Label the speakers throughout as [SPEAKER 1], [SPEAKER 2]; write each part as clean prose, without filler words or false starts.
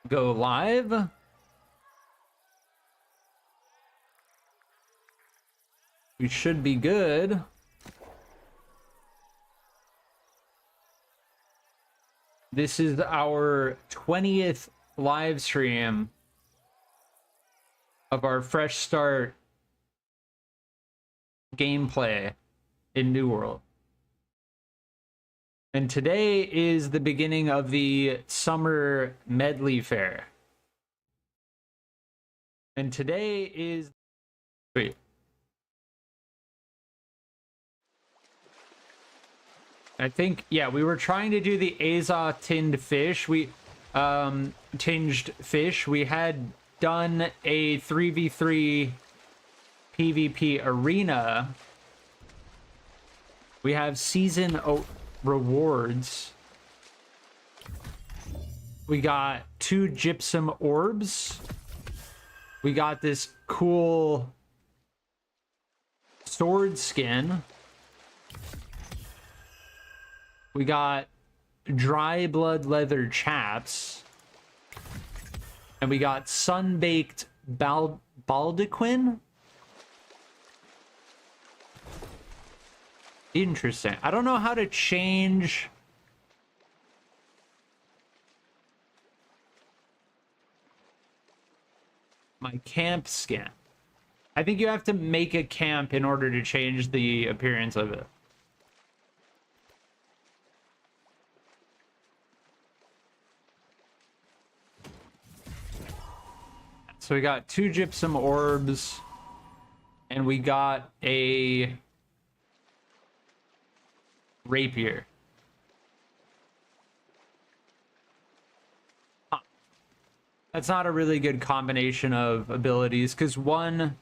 [SPEAKER 1] Go live. We should be good. This is our 20th live stream of our fresh start gameplay in New World. And today is the beginning of the summer Medleyfaire. And today is... Wait. I think, yeah, we were trying to do the Aza tinned fish. Tinged fish. We had done a 3v3 PvP arena. We have season rewards. We got 2 gypsum orbs. We got this cool sword skin. We got dry blood leather chaps. And we got sun-baked baldaquin. Interesting. I don't know how to change my camp skin. I think you have to make a camp in order to change the appearance of it. So we got 2 gypsum orbs, and we got a rapier. Huh. That's not a really good combination of abilities, because one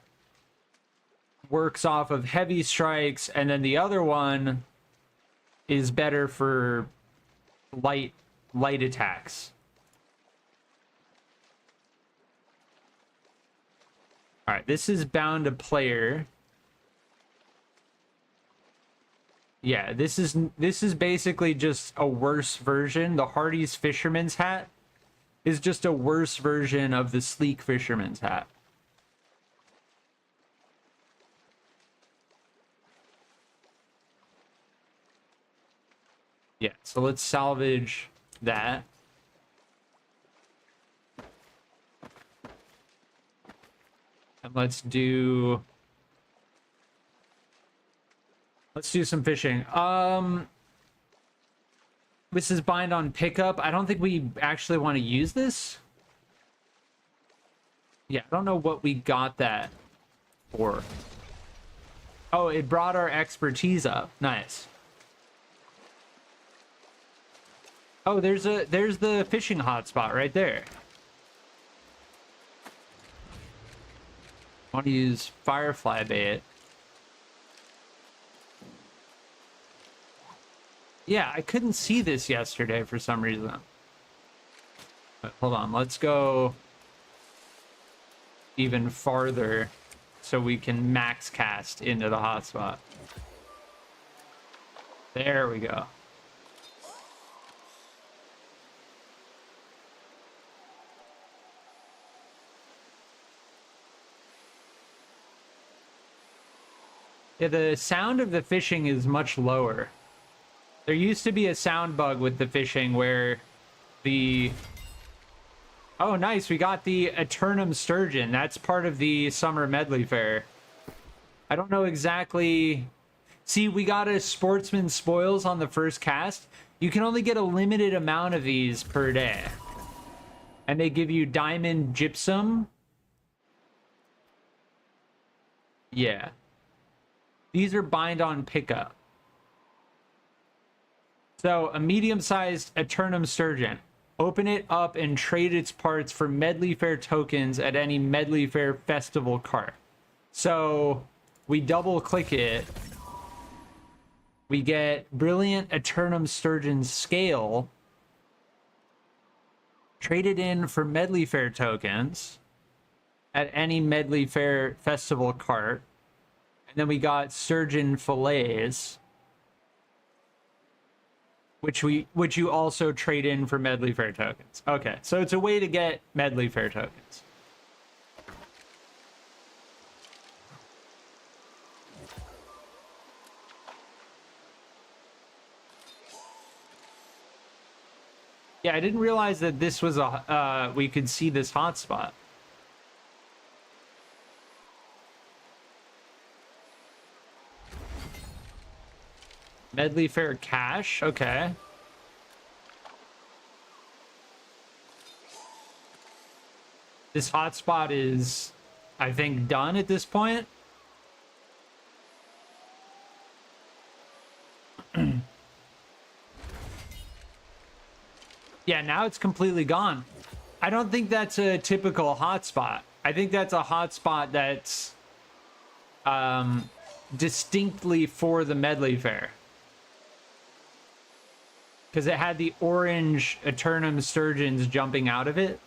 [SPEAKER 1] works off of heavy strikes, and then the other one is better for light attacks. All right, this is bound to player. Yeah, this is basically just a worse version. The Hardy's Fisherman's Hat is just a worse version of the Sleek Fisherman's Hat. Yeah, so let's salvage that. And let's do some fishing. This is bind on pickup. I don't think we actually want to use this. Yeah, I don't know what we got that for. Oh, it brought our expertise up. Nice. Oh, there's the fishing hotspot right there. I want to use firefly bait. Yeah, I couldn't see this yesterday for some reason. But hold on, let's go even farther so we can max cast into the hotspot. There we go. Yeah, the sound of the fishing is much lower. There used to be a sound bug with the fishing where the... Oh, nice. We got the Aeturnum Sturgeon. That's part of the Summer Medleyfaire. I don't know exactly... See, we got a Sportsman Spoils on the first cast. You can only get a limited amount of these per day. And they give you diamond gypsum. Yeah. These are bind on pickup. So, a medium-sized Aeturnum Sturgeon. Open it up and trade its parts for Medleyfaire tokens at any Medleyfaire festival cart. So, we double-click it. We get Brilliant Aeturnum Sturgeon Scale. Trade it in for Medleyfaire tokens at any Medleyfaire festival cart. And then we got Sturgeon Fillets. which you also trade in for Medleyfaire tokens. Okay, so it's a way to get Medleyfaire tokens. Yeah, I didn't realize that this was a we could see this hotspot. Medleyfaire cache, okay. This hotspot is, I think, done at this point. Yeah, now it's completely gone. I don't think that's a typical hotspot. I think that's a hotspot that's distinctly for the Medleyfaire. Because it had the orange Aeturnum Sturgeons jumping out of it.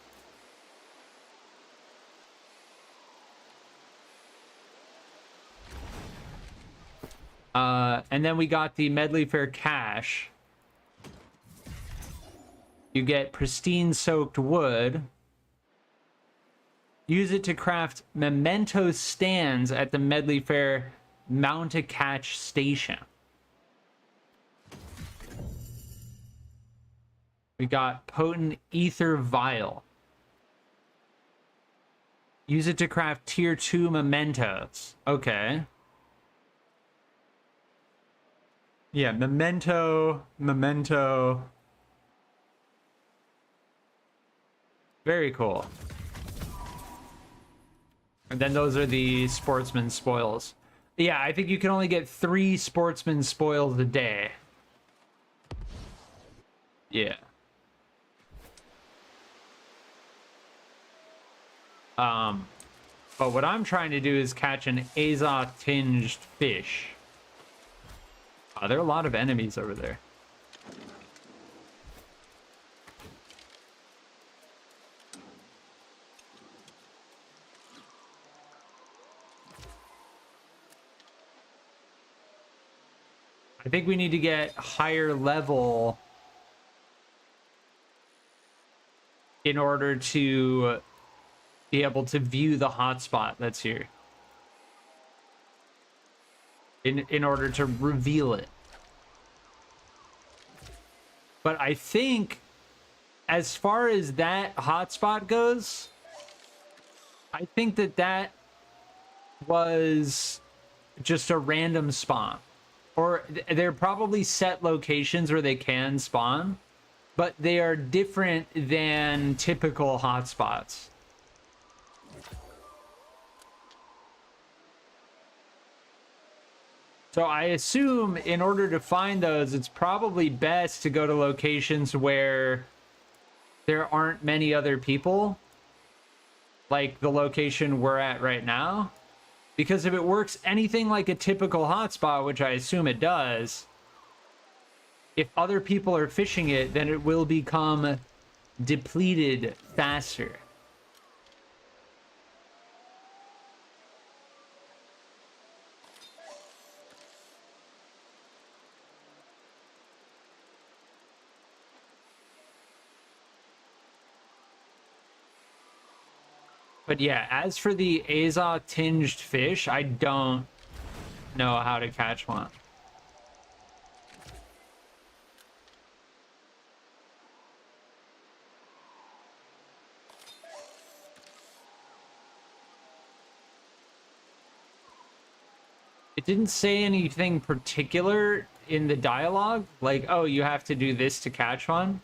[SPEAKER 1] And then we got the Medleyfaire cache. You get pristine soaked wood. Use it to craft memento stands at the Medleyfaire mount-a-catch station. We got potent ether vial. Use it to craft tier 2 mementos. Okay. Yeah, memento. Very cool. And then those are the sportsman spoils. Yeah, I think you can only get 3 sportsman spoils a day. Yeah. But what I'm trying to do is catch an Azoth-tinged fish. There are a lot of enemies over there. I think we need to get higher level in order to be able to view the hotspot that's here. In order to reveal it. But I think as far as that hotspot goes, I think that was just a random spawn. Or they're probably set locations where they can spawn, but they are different than typical hotspots. So I assume in order to find those, it's probably best to go to locations where there aren't many other people, like the location we're at right now. Because if it works anything like a typical hotspot, which I assume it does, if other people are fishing it, then it will become depleted faster. But yeah, as for the Azoth-tinged fish, I don't know how to catch one. It didn't say anything particular in the dialogue, like, oh, you have to do this to catch one.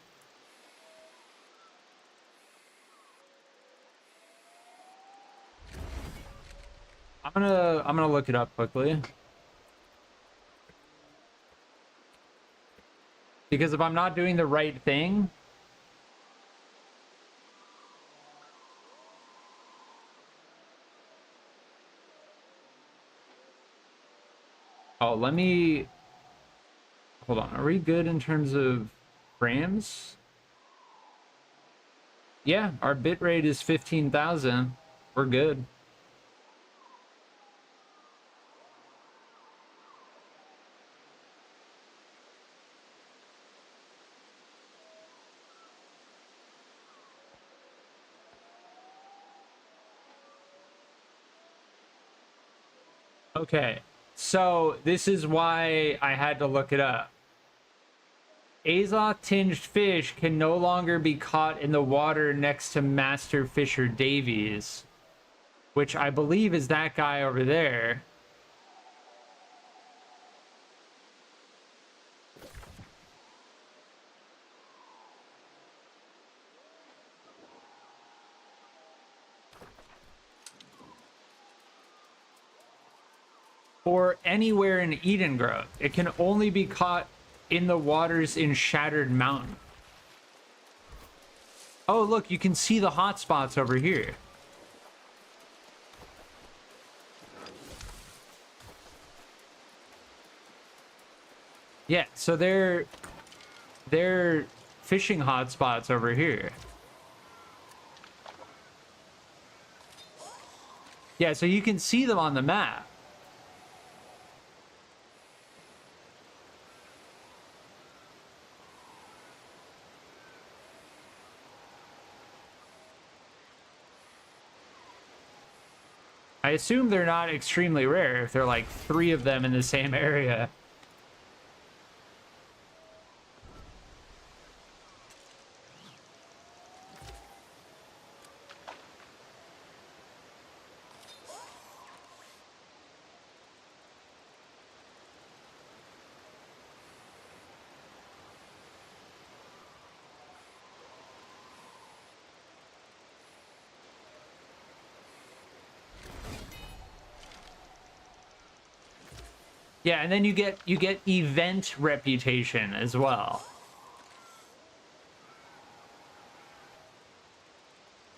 [SPEAKER 1] I'm gonna look it up quickly. Because if I'm not doing the right thing, oh, let me hold on. Are we good in terms of frames? Yeah, our bitrate is 15,000. We're good. Okay, so this is why I had to look it up. Azoth-tinged fish can no longer be caught in the water next to Master Fisher Davies, which I believe is that guy over there. Or anywhere in Eden Grove. It can only be caught in the waters in Shattered Mountain. Oh, look, you can see the hotspots over here. Yeah, so they're fishing hotspots over here. Yeah, so you can see them on the map. I assume they're not extremely rare if they're like 3 of them in the same area. Yeah, and then you get event reputation as well.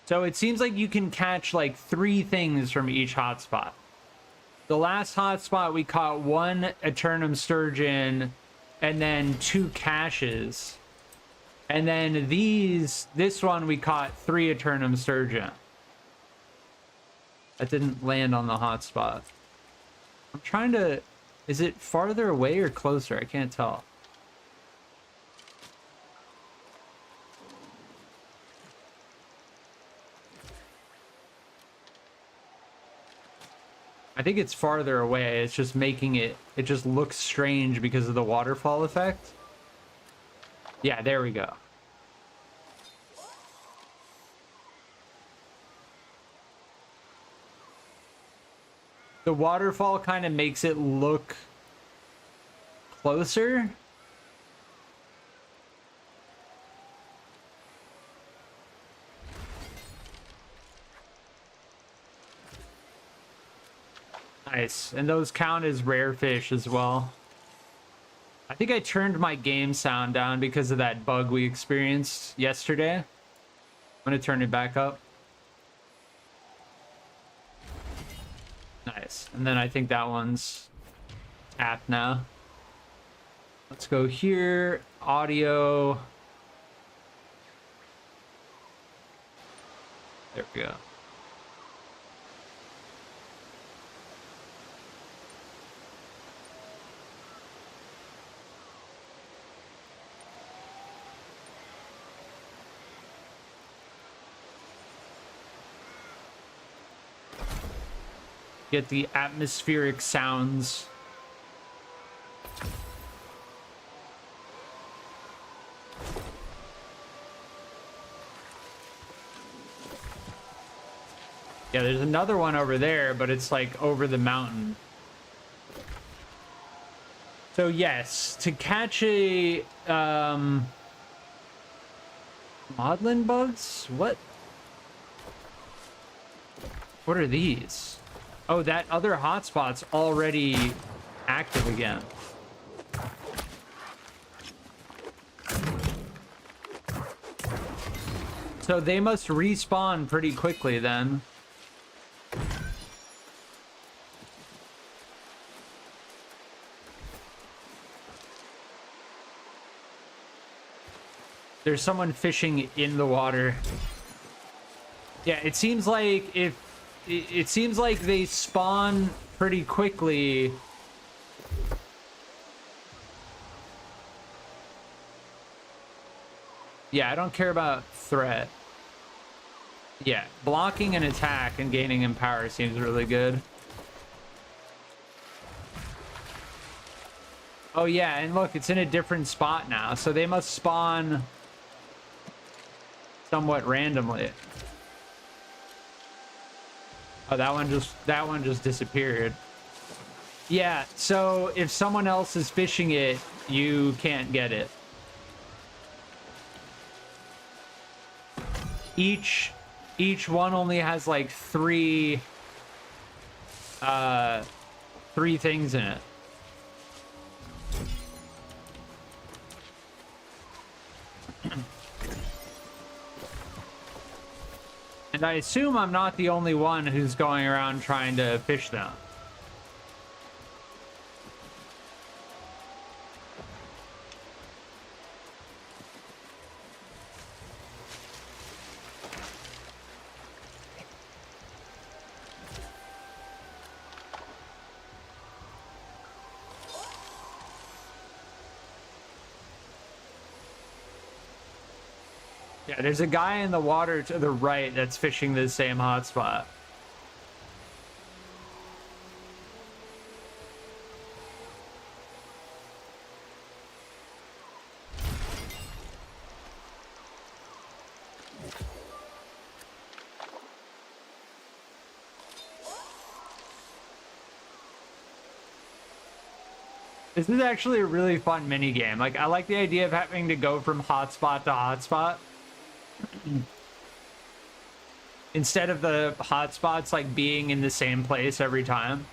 [SPEAKER 1] So it seems like you can catch like 3 things from each hotspot. The last hotspot we caught 1 Aeturnum Sturgeon and then 2 caches. And then this one we caught 3 Aeturnum Sturgeon. That didn't land on the hotspot. I'm trying to... Is it farther away or closer? I can't tell. I think it's farther away. It's just making it just looks strange because of the waterfall effect. Yeah, there we go. The waterfall kind of makes it look closer. Nice. And those count as rare fish as well. I think I turned my game sound down because of that bug we experienced yesterday. I'm going to turn it back up. Nice. And then I think that one's app now. Let's go here. Audio. There we go. Get the atmospheric sounds. Yeah, there's another one over there, but it's like over the mountain. So yes, to catch a maudlin bugs? What are these? Oh, that other hotspot's already active again. So they must respawn pretty quickly then. There's someone fishing in the water. Yeah, it seems like it seems like they spawn pretty quickly. Yeah, I don't care about threat. Yeah, blocking an attack and gaining in power seems really good. Oh yeah, and look, it's in a different spot now, so they must spawn somewhat randomly. Oh, that one just disappeared. Yeah, so if someone else is fishing it, you can't get it. Each one only has like three things in it. And I assume I'm not the only one who's going around trying to fish them. Yeah, there's a guy in the water to the right that's fishing the same hotspot. This is actually a really fun mini game. Like, I like the idea of having to go from hotspot to hotspot. Instead of the hotspots like being in the same place every time.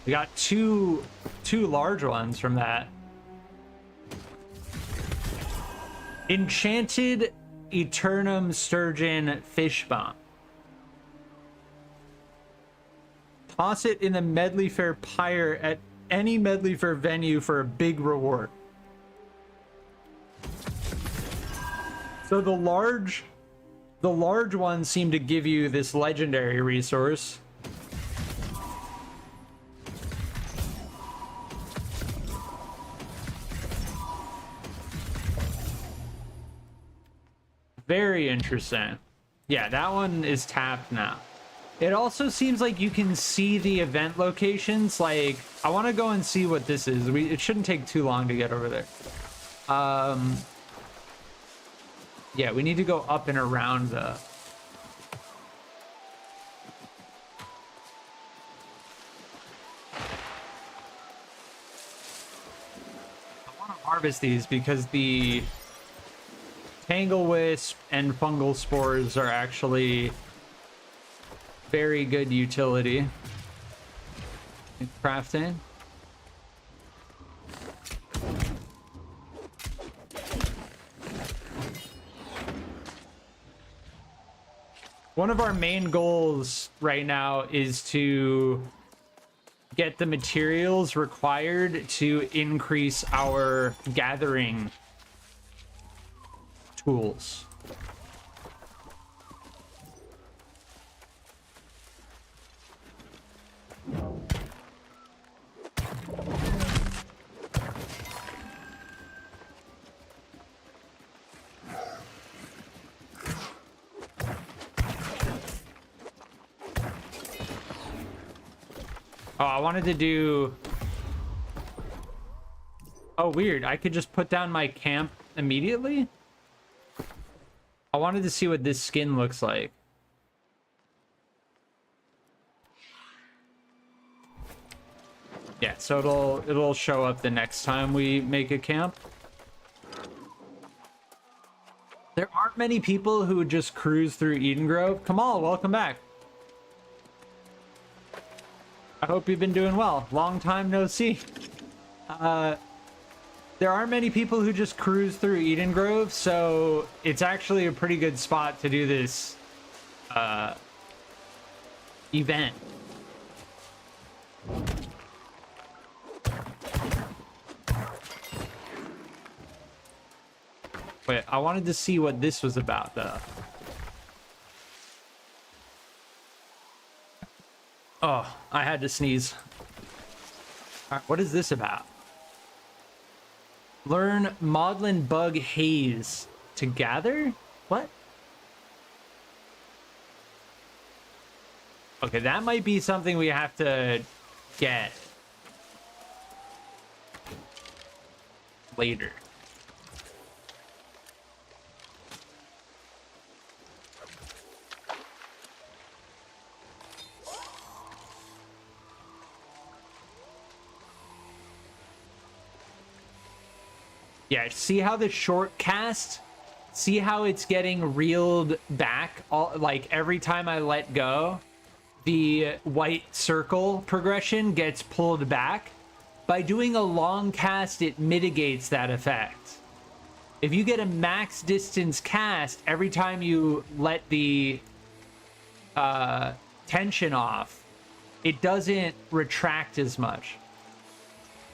[SPEAKER 1] We got two large ones from that. Enchanted Aeturnum Sturgeon fish bomb. Toss it in the Medleyfaire pyre at any Medleyfaire venue for a big reward. So the large ones seem to give you this legendary resource. Very interesting. Yeah, that one is tapped now. It also seems like you can see the event locations. Like, I want to go and see what this is. It shouldn't take too long to get over there. Yeah, we need to go up and around the... I want to harvest these because the tangle wisp and fungal spores are actually very good utility in crafting. One of our main goals right now is to get the materials required to increase our gathering tools. Oh, I wanted to do... Oh, weird. I could just put down my camp immediately? I wanted to see what this skin looks like. Yeah, so it'll show up the next time we make a camp. There aren't many people who would just cruise through Eden Grove. Kamal, welcome back. I hope you've been doing well. Long time no see. There aren't many people who just cruise through Eden Grove, so it's actually a pretty good spot to do this event. Wait, I wanted to see what this was about, though. Oh, I had to sneeze. All right, what is this about? Learn Maudlin Bug Haze to gather? What? Okay, that might be something we have to get later. Yeah, see how the short cast, see how it's getting reeled back all, like every time I let go, the white circle progression gets pulled back. By doing a long cast, it mitigates that effect. If you get a max distance cast, every time you let the tension off, it doesn't retract as much.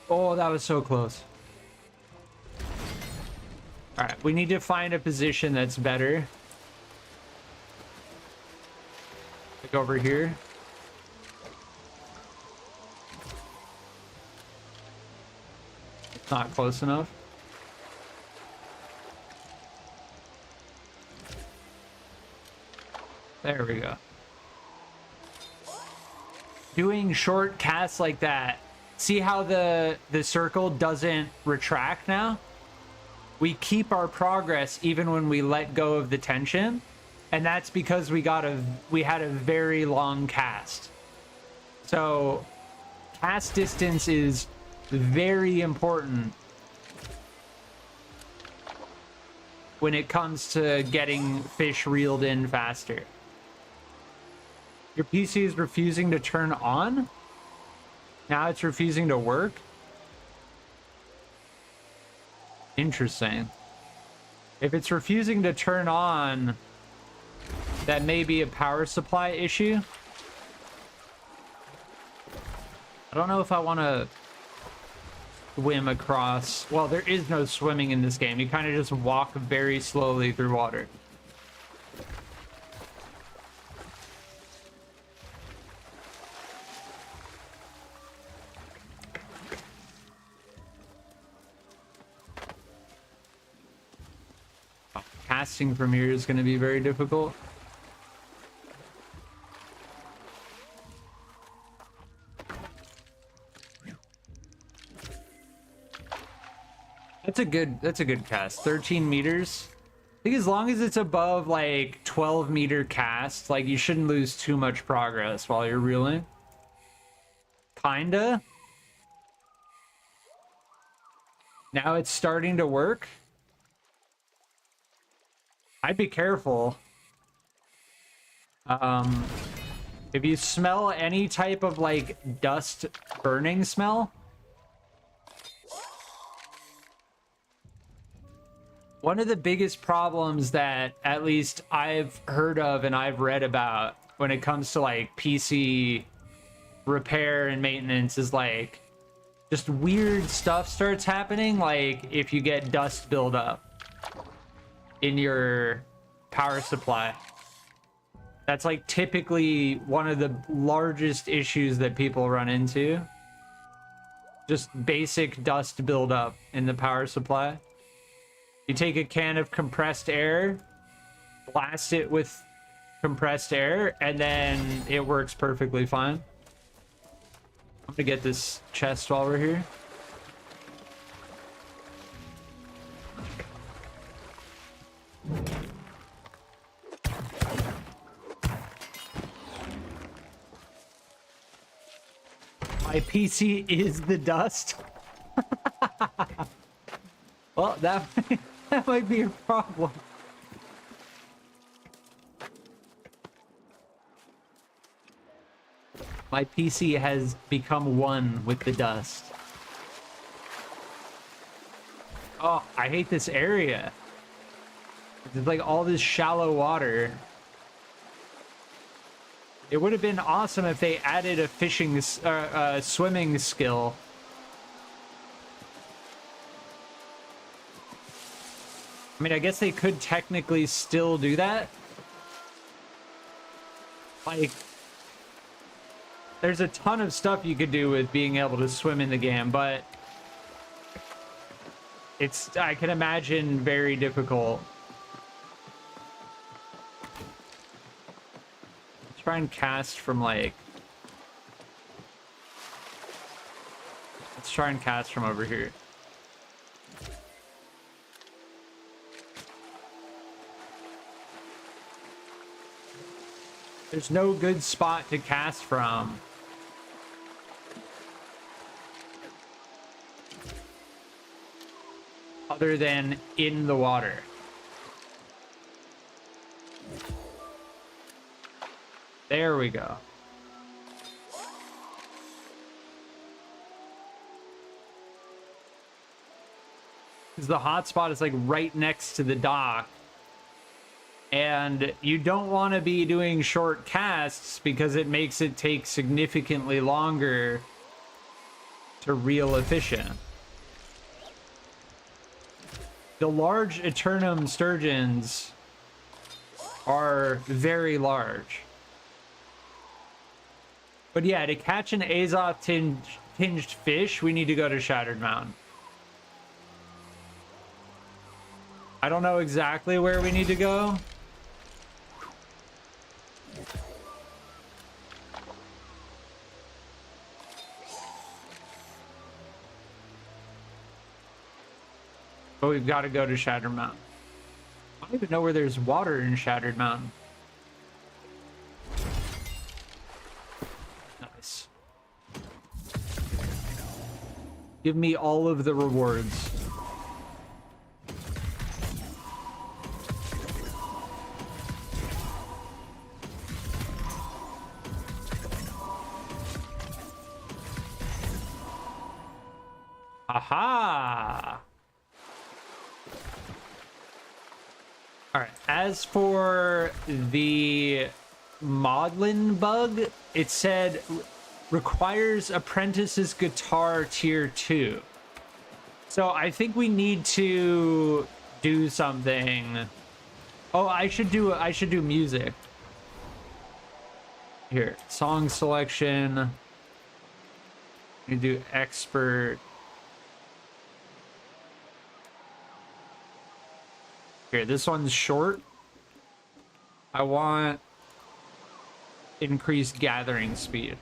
[SPEAKER 1] Oh, that was so close. All right, we need to find a position that's better. Like over here. It's not close enough. There we go. Doing short casts like that. See how the circle doesn't retract now? We keep our progress even when we let go of the tension, and that's because we had a very long cast. So cast distance is very important when it comes to getting fish reeled in faster. Your PC is refusing to turn on? Now it's refusing to work? Interesting. If it's refusing to turn on, that may be a power supply issue. I don't know if I want to swim across. Well, there is no swimming in this game. You kind of just walk very slowly through water. Casting from here is going to be very difficult. That's a good cast. 13 meters. I think as long as it's above like 12-meter cast, like you shouldn't lose too much progress while you're reeling. Kinda. Now it's starting to work. I'd be careful. If you smell any type of like dust burning smell, one of the biggest problems that at least I've heard of and I've read about when it comes to like PC repair and maintenance is like just weird stuff starts happening, like if you get dust buildup in your power supply. That's like typically one of the largest issues that people run into. Just basic dust buildup in the power supply. You take a can of compressed air, blast it with compressed air, and then it works perfectly fine. I'm gonna get this chest while we're here. My PC is the dust. Well, that might be a problem. My PC has become one with the dust. Oh, I hate this area. There's like all this shallow water. It would have been awesome if they added a swimming skill. I mean, I guess they could technically still do that. Like, there's a ton of stuff you could do with being able to swim in the game, but it's, I can imagine, very difficult. Try and cast from like... Let's try and cast from over here. There's no good spot to cast from. Other than in the water. There we go. Because the hotspot is like right next to the dock. And you don't want to be doing short casts because it makes it take significantly longer to reel efficient. The large Aeturnum Sturgeons are very large. But yeah, to catch an Azoth tinged fish, we need to go to Shattered Mountain. I don't know exactly where we need to go. But we've got to go to Shattered Mountain. I don't even know where there's water in Shattered Mountain. Nice. Give me all of the rewards. Aha! All right, as for the Maudlin bug, it said requires apprentice's guitar tier 2. So I think we need to do something. Oh, I should do music. Here, song selection. We do expert. Here, this one's short. I want increased gathering speed.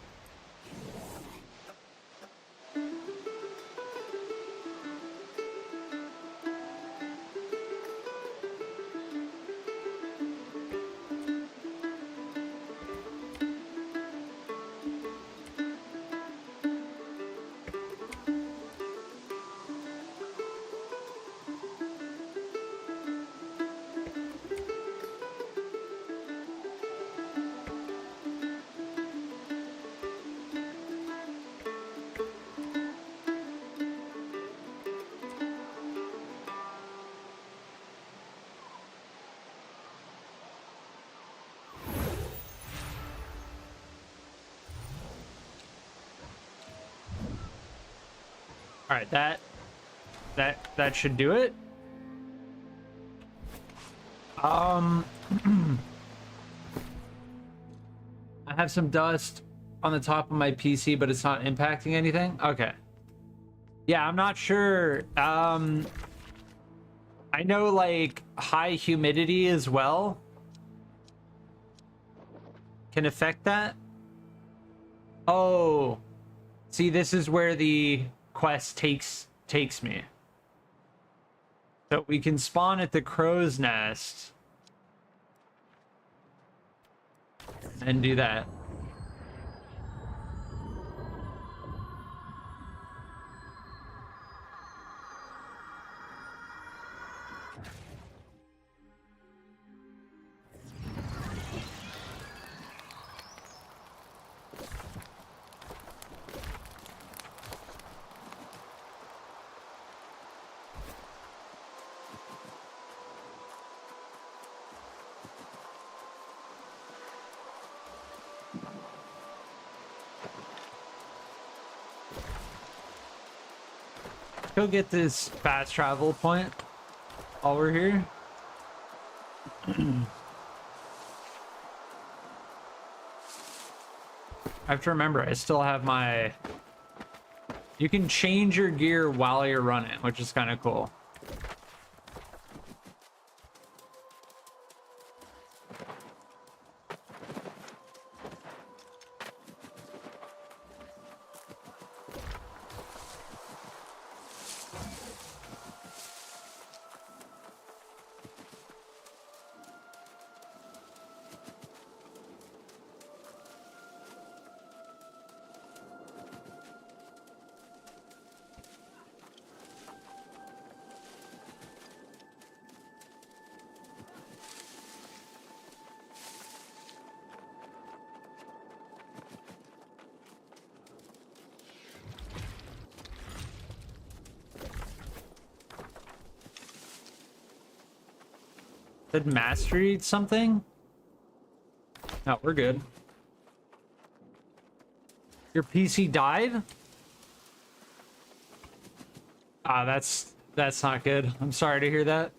[SPEAKER 1] All right, that should do it. I have some dust on the top of my PC, but it's not impacting anything. Okay. Yeah, I'm not sure. I know like high humidity as well can affect that. Oh, see, this is where the quest takes me. So we can spawn at the crow's nest and do that. Go get this fast travel point while we're here. I have to remember, I still have my... You can change your gear while you're running, which is kind of cool. Did mastery something? No, we're good. Your PC died? Ah, that's not good. I'm sorry to hear that.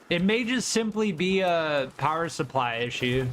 [SPEAKER 1] It may just simply be a power supply issue.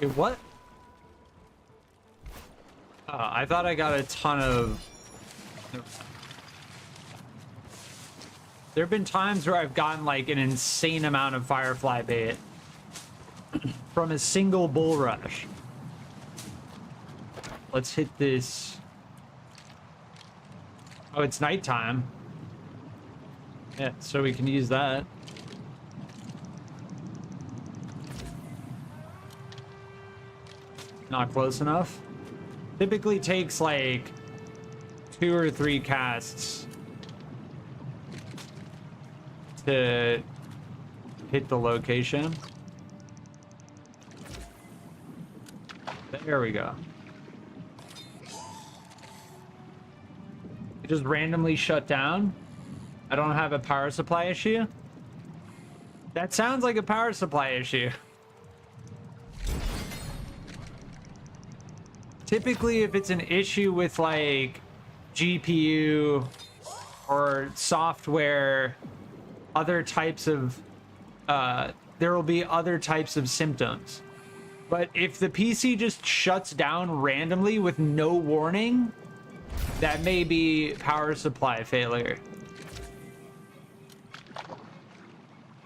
[SPEAKER 1] Wait, what? I thought I got a ton of... There have been times where I've gotten like an insane amount of firefly bait from a single bull rush. Let's hit this. Oh, it's nighttime. Yeah, so we can use that. Not close enough. Typically takes like 2 or 3 casts to hit the location. There we go. It just randomly shut down. I don't have a power supply issue. That sounds like a power supply issue. Typically, if it's an issue with like GPU or software, other types of, there will be other types of symptoms. But if the PC just shuts down randomly with no warning, that may be power supply failure.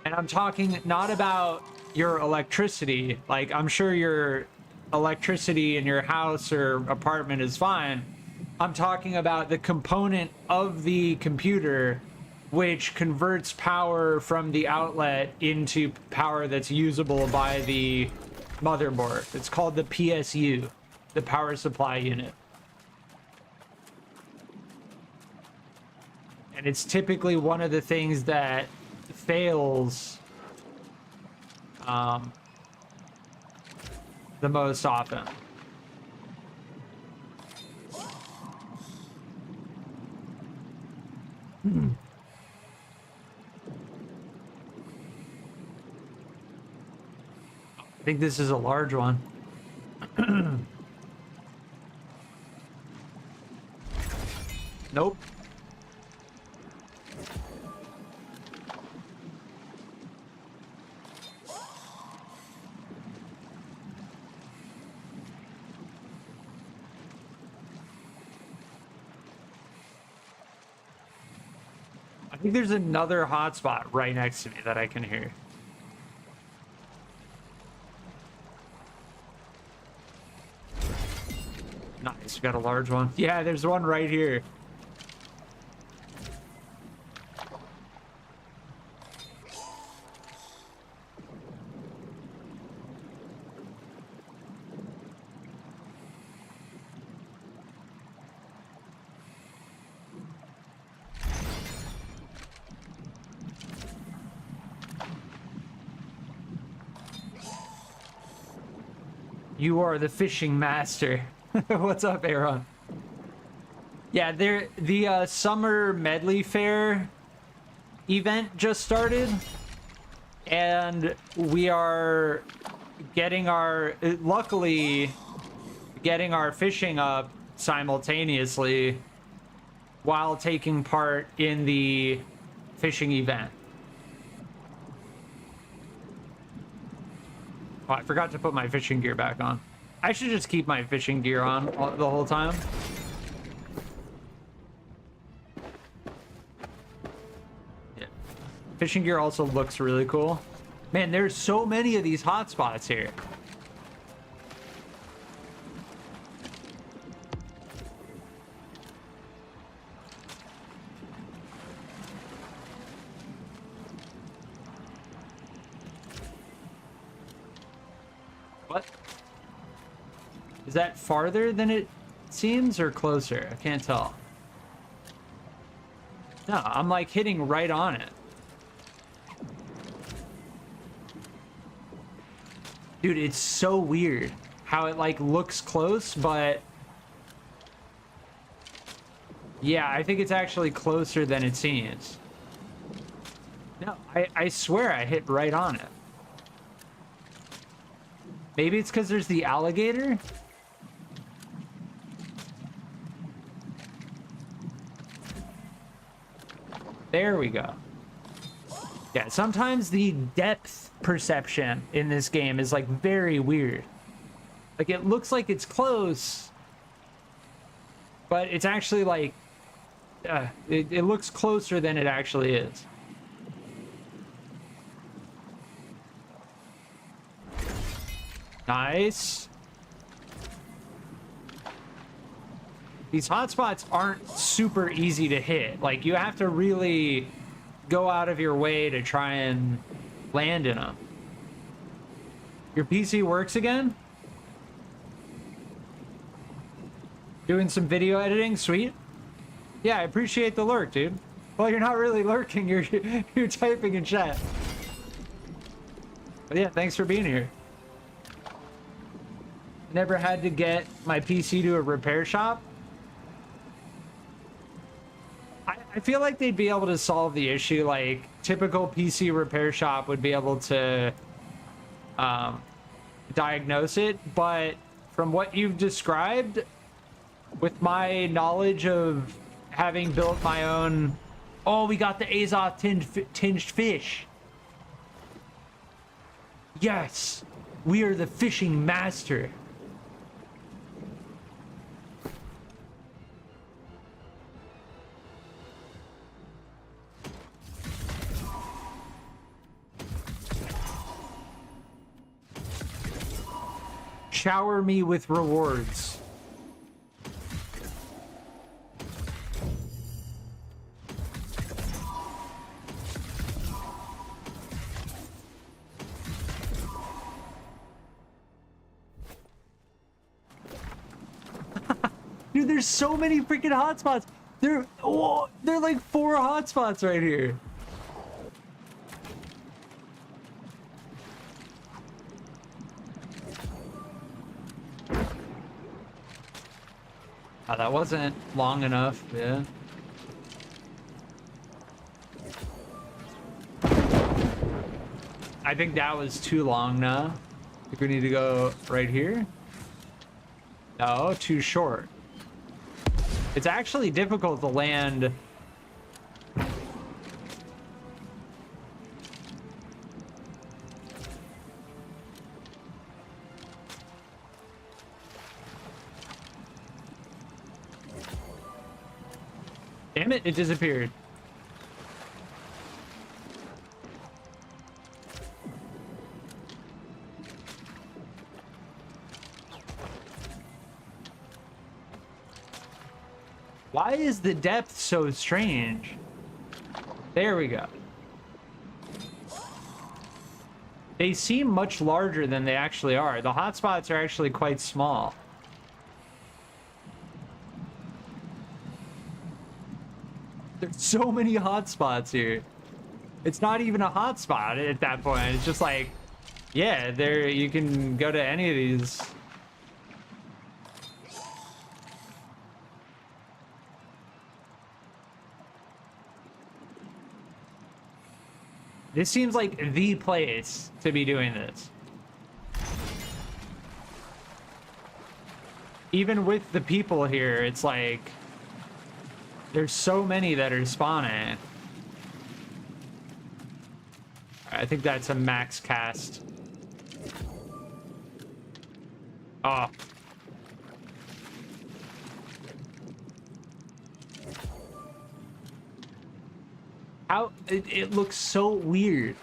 [SPEAKER 1] And I'm talking not about your electricity. Like, I'm sure your electricity in your house or apartment is fine. I'm talking about the component of the computer which converts power from the outlet into power that's usable by the motherboard. It's called the PSU, the power supply unit. And it's typically one of the things that fails the most often. I think this is a large one. Nope. I think there's another hotspot right next to me that I can hear. Nice, we got a large one. Yeah, there's one right here. You are the fishing master. What's up, Aaron? Yeah, the summer Medleyfaire event just started, and we are getting our luckily getting our fishing up simultaneously while taking part in the fishing event. Oh, I forgot to put my fishing gear back on. I should just keep my fishing gear on the whole time. Yeah. Fishing gear also looks really cool. Man, there's so many of these hotspots here. What? Is that farther than it seems or closer? I can't tell. No, I'm like hitting right on it. Dude, it's so weird how it like looks close, but yeah, I think it's actually closer than it seems. No, I swear I hit right on it. Maybe it's because there's the alligator? There we go. Yeah, sometimes the depth perception in this game is like very weird. Like it looks like it's close, but it's actually like, it looks closer than it actually is. Nice. These hotspots aren't super easy to hit. Like, you have to really go out of your way to try and land in them. Your PC works again? Doing some video editing? Sweet. Yeah, I appreciate the lurk, dude. Well, you're not really lurking. You're typing in chat. But yeah, thanks for being here. Never had to get my PC to a repair shop. I feel like they'd be able to solve the issue. Like, typical PC repair shop would be able to diagnose it, but from what you've described, with my knowledge of having built my own... Oh, we got the Azoth tinged fish. Yes, we are the fishing master. Shower me with rewards. Dude, there's so many freaking hotspots. There are like 4 hotspots right here. Oh, that wasn't long enough, yeah. I think that was too long now. I think we need to go right here. No, too short. It's actually difficult to land. Damn it, it disappeared. Why is the depth so strange? There we go. They seem much larger than they actually are. The hotspots are actually quite small. There's so many hotspots here. It's not even a hotspot at that point. It's just like, yeah, there you can go to any of these. This seems like the place to be doing this. Even with the people here, it's like there's so many that are spawning. I think that's a max cast. Oh. How it looks so weird.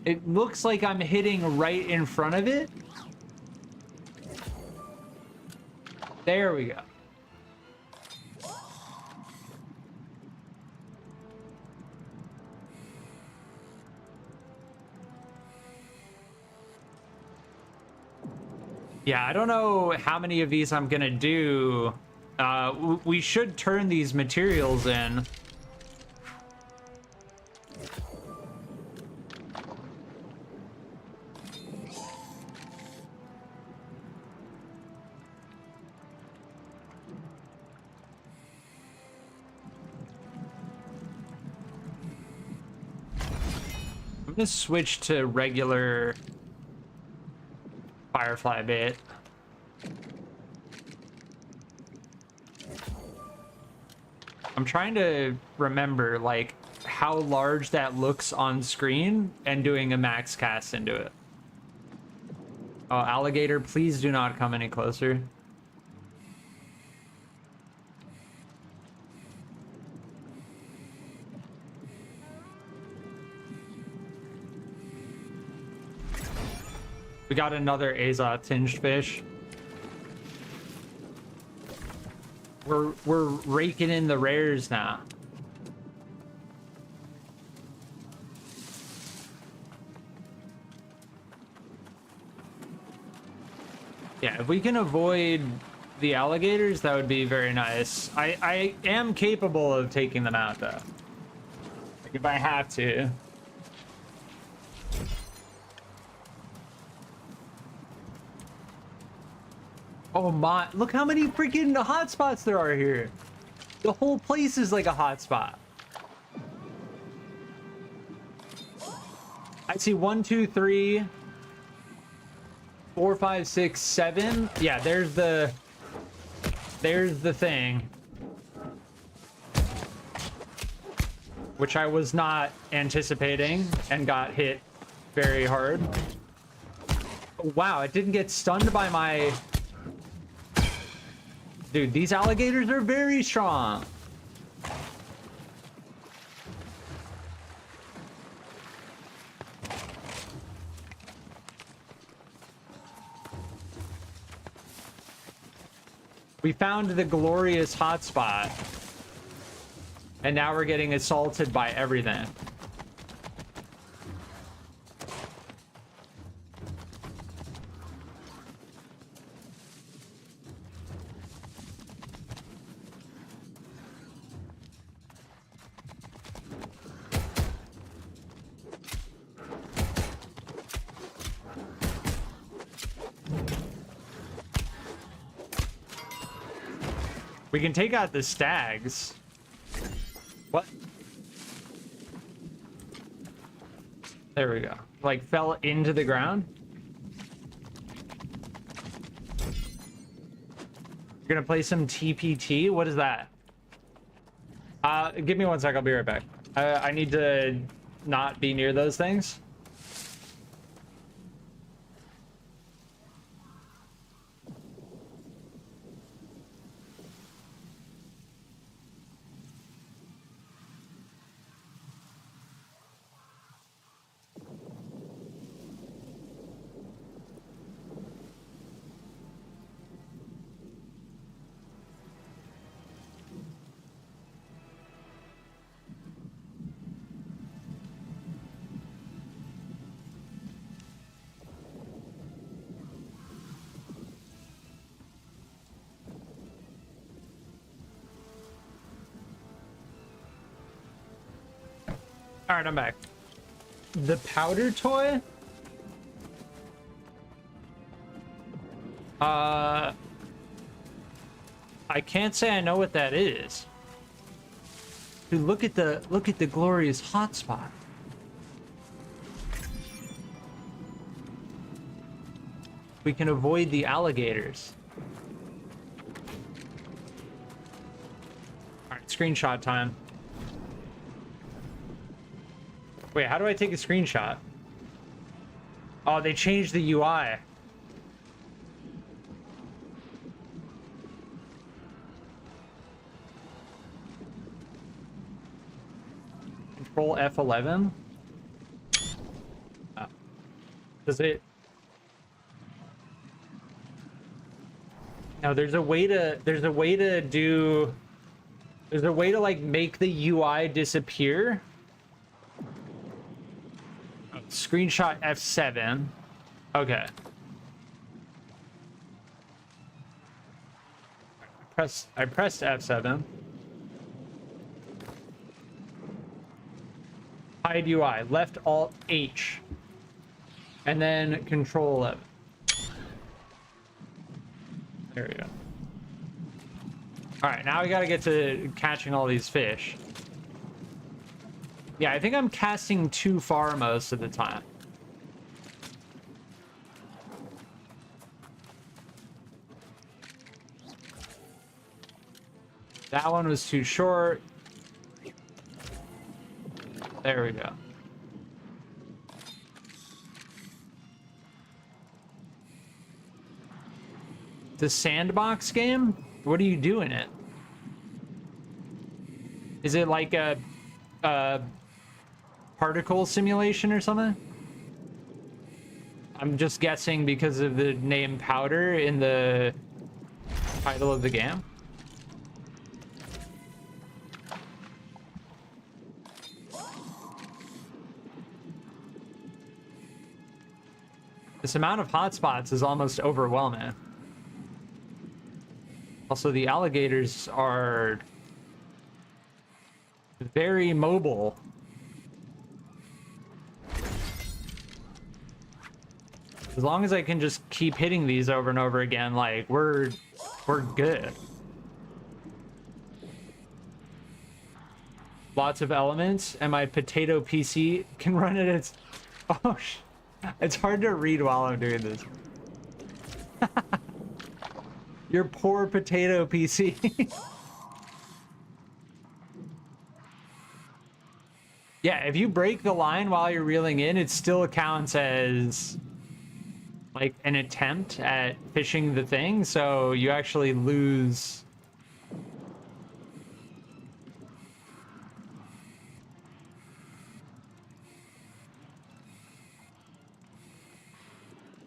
[SPEAKER 1] It looks like I'm hitting right in front of it. There we go. Yeah, I don't know how many of these I'm gonna do. We should turn these materials in. I'm gonna switch to regular firefly bait. I'm trying to remember like how large that looks on screen and doing a max cast into it. Oh, alligator, please do not come any closer. We got another Azot tinged fish. We're raking in the rares now. Yeah, if we can avoid the alligators, that would be very nice. I am capable of taking them out though. Like if I have to. Oh my, look how many freaking hotspots there are here. The whole place is like a hotspot. I see 1, 2, 3, 4, 5, 6, 7. Yeah, there's the thing. Which I was not anticipating and got hit very hard. Wow, it didn't get stunned by my... Dude, these alligators are very strong. We found the glorious hotspot. And now we're getting assaulted by everything. We can take out the stags. What? There we go. Like fell into the ground. You're gonna play some TPT? What is that? Give me 1 sec, I'll be right back. I need to not be near those things. All right, I'm back. The powder toy? I can't say I know what that is. Dude, look at the glorious hotspot. We can avoid the alligators. All right, screenshot time. Wait, how do I take a screenshot? Oh, they changed the UI. Control F11. Oh. Does it? No, there's a way to like make the UI disappear. Oh, screenshot F7. Okay. I pressed F7. Hide UI, left Alt H. And then Control 11. There we go. All right, now we gotta get to catching all these fish. Yeah, I think I'm casting too far most of the time. That one was too short. There we go. The sandbox game? What do you do in it? Is it like a particle simulation or something? I'm just guessing because of the name Powder in the title of the game. This amount of hotspots is almost overwhelming. Also, the alligators are very mobile. As long as I can just keep hitting these over and over again, like, we're good. Lots of elements, and my potato PC can run it. It's hard to read while I'm doing this. Your poor potato PC. Yeah, if you break the line while you're reeling in, it still counts as like an attempt at fishing the thing, so you actually lose.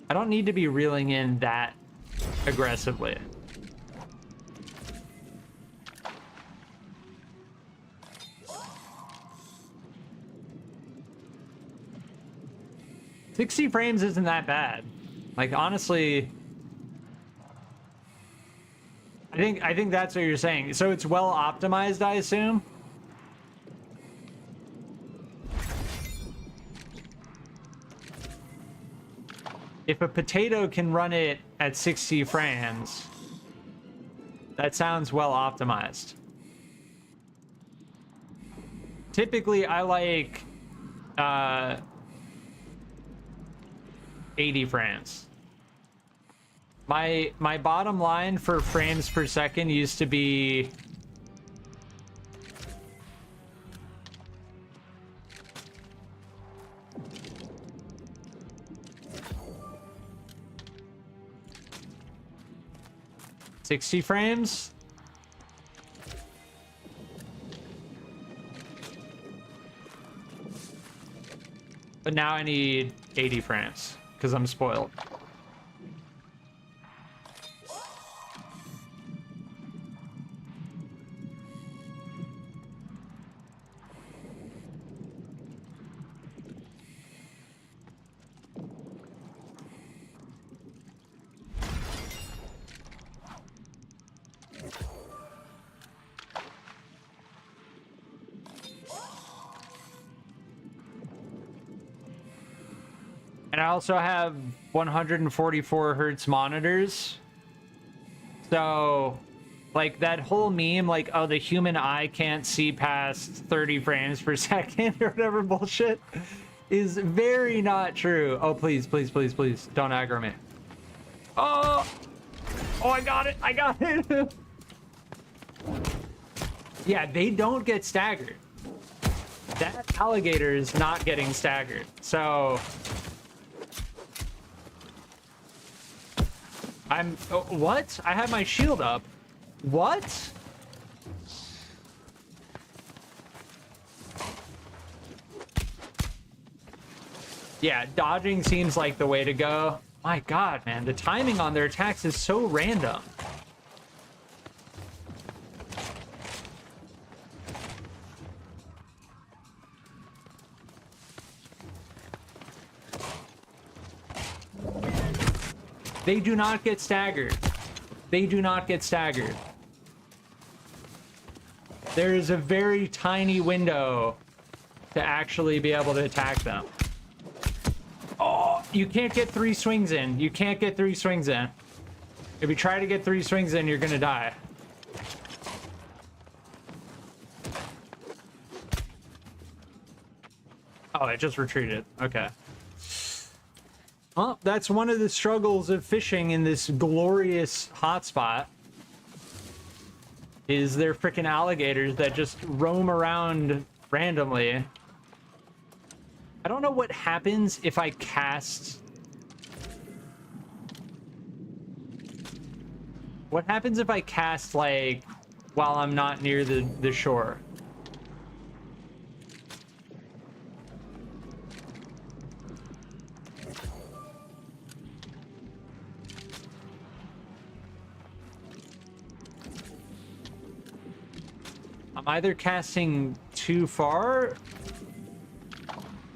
[SPEAKER 1] I don't need to be reeling in that aggressively. "60 frames isn't that bad." Like, honestly, I think that's what you're saying. So it's well optimized, I assume. If a potato can run it at 60 frames, that sounds well optimized. Typically, I like 80 frames. My bottom line for frames per second used to be $60 frames. But now I need 80 frames because I'm spoiled. And I also have 144 hertz monitors. So, like, that whole meme, like, oh, the human eye can't see past 30 frames per second or whatever bullshit, is very not true. Oh, please, please, please, please, don't aggro me. Oh! Oh, I got it! I got it! Yeah, they don't get staggered. That alligator is not getting staggered. So I'm what? I have my shield up. What? Yeah, dodging seems like the way to go. My god, man, the timing on their attacks is so random. They do not get staggered. They do not get staggered. There is a very tiny window to actually be able to attack them. Oh, you can't get 3 swings in. You can't get 3 swings in. If you try to get 3 swings in, you're gonna die. Oh, it just retreated. Okay. Well, that's one of the struggles of fishing in this glorious hotspot. Is there freaking alligators that just roam around randomly. I don't know what happens if I cast... What happens if I cast, like, while I'm not near the shore? I'm either casting too far...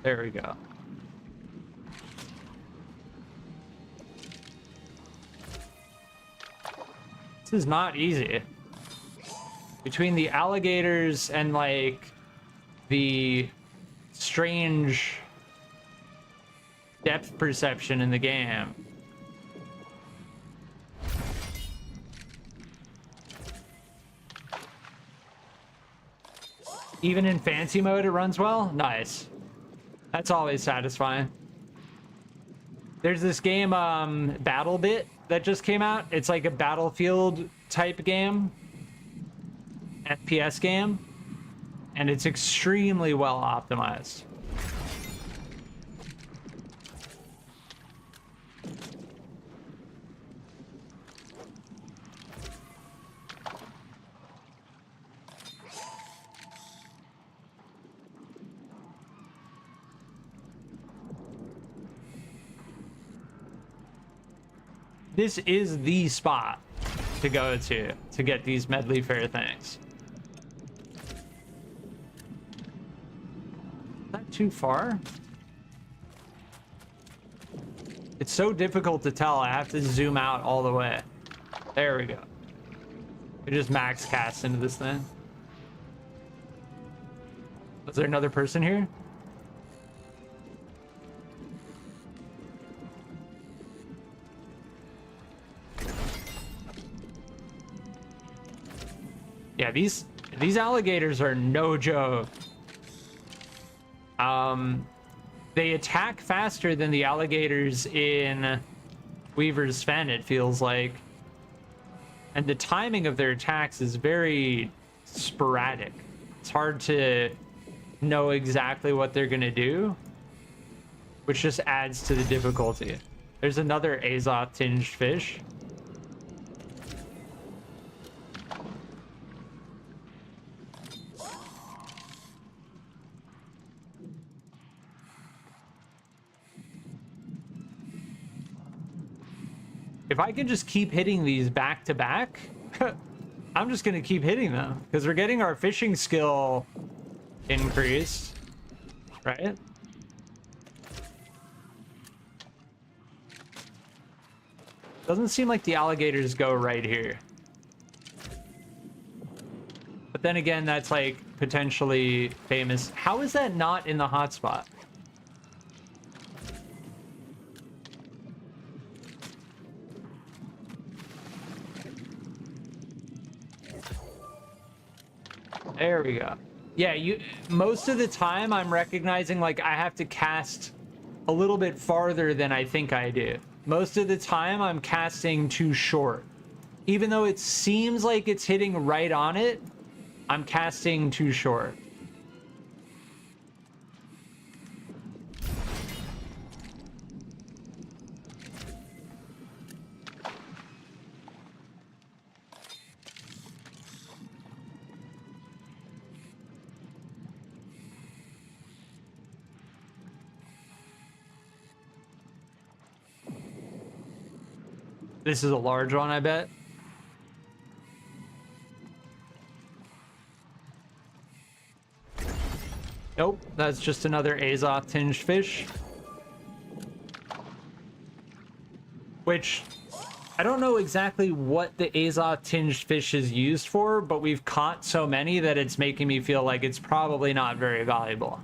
[SPEAKER 1] There we go. This is not easy. Between the alligators and, like, the strange depth perception in the game. Even in fancy mode, it runs well? Nice. That's always satisfying. There's this game, BattleBit, that just came out. It's like a Battlefield type game. FPS game. And it's extremely well optimized. This is the spot to go to get these Medleyfaire things. Is that too far? It's so difficult to tell. I have to zoom out all the way. There we go. We just max cast into this thing. Was there another person here? Yeah, these alligators are no joke. They attack faster than the alligators in Weaver's Fen, it feels like. And the timing of their attacks is very sporadic. It's hard to know exactly what they're gonna do, which just adds to the difficulty. There's another Azoth-tinged fish. If I can just keep hitting these back to back, I'm just gonna keep hitting them because we're getting our fishing skill increased, right? Doesn't seem like the alligators go right here. But then again, that's like potentially famous. How is that not in the hotspot? There we go. Yeah, most of the time I'm recognizing like I have to cast a little bit farther than I think I do. Most of the time I'm casting too short. Even though it seems like it's hitting right on it, I'm casting too short. This is a large one, I bet. Nope, that's just another Azoth tinged fish. Which, I don't know exactly what the Azoth tinged fish is used for, but we've caught so many that it's making me feel like it's probably not very valuable.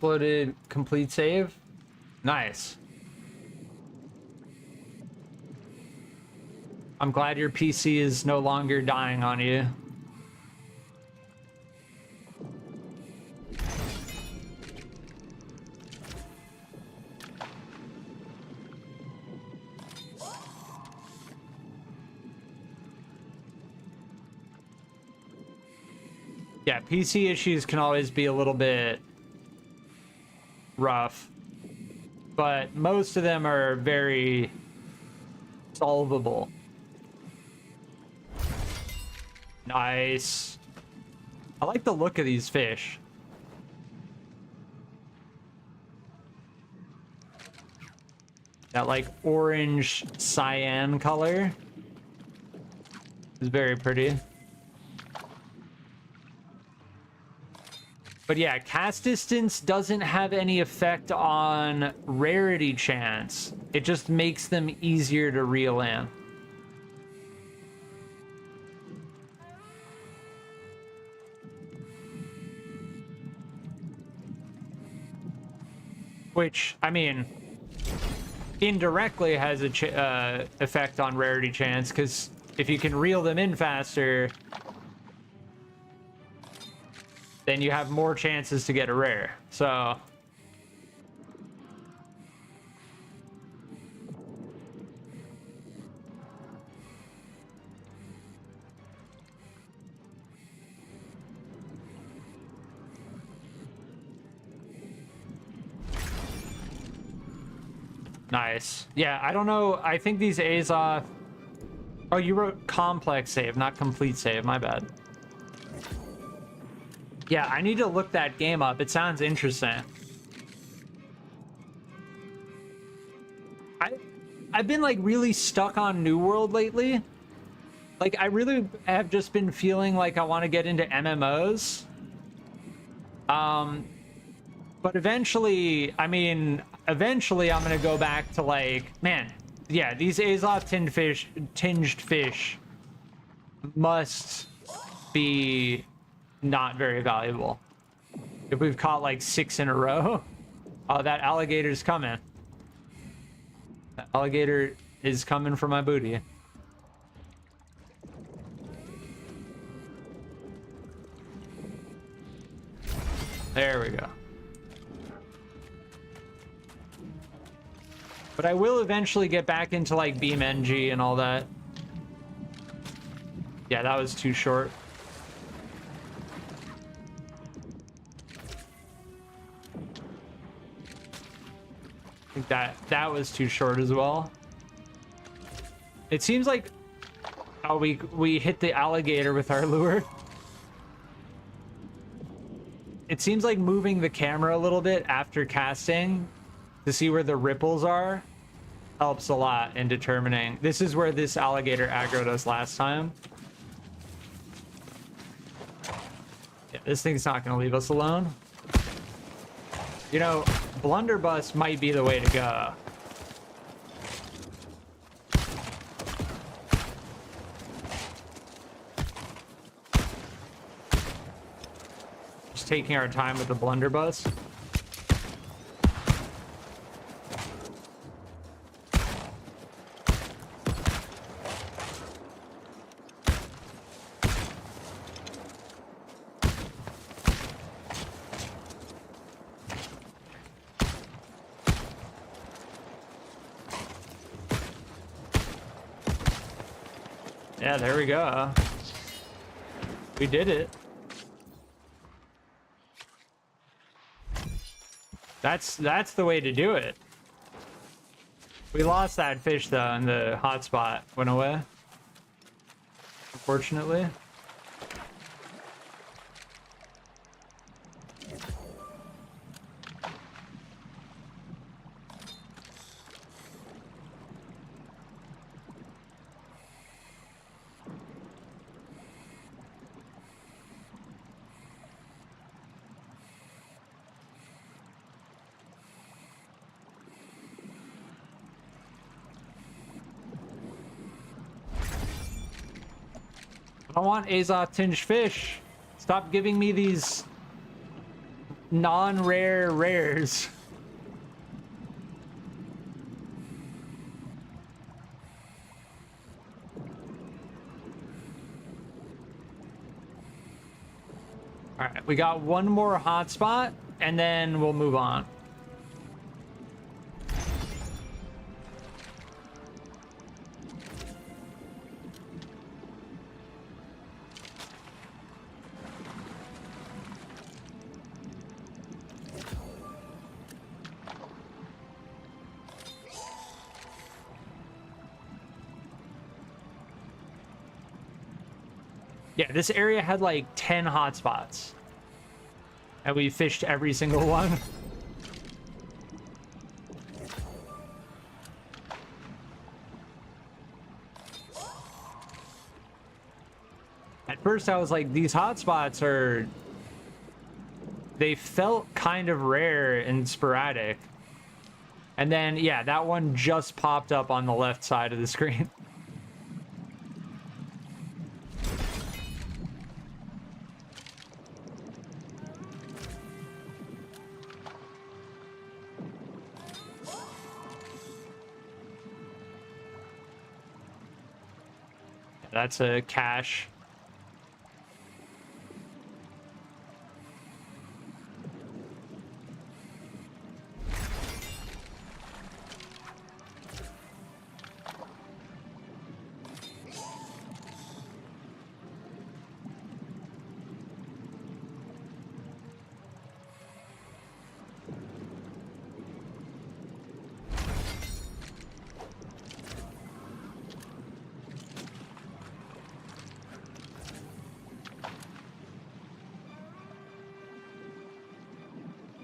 [SPEAKER 1] Uploaded complete save. Nice. I'm glad your PC is no longer dying on you. Yeah, PC issues can always be a little bit rough, but most of them are very solvable. Nice. I like the look of these fish. That like orange cyan color is very pretty. But yeah, cast distance doesn't have any effect on rarity chance. It just makes them easier to reel in. Which, I mean, indirectly has a effect on rarity chance, because if you can reel them in faster, then you have more chances to get a rare. So nice. Yeah, I don't know. I think these Azoth... Oh, you wrote complex save, not complete save. My bad. Yeah, I need to look that game up. It sounds interesting. I've been like really stuck on New World lately. Like I really have just been feeling like I want to get into MMOs. But eventually, I mean, eventually I'm gonna go back to like, man, yeah, these Azoth tinged fish must be not very valuable. If we've caught like 6 in a row. Oh, that alligator's coming. That alligator is coming for my booty. There we go. But I will eventually get back into like BeamNG and all that. Yeah, that was too short. I think that was too short as well. It seems like, oh, we hit the alligator with our lure. It seems like moving the camera a little bit after casting to see where the ripples are helps a lot in determining. This is where this alligator aggroed us last time. Yeah, this thing's not going to leave us alone. You know, blunderbuss might be the way to go. Just taking our time with the blunderbuss. Yeah, there we go. We did it. That's the way to do it. We lost that fish though, and the hotspot went away. Unfortunately. I don't want Azov tinged fish. Stop giving me these non-rare rares. All right, we got one more hotspot, and then we'll move on. Yeah, this area had like 10 hotspots. And we fished every single one. At first I was like, these hotspots are... They felt kind of rare and sporadic. And then, yeah, that one just popped up on the left side of the screen. That's a cache.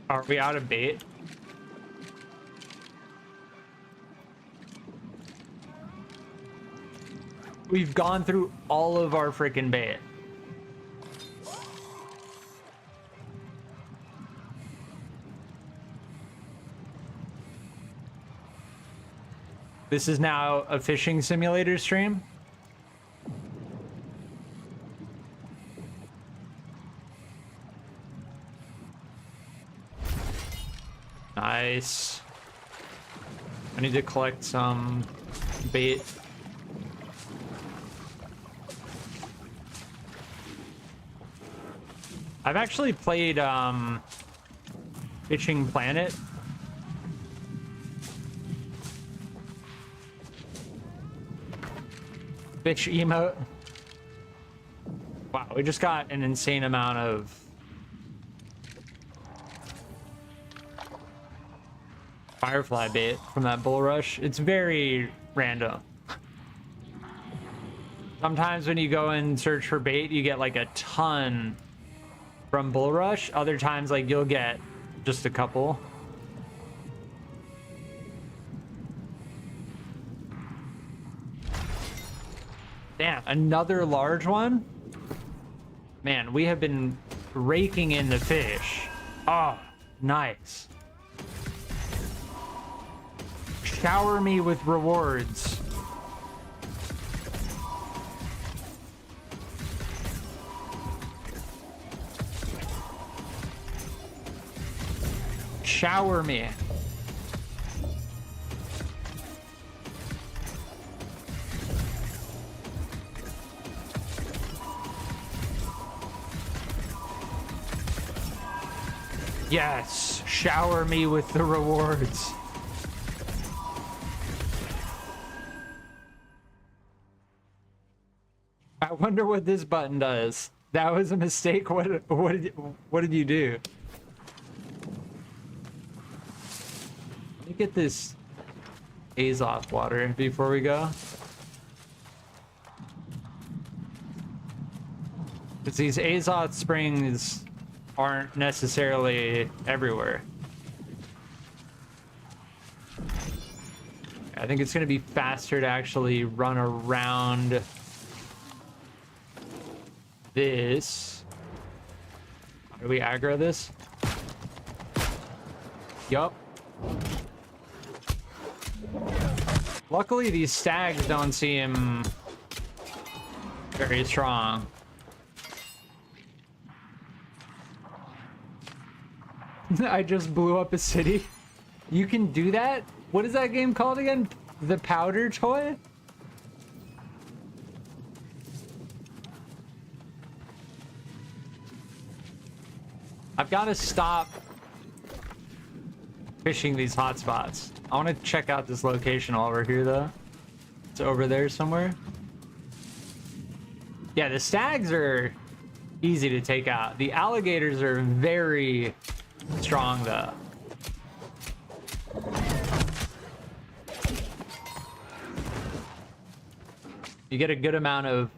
[SPEAKER 1] Are we out of bait? We've gone through all of our freaking bait. This is now a fishing simulator stream. Nice. I need to collect some bait. I've actually played Fishing Planet. Fish emote. Wow, we just got an insane amount of firefly bait from that bull rush. It's very random. Sometimes when you go and search for bait, you get like a ton from bull rush. Other times, like, you'll get just a couple. Damn, another large one. Man, we have been raking in the fish. Oh, nice. Shower me with rewards. Shower me. Yes, shower me with the rewards. I wonder what this button does. That was a mistake. What did you do? get this Azoth water before we go. Because these Azoth springs aren't necessarily everywhere. I think it's going to be faster to actually run around this. How do we aggro this? Yup. Luckily, these stags don't seem very strong. I just blew up a city. You can do that? What is that game called again? The Powder Toy? I've got to stop fishing these hotspots. I want to check out this location while we're here, though. It's over there somewhere. Yeah, the stags are easy to take out. The alligators are very strong, though. You get a good amount of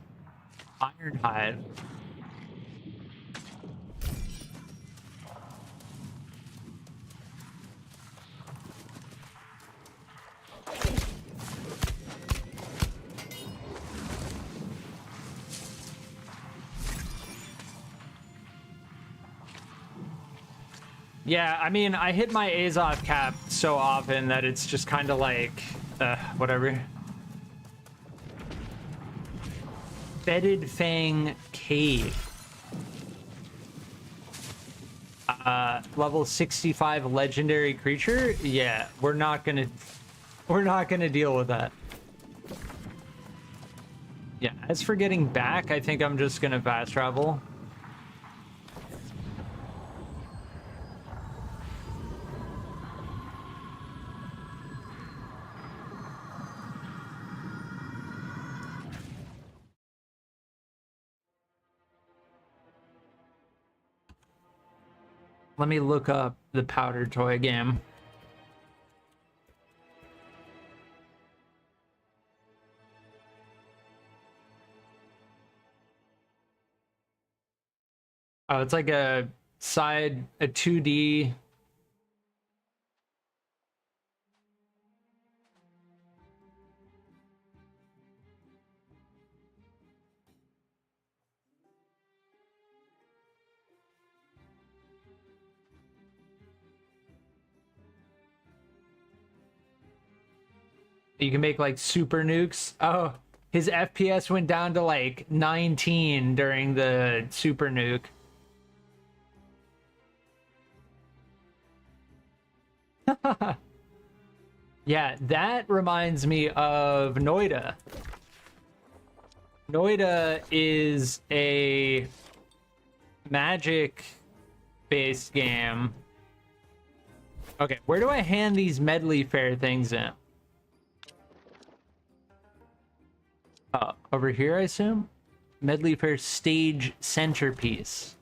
[SPEAKER 1] iron hide. Yeah, I mean, I hit my Azoth cap so often that it's just kind of like, whatever. Bedded Fang Cave. Level 65 legendary creature? Yeah, we're not gonna deal with that. Yeah, as for getting back, I think I'm just gonna fast travel. Let me look up the Powder Toy game. Oh, it's like a 2D. You can make like super nukes. Oh, his FPS went down to like 19 during the super nuke. Yeah, that reminds me of Noida. Noida is a magic-based game. Okay, where do I hand these Medleyfaire things in? Over here, I assume? Medleyfaire stage centerpiece.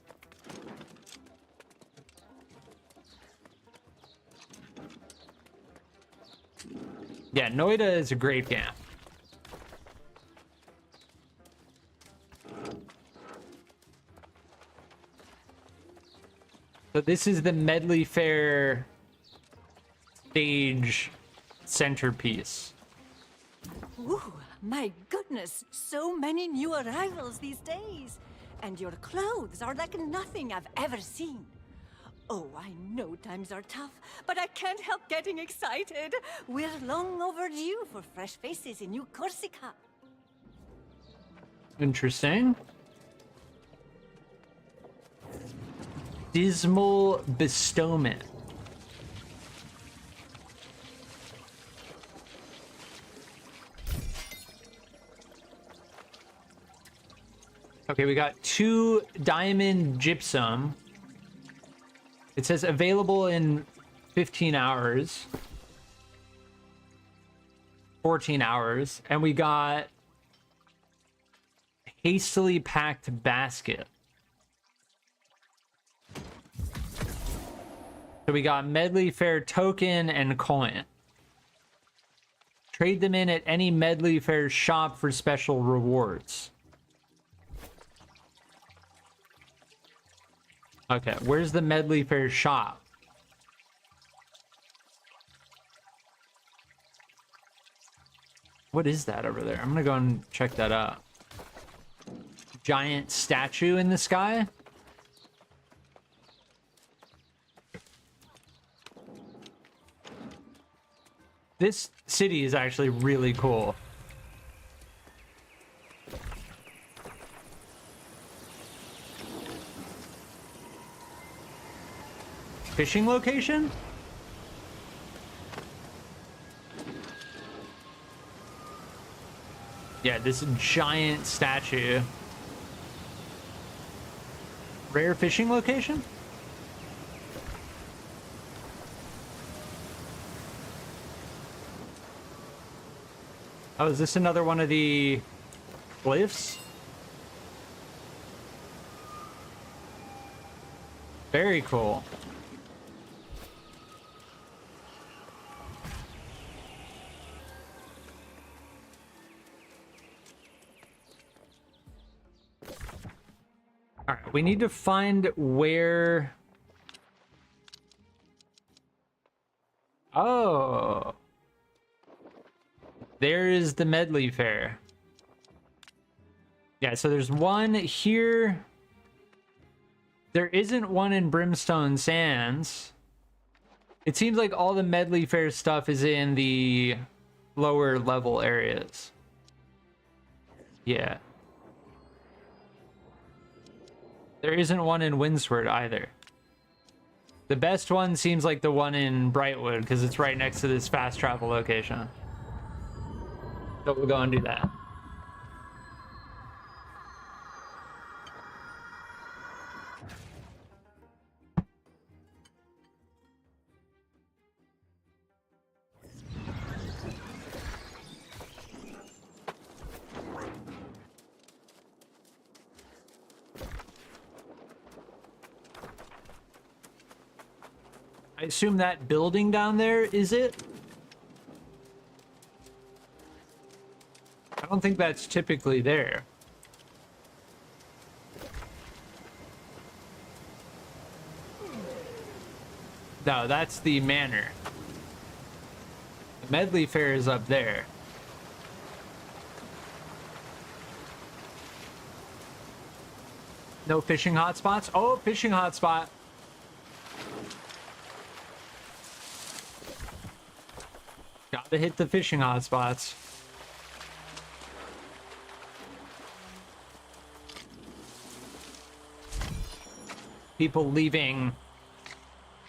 [SPEAKER 1] Yeah, Noida is a great game. So this is the Medleyfaire stage centerpiece.
[SPEAKER 2] Ooh, my goodness, so many new arrivals these days. And your clothes are like nothing I've ever seen. Oh, I know times are tough, but I can't help getting excited. We're long overdue for fresh faces in New Corsica.
[SPEAKER 1] Interesting. Dismal bestowment. Okay, we got 2 diamond gypsum. It says available in 15 hours. 14 hours. And we got hastily packed basket. So we got Medleyfaire token and coin. Trade them in at any Medleyfaire shop for special rewards. Okay, where's the Medleyfaire shop? What is that over there? I'm gonna go and check that out. Giant statue in the sky? This city is actually really cool. Fishing location? Yeah, this giant statue. Rare fishing location? Oh, is this another one of the glyphs? Very cool. All right, we need to find where... Oh. There is the Medleyfaire. Yeah, so there's one here. There isn't one in Brimstone Sands. It seems like all the Medleyfaire stuff is in the lower level areas. Yeah. There isn't one in Windsward either. The best one seems like the one in Brightwood because it's right next to this fast travel location. So we'll go and do that. I assume that building down there is it? I don't think that's typically there. No, that's the manor. The Medleyfaire is up there. No fishing hotspots? Oh, fishing hotspot. Gotta hit the fishing hotspots. People leaving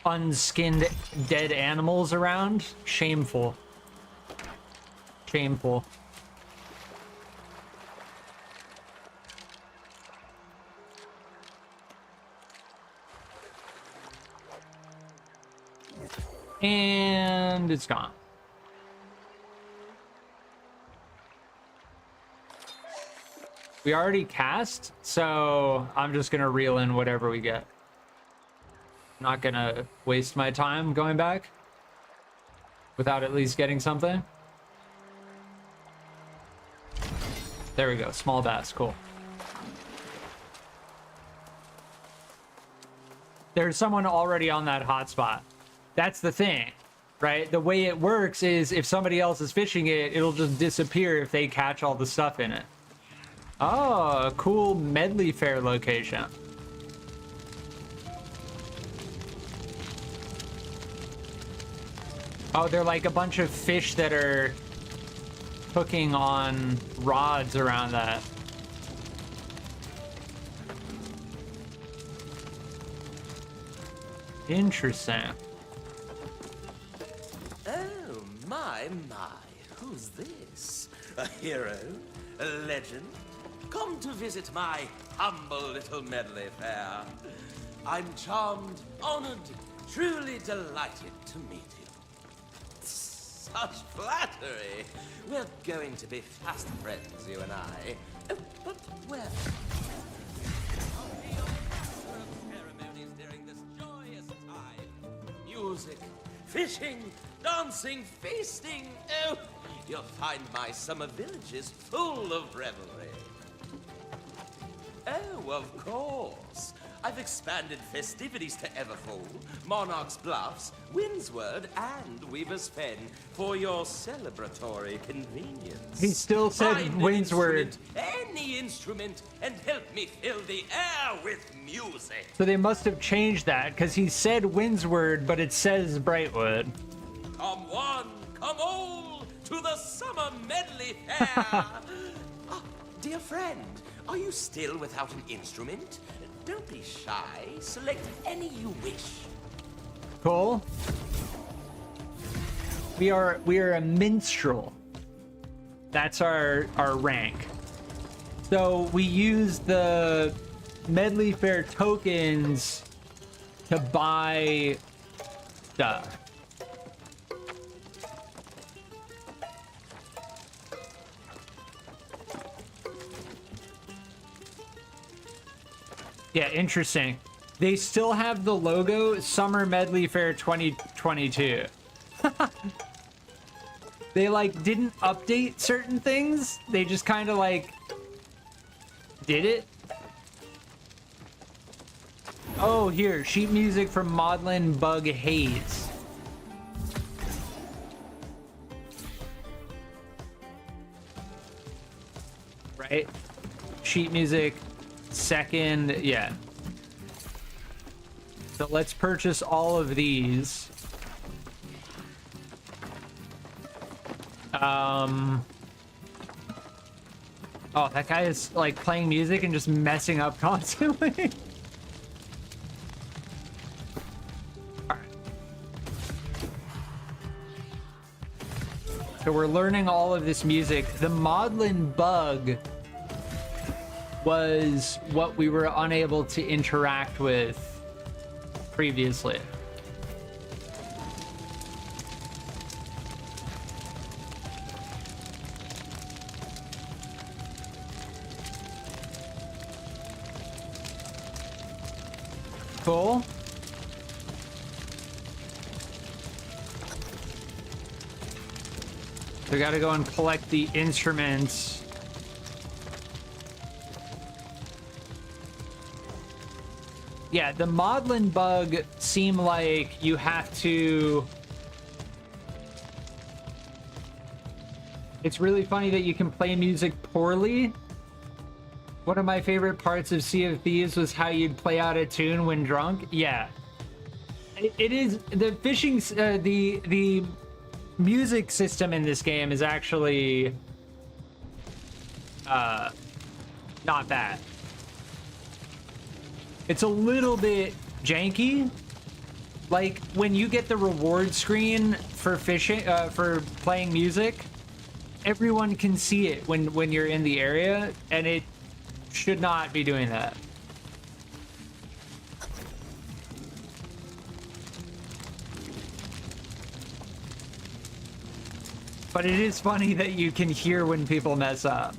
[SPEAKER 1] unskinned dead animals around. Shameful. Shameful. And it's gone. We already cast, so I'm just gonna reel in whatever we get. Not gonna waste my time going back without at least getting something. There we go, small bass, cool. There's someone already on that hotspot. That's the thing, right? The way it works is if somebody else is fishing it, it'll just disappear if they catch all the stuff in it. Oh, a cool Medleyfaire location. Oh, they're like a bunch of fish that are hooking on rods around that. Interesting.
[SPEAKER 3] Oh, my. Who's this? A hero? A legend? Come to visit my humble little Medleyfaire. I'm charmed, honored, truly delighted to meet you. Such flattery. We're going to be fast friends, you and I. Oh, but where? Ceremonies during this joyous time. music, fishing, dancing, feasting. Oh, you'll find my summer villages full of revelry. Oh, of course. I've expanded festivities to Everfall, Monarch's Bluffs, Windsward, and Weaver's Fen for your celebratory convenience.
[SPEAKER 1] He still said
[SPEAKER 3] Find an
[SPEAKER 1] Windsward.
[SPEAKER 3] any instrument, and help me fill the air with music.
[SPEAKER 1] So they must have changed that, because he said Windsward, but it says Brightwood.
[SPEAKER 3] Come one, come all, to the summer Medleyfaire. Ah, dear friend, are you still without an instrument? Don't be shy. Select any you wish.
[SPEAKER 1] Cool. We are a minstrel. That's our rank. So we use the Medleyfaire tokens to buy stuff. Yeah, interesting. They still have the logo Summer Medleyfaire 2022. They like didn't update certain things. They just kind of like did it. Oh, here, sheet music from Maudlin Bug Haze. Right? Sheet music. Second, yeah. So let's purchase all of these. Oh, that guy is like playing music and just messing up constantly. All right. So we're learning all of this music. The Maudlin Bug was what we were unable to interact with previously. Cool. We gotta go and collect the instruments. Yeah, the Maudlin Bug seem like you have to... It's really funny that you can play music poorly. One of my favorite parts of Sea of Thieves was how you'd play out a tune when drunk. Yeah. It is... The fishing... the music system in this game is actually... not bad. It's a little bit janky. Like when you get the reward screen for fishing, for playing music, everyone can see it when you're in the area, and it should not be doing that. But it is funny that you can hear when people mess up.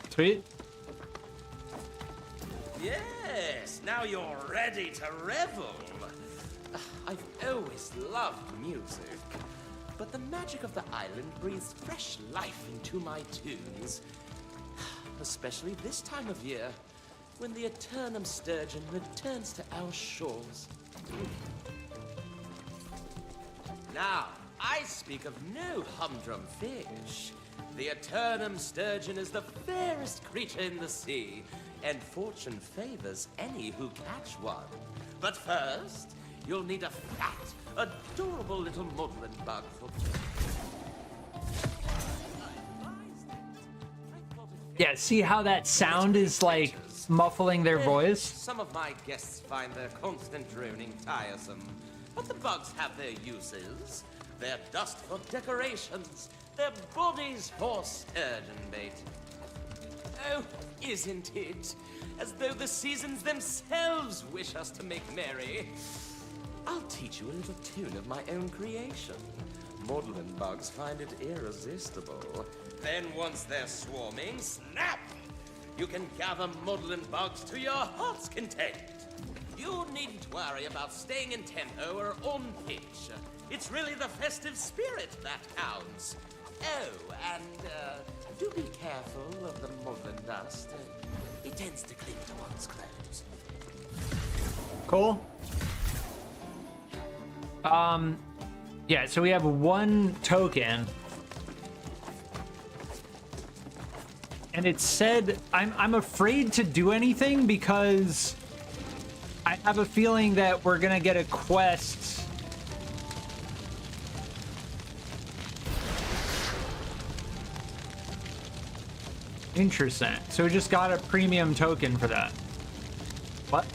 [SPEAKER 1] Sweet.
[SPEAKER 3] Yes, now you're ready to revel. I've always loved music, but the magic of the island breathes fresh life into my tunes. Especially this time of year, when the Aeturnum Sturgeon returns to our shores. Now, I speak of no humdrum fish. The Aeturnum Sturgeon is the fairest creature in the sea, and fortune favors any who catch one. But first, you'll need a fat, adorable little maudlin bug for...
[SPEAKER 1] Yeah, see how that sound is like muffling their voice?
[SPEAKER 3] Some of my guests find their constant droning tiresome, but the bugs have their uses. They're dust for decorations, Their bodies for sturgeon bait. Oh, isn't it? As though the seasons themselves wish us to make merry. I'll teach you a little tune of my own creation. Maudlin bugs find it irresistible. Then once they're swarming, snap! You can gather maudlin bugs to your heart's content. You needn't worry about staying in tempo or on pitch. It's really the festive spirit that counts. Oh, and do be careful of the maudlin dust. It tends to cling to one's clothes.
[SPEAKER 1] Cool. Yeah, so we have one token. And it said, I'm afraid to do anything because I have a feeling that we're gonna get a quest. Interesting. So we just got a premium token for that. What?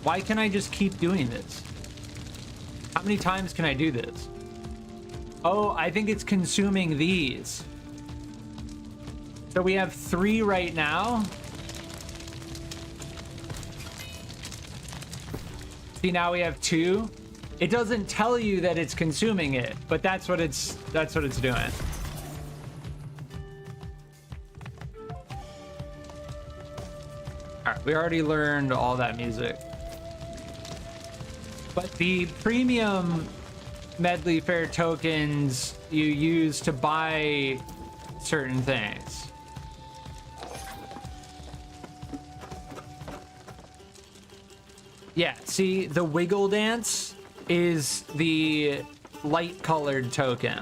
[SPEAKER 1] Why can I just keep doing this? How many times can I do this? Oh, I think it's consuming these. So we have 3 right now. See, now we have 2. It doesn't tell you that it's consuming it, but that's what it's doing. All right, we already learned all that music. But the premium Medleyfaire tokens you use to buy certain things. Yeah, see, the wiggle dance is the light colored token.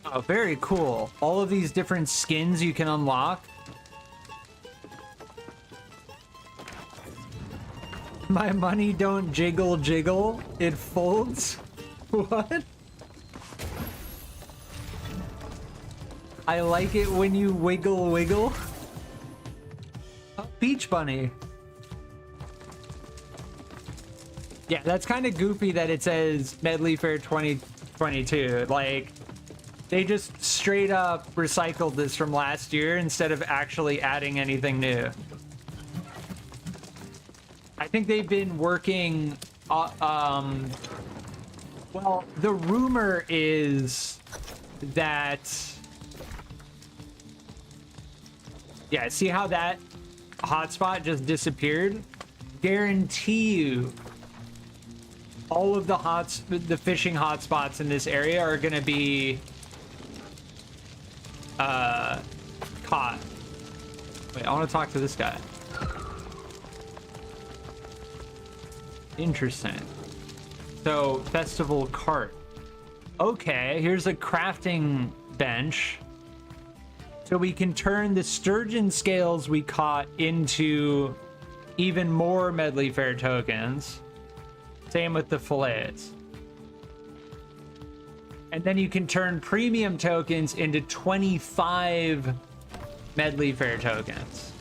[SPEAKER 1] Oh, very cool. All of these different skins you can unlock. My money don't jiggle jiggle, it folds. What? I like it when you wiggle wiggle. Oh, Beach Bunny. Yeah, that's kind of goofy that it says Medleyfaire 2022. Like, they just straight up recycled this from last year instead of actually adding anything new. I think they've been working, well, the rumor is that, yeah, see how that hotspot just disappeared? Guarantee you all of the fishing hotspots in this area are gonna be caught. Wait, I want to talk to this guy. Interesting. So, festival cart. Okay, here's a crafting bench. So we can turn the sturgeon scales we caught into even more Medleyfaire tokens. Same with the fillets. And then you can turn premium tokens into 25 Medleyfaire tokens.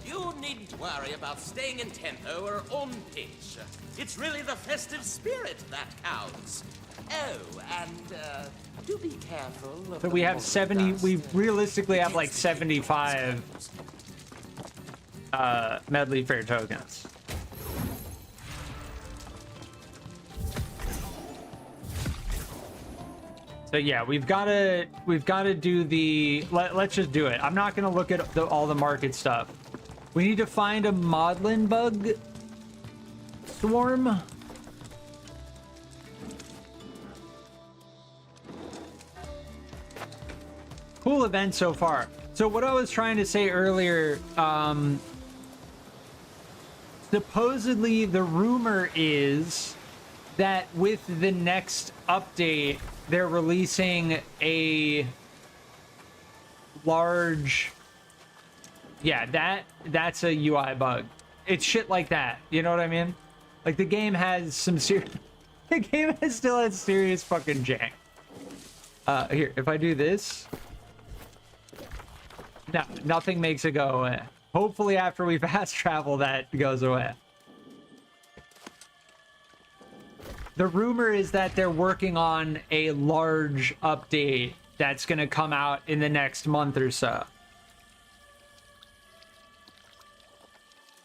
[SPEAKER 3] You needn't worry about staying in tempo or on pitch. It's really the festive spirit that counts. Oh, and do be careful of
[SPEAKER 1] So we have 70, we realistically have like 75 Medleyfaire tokens. So yeah, we've got to do the, let's just do it. I'm not going to look at all the market stuff. We need to find a maudlin bug swarm. Cool event so far. So what I was trying to say earlier, supposedly the rumor is that with the next update, they're releasing a large, yeah, that's a UI bug. It's shit like that. You know what I mean? Like the game has some serious, The game still has serious fucking jank. Here, if I do this... No, nothing makes it go away. Hopefully after we fast travel, that goes away. The rumor is that they're working on a large update that's going to come out in the next month or so.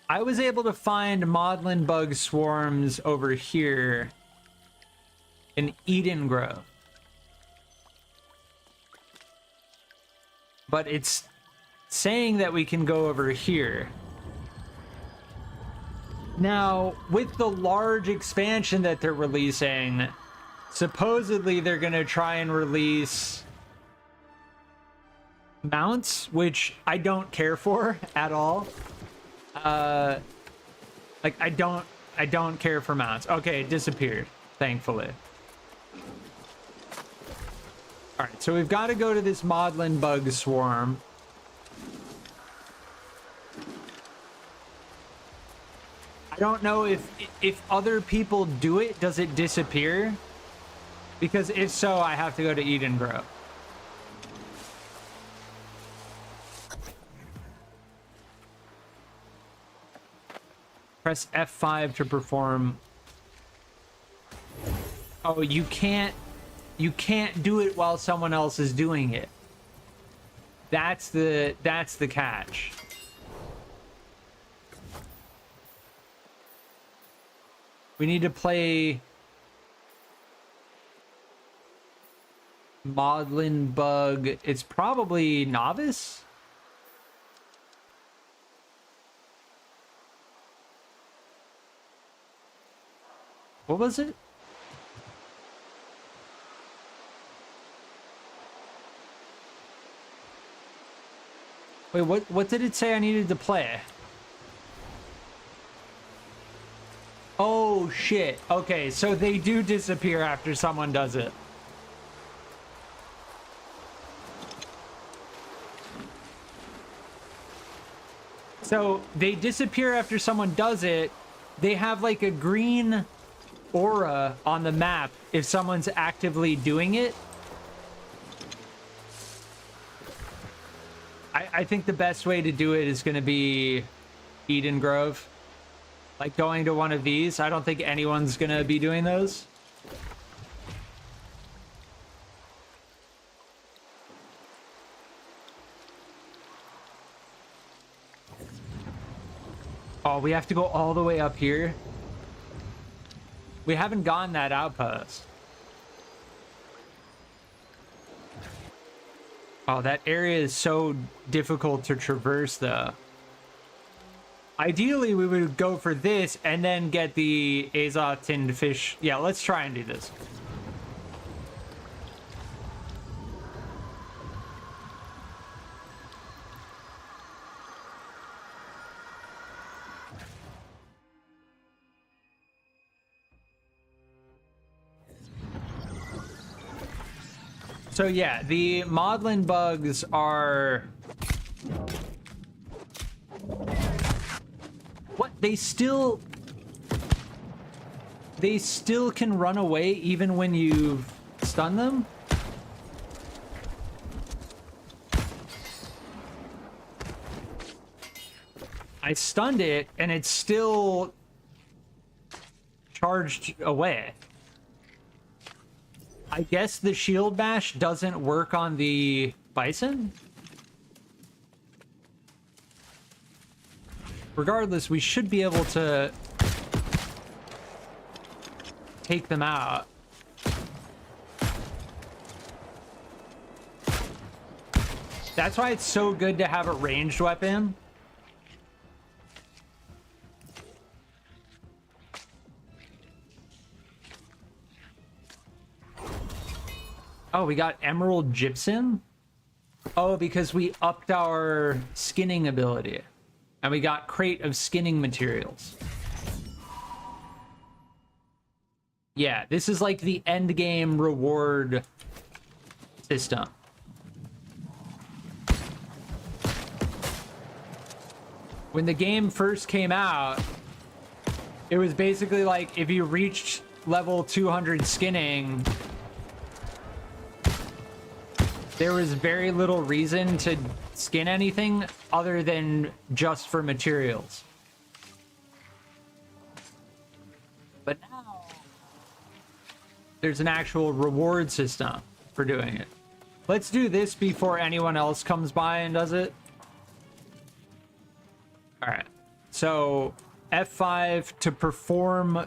[SPEAKER 1] I was able to find maudlin bug swarms over here in Eden Grove. But it's saying that we can go over here. Now, with the large expansion that they're releasing, supposedly they're going to try and release mounts, which I don't care for at all. Like, I don't care for mounts. Okay, it disappeared, thankfully. All right, so we've got to go to this maudlin bug swarm. I don't know if other people do it, does it disappear? Because if so, I have to go to Eden Grove. Press F5 to perform. Oh, you can't do it while someone else is doing it. That's the catch. We need to play maudlin bug. It's probably novice. What was it? Wait, what did it say I needed to play? Oh shit. Okay, so they do disappear after someone does it. So they disappear after someone does it. They have like a green aura on the map if someone's actively doing it. I think the best way to do it is going to be Eden Grove. Like going to one of these. I don't think anyone's going to be doing those. Oh, we have to go all the way up here. We haven't gotten that outpost. Oh, that area is so difficult to traverse, though. Ideally, we would go for this and then get the Aeturnum fish. Yeah, let's try and do this. So yeah, the maudlin bugs are... What? They still can run away even when you've stunned them? I stunned it and it's still charged away. I guess the shield bash doesn't work on the bison? Regardless, we should be able to take them out. That's why it's so good to have a ranged weapon. Oh, we got emerald gypsum? Oh, because we upped our skinning ability. And we got crate of skinning materials. Yeah, this is like the end game reward system. When the game first came out, it was basically like if you reached level 200 skinning, there was very little reason to skin anything other than just for materials. But now there's an actual reward system for doing it. Let's do this before anyone else comes by and does it. All right. So F5 to perform.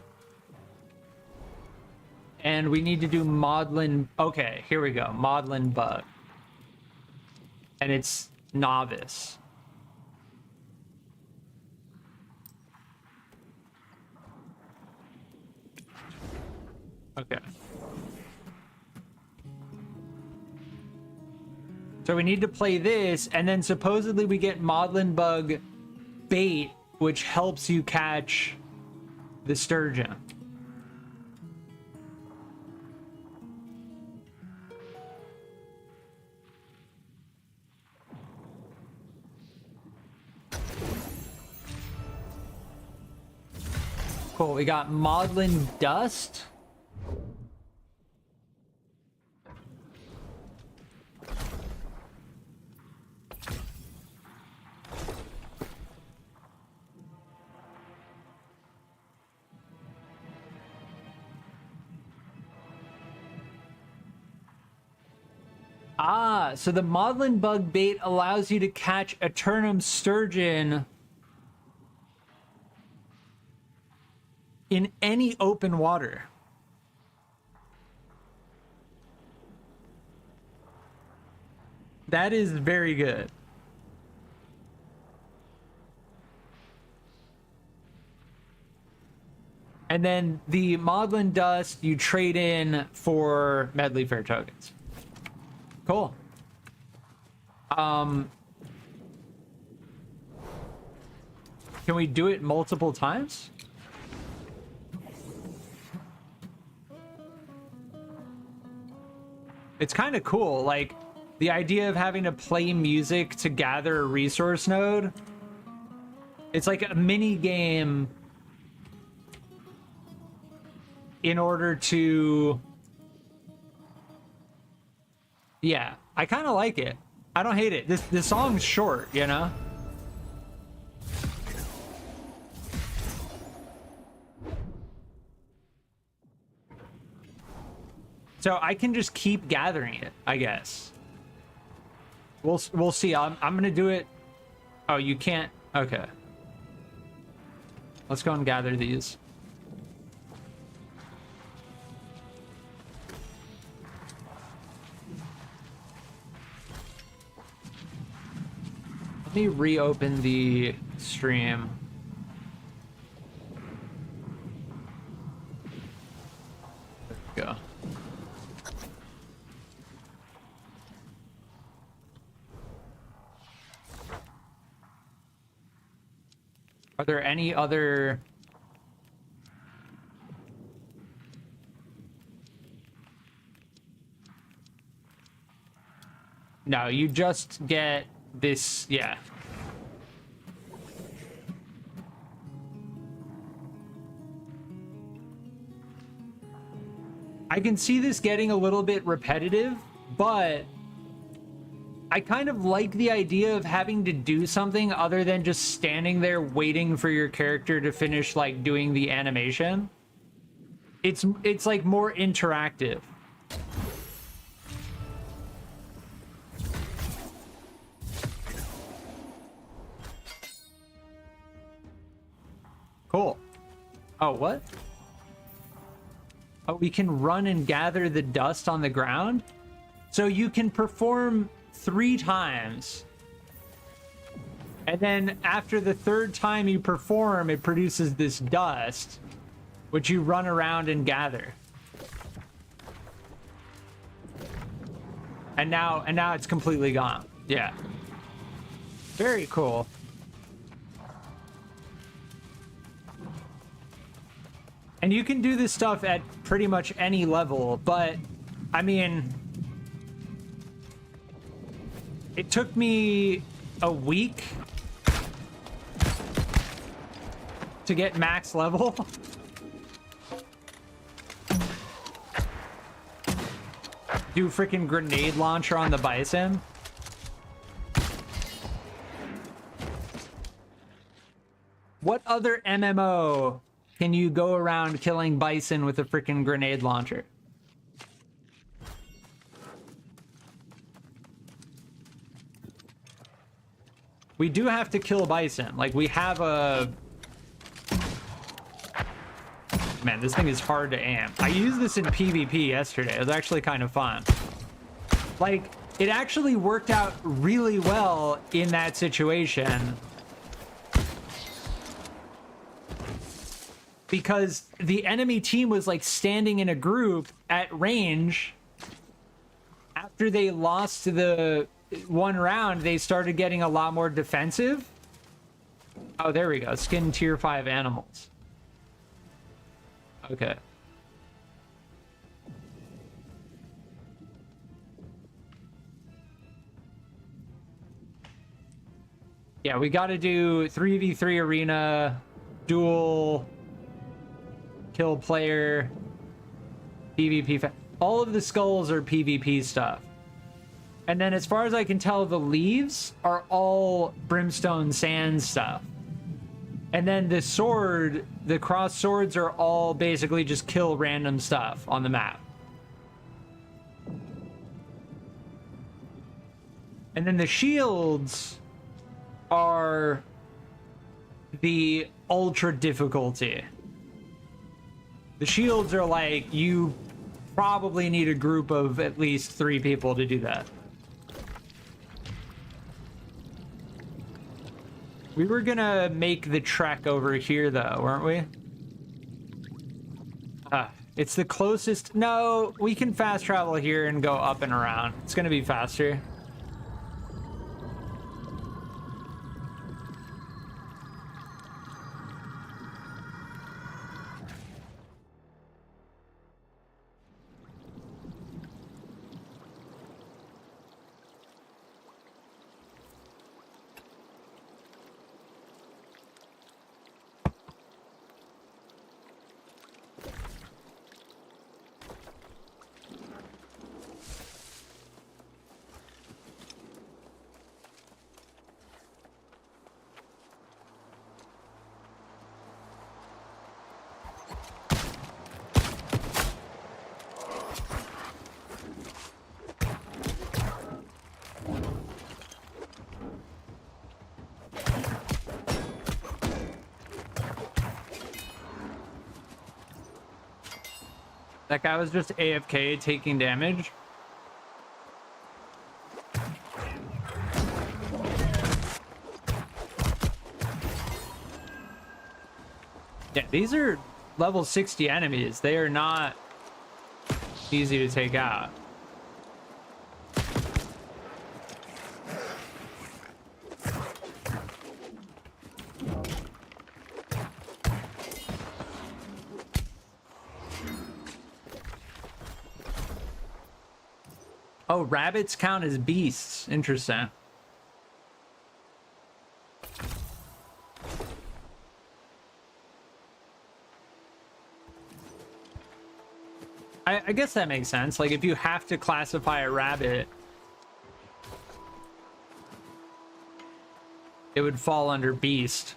[SPEAKER 1] And we need to do maudlin. Okay, here we go. Maudlin bug. And it's novice. Okay. So we need to play this, and then supposedly we get maudlin bug bait, which helps you catch the sturgeon. Cool, we got maudlin dust. Ah, so the maudlin bug bait allows you to catch Aeturnum Sturgeon in any open water. That is very good. And then the maudlin dust you trade in for Medleyfaire tokens. Cool. Can we do it multiple times? It's kind of cool, like the idea of having to play music to gather a resource node. It's like a mini game in order to... Yeah, I kind of like it. I don't hate it. This song's short, you know? So I can just keep gathering it, I guess. We'll see. I'm gonna do it. Oh, you can't. Okay. Let's go and gather these. Let me reopen the stream. There we go. Are there any other... No, you just get this, yeah. I can see this getting a little bit repetitive, but I kind of like the idea of having to do something other than just standing there waiting for your character to finish, like, doing the animation. It's like more interactive. Cool. Oh, what? Oh, we can run and gather the dust on the ground? So you can perform 3 times. And then after the 3rd time you perform, it produces this dust, which you run around and gather. And now it's completely gone. Yeah. Very cool. And you can do this stuff at pretty much any level, but I mean, it took me a week to get max level. do freaking grenade launcher on the bison. What other MMO can you go around killing bison with a freaking grenade launcher? We do have to kill bison. Like, we have a... Man, this thing is hard to aim. I used this in PvP yesterday. It was actually kind of fun. Like, it actually worked out really well in that situation. Because the enemy team was, like, standing in a group at range. After they lost the one round, they started getting a lot more defensive. Oh, there we go. Skin tier 5 animals. Okay. Yeah, we got to do 3v3 arena, duel, kill player, PvP. All of the skulls are PvP stuff. And then as far as I can tell, the leaves are all brimstone sand stuff. And then the sword, the cross swords are all basically just kill random stuff on the map. And then the shields are the ultra difficulty. The shields are like, you probably need a group of at least 3 people to do that. We were gonna make the trek over here though, weren't we? It's the closest. No, we can fast travel here and go up and around. It's gonna be faster. That guy was just AFK taking damage. Yeah, these are level 60 enemies. They are not easy to take out. Oh, rabbits count as beasts. Interesting. I guess that makes sense. Like, if you have to classify a rabbit, it would fall under beast.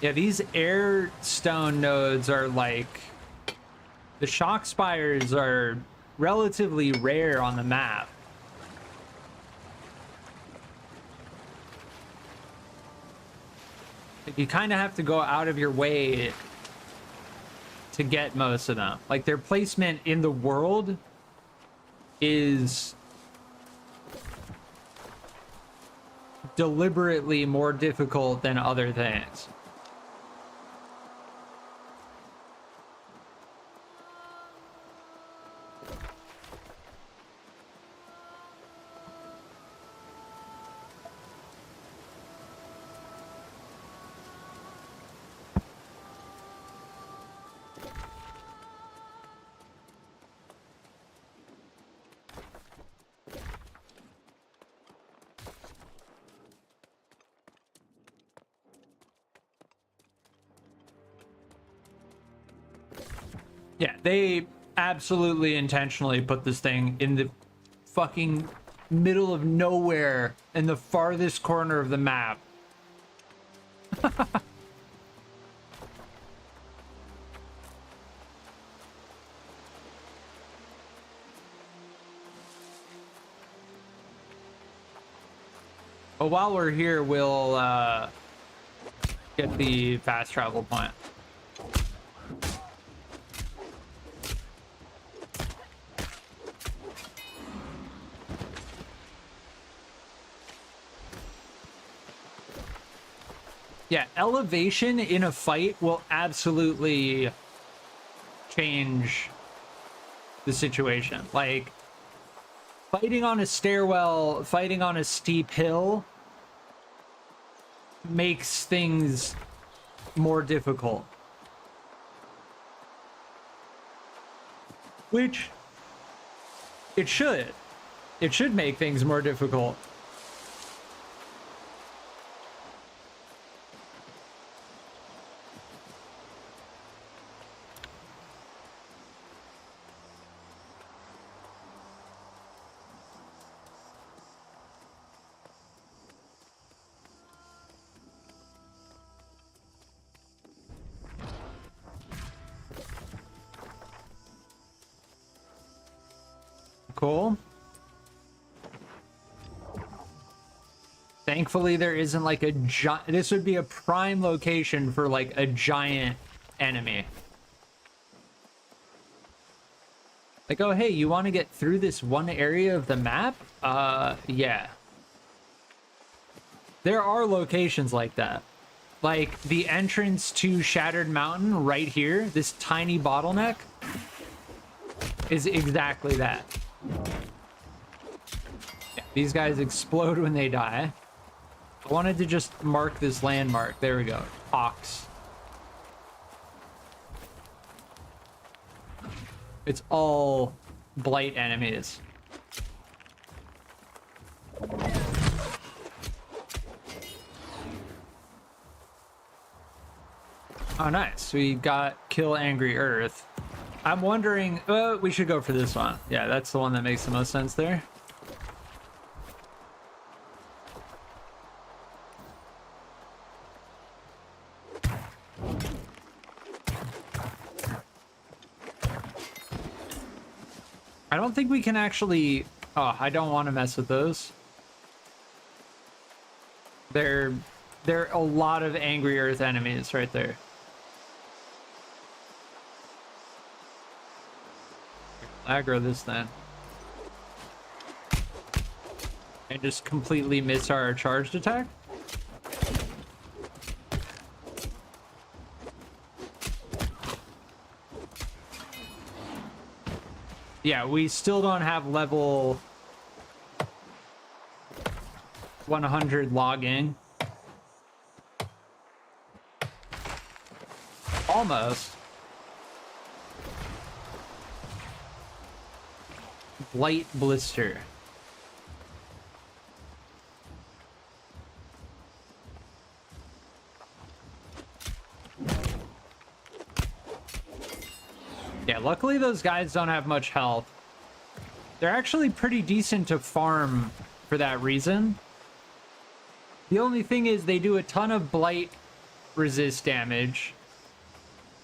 [SPEAKER 1] Yeah, these air stone nodes are like... The shock spires are relatively rare on the map. You kind of have to go out of your way to get most of them. Like, their placement in the world is deliberately more difficult than other things. Yeah, they absolutely intentionally put this thing in the fucking middle of nowhere in the farthest corner of the map. But while we're here, we'll get the fast travel point. Yeah, elevation in a fight will absolutely change the situation. Like, fighting on a stairwell, fighting on a steep hill makes things more difficult. Which, it should. It should make things more difficult. Cool. Thankfully, there isn't like a giant... This would be a prime location for like a giant enemy. Like, oh, hey, you want to get through this one area of the map? Yeah. There are locations like that. Like the entrance to Shattered Mountain right here, this tiny bottleneck, is exactly that. Yeah, these guys explode when they die. I wanted to just mark this landmark. There we go. Ox. It's all blight enemies. Oh, nice. We got Kill Angry Earth. I'm wondering... we should go for this one. Yeah, that's the one that makes the most sense there. I don't think we can actually... Oh, I don't want to mess with those. There are a lot of Angry Earth enemies right there. Aggro this then. And just completely miss our charged attack? Yeah, we still don't have level 100 login. Almost. Blight Blister. Yeah, luckily those guys don't have much health. They're actually pretty decent to farm for that reason. The only thing is they do a ton of blight resist damage.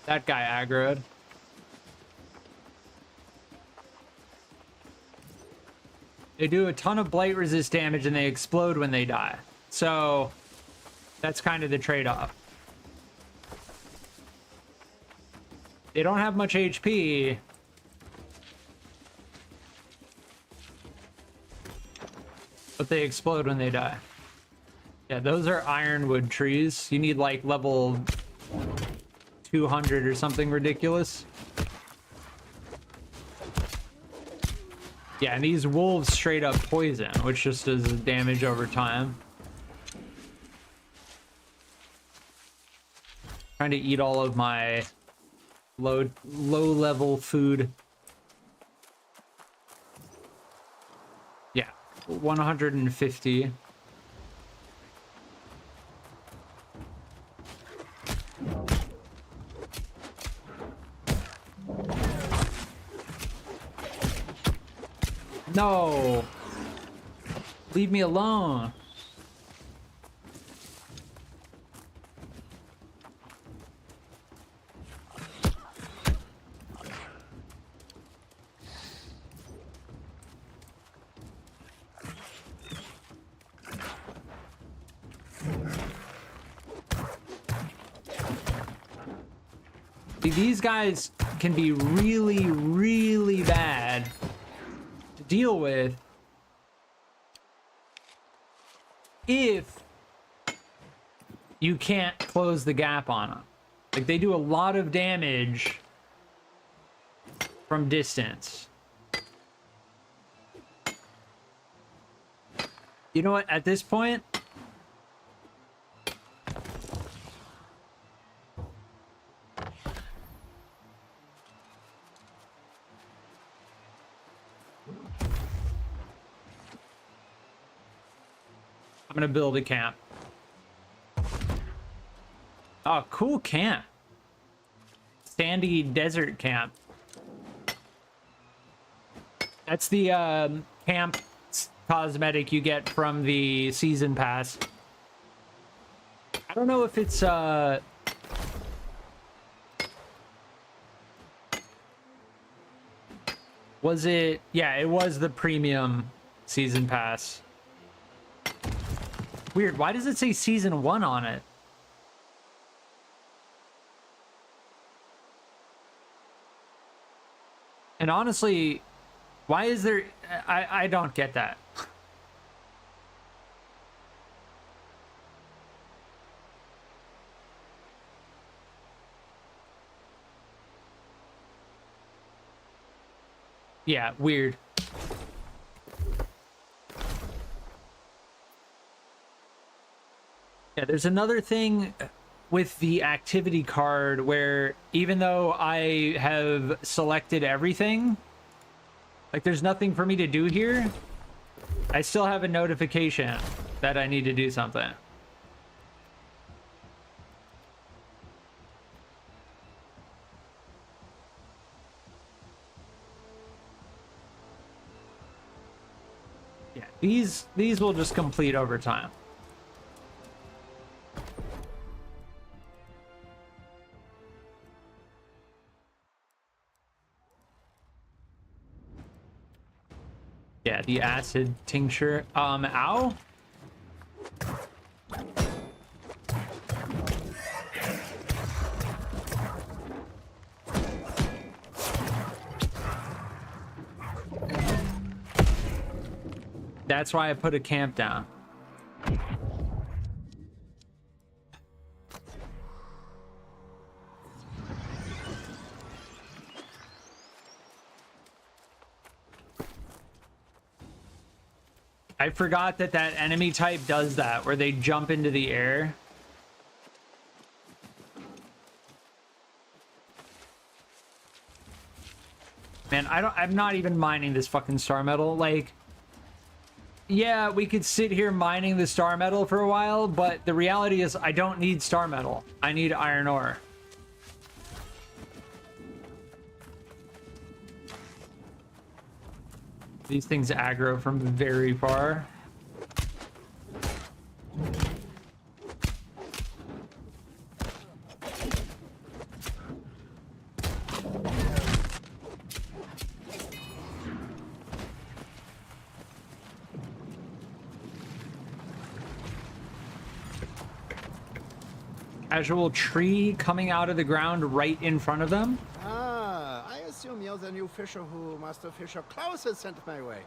[SPEAKER 1] That guy aggroed. They do a ton of blight resist damage and they explode when they die. So that's kind of the trade-off. They don't have much HP. But they explode when they die. Yeah, those are ironwood trees. You need like level 200 or something ridiculous. Yeah, and these wolves straight up poison, which just does damage over time. Trying to eat all of my low level food. Yeah, 150. No. Leave me alone. See, these guys can be really, really bad to deal with if you can't close the gap on them. Like, they do a lot of damage from distance. You know what? At this point, I'm gonna build a camp. Oh, cool camp. Sandy desert camp. That's the camp cosmetic you get from the season pass. I don't know if it's was it? Yeah, it was the premium season pass. Weird. Why does it say season 1 on it? And honestly, why is there... I don't get that. Yeah, weird. Yeah, there's another thing with the activity card where even though I have selected everything, like there's nothing for me to do here, I still have a notification that I need to do something. Yeah, these will just complete over time. Yeah, the acid tincture. Ow. That's why I put a camp down. I forgot that that enemy type does that, where they jump into the air. Man, I'm not even mining this fucking star metal. Like, yeah, we could sit here mining the star metal for a while, but the reality is I don't need star metal. I need iron ore. These things aggro from very far. Casual tree coming out of the ground right in front of them.
[SPEAKER 4] I assume you're the new fisher who Master Fisher Klaus has sent my way.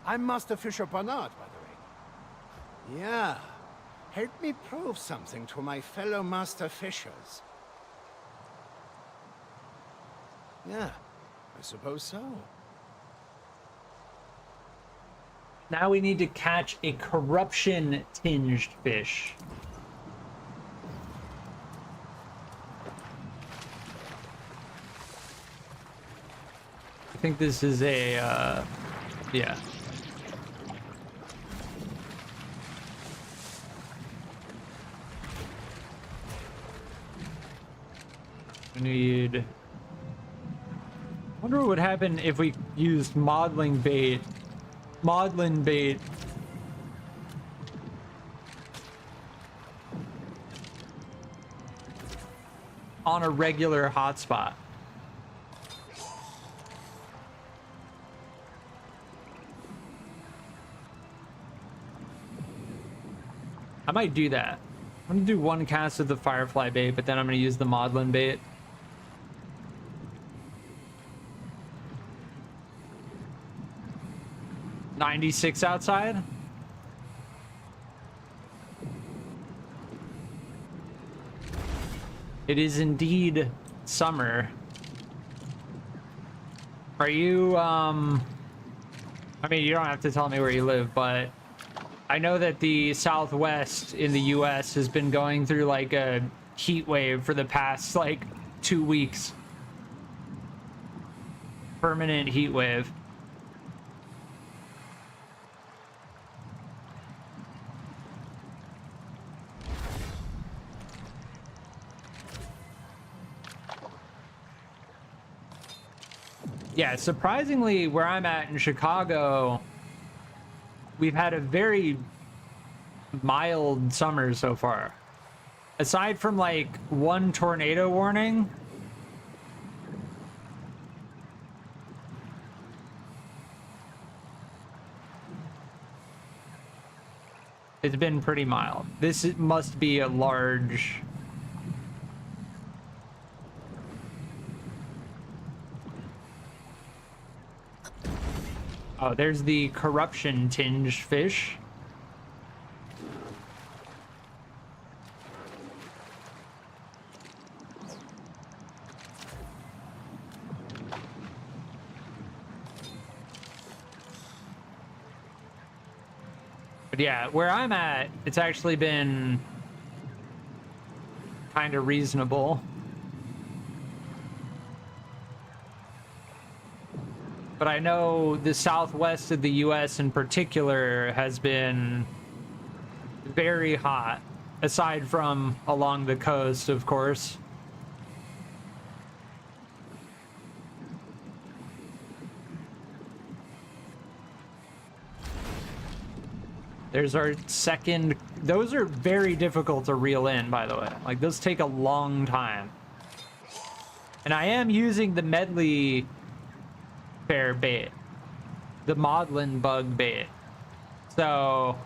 [SPEAKER 4] I'm Master Fisher Bernard, by the way. Yeah. Help me prove something to my fellow Master Fishers. Yeah, I suppose so.
[SPEAKER 1] Now we need to catch a corruption-tinged fish. I think this is a, yeah. Need. Wonder what would happen if we used modeling bait. Maudlin bait. On a regular hotspot. I might do that. I'm gonna do one cast of the firefly bait, but then I'm gonna use the maudlin bait. $96 outside. It is indeed summer. Are you, I mean, you don't have to tell me where you live, but I know that the Southwest in the US has been going through like a heat wave for the past like 2 weeks. Permanent heat wave. Yeah, surprisingly, where I'm at in Chicago, we've had a very mild summer so far. Aside from like one tornado warning, it's been pretty mild. This must be a large... Oh, there's the corruption tinged fish. But yeah, where I'm at, it's actually been kind of reasonable. But I know the southwest of the US in particular has been very hot, aside from along the coast, of course. There's our second. Those are very difficult to reel in, by the way. Like, those take a long time. And I am using the Medleyfaire bait, the maudlin bug bait. So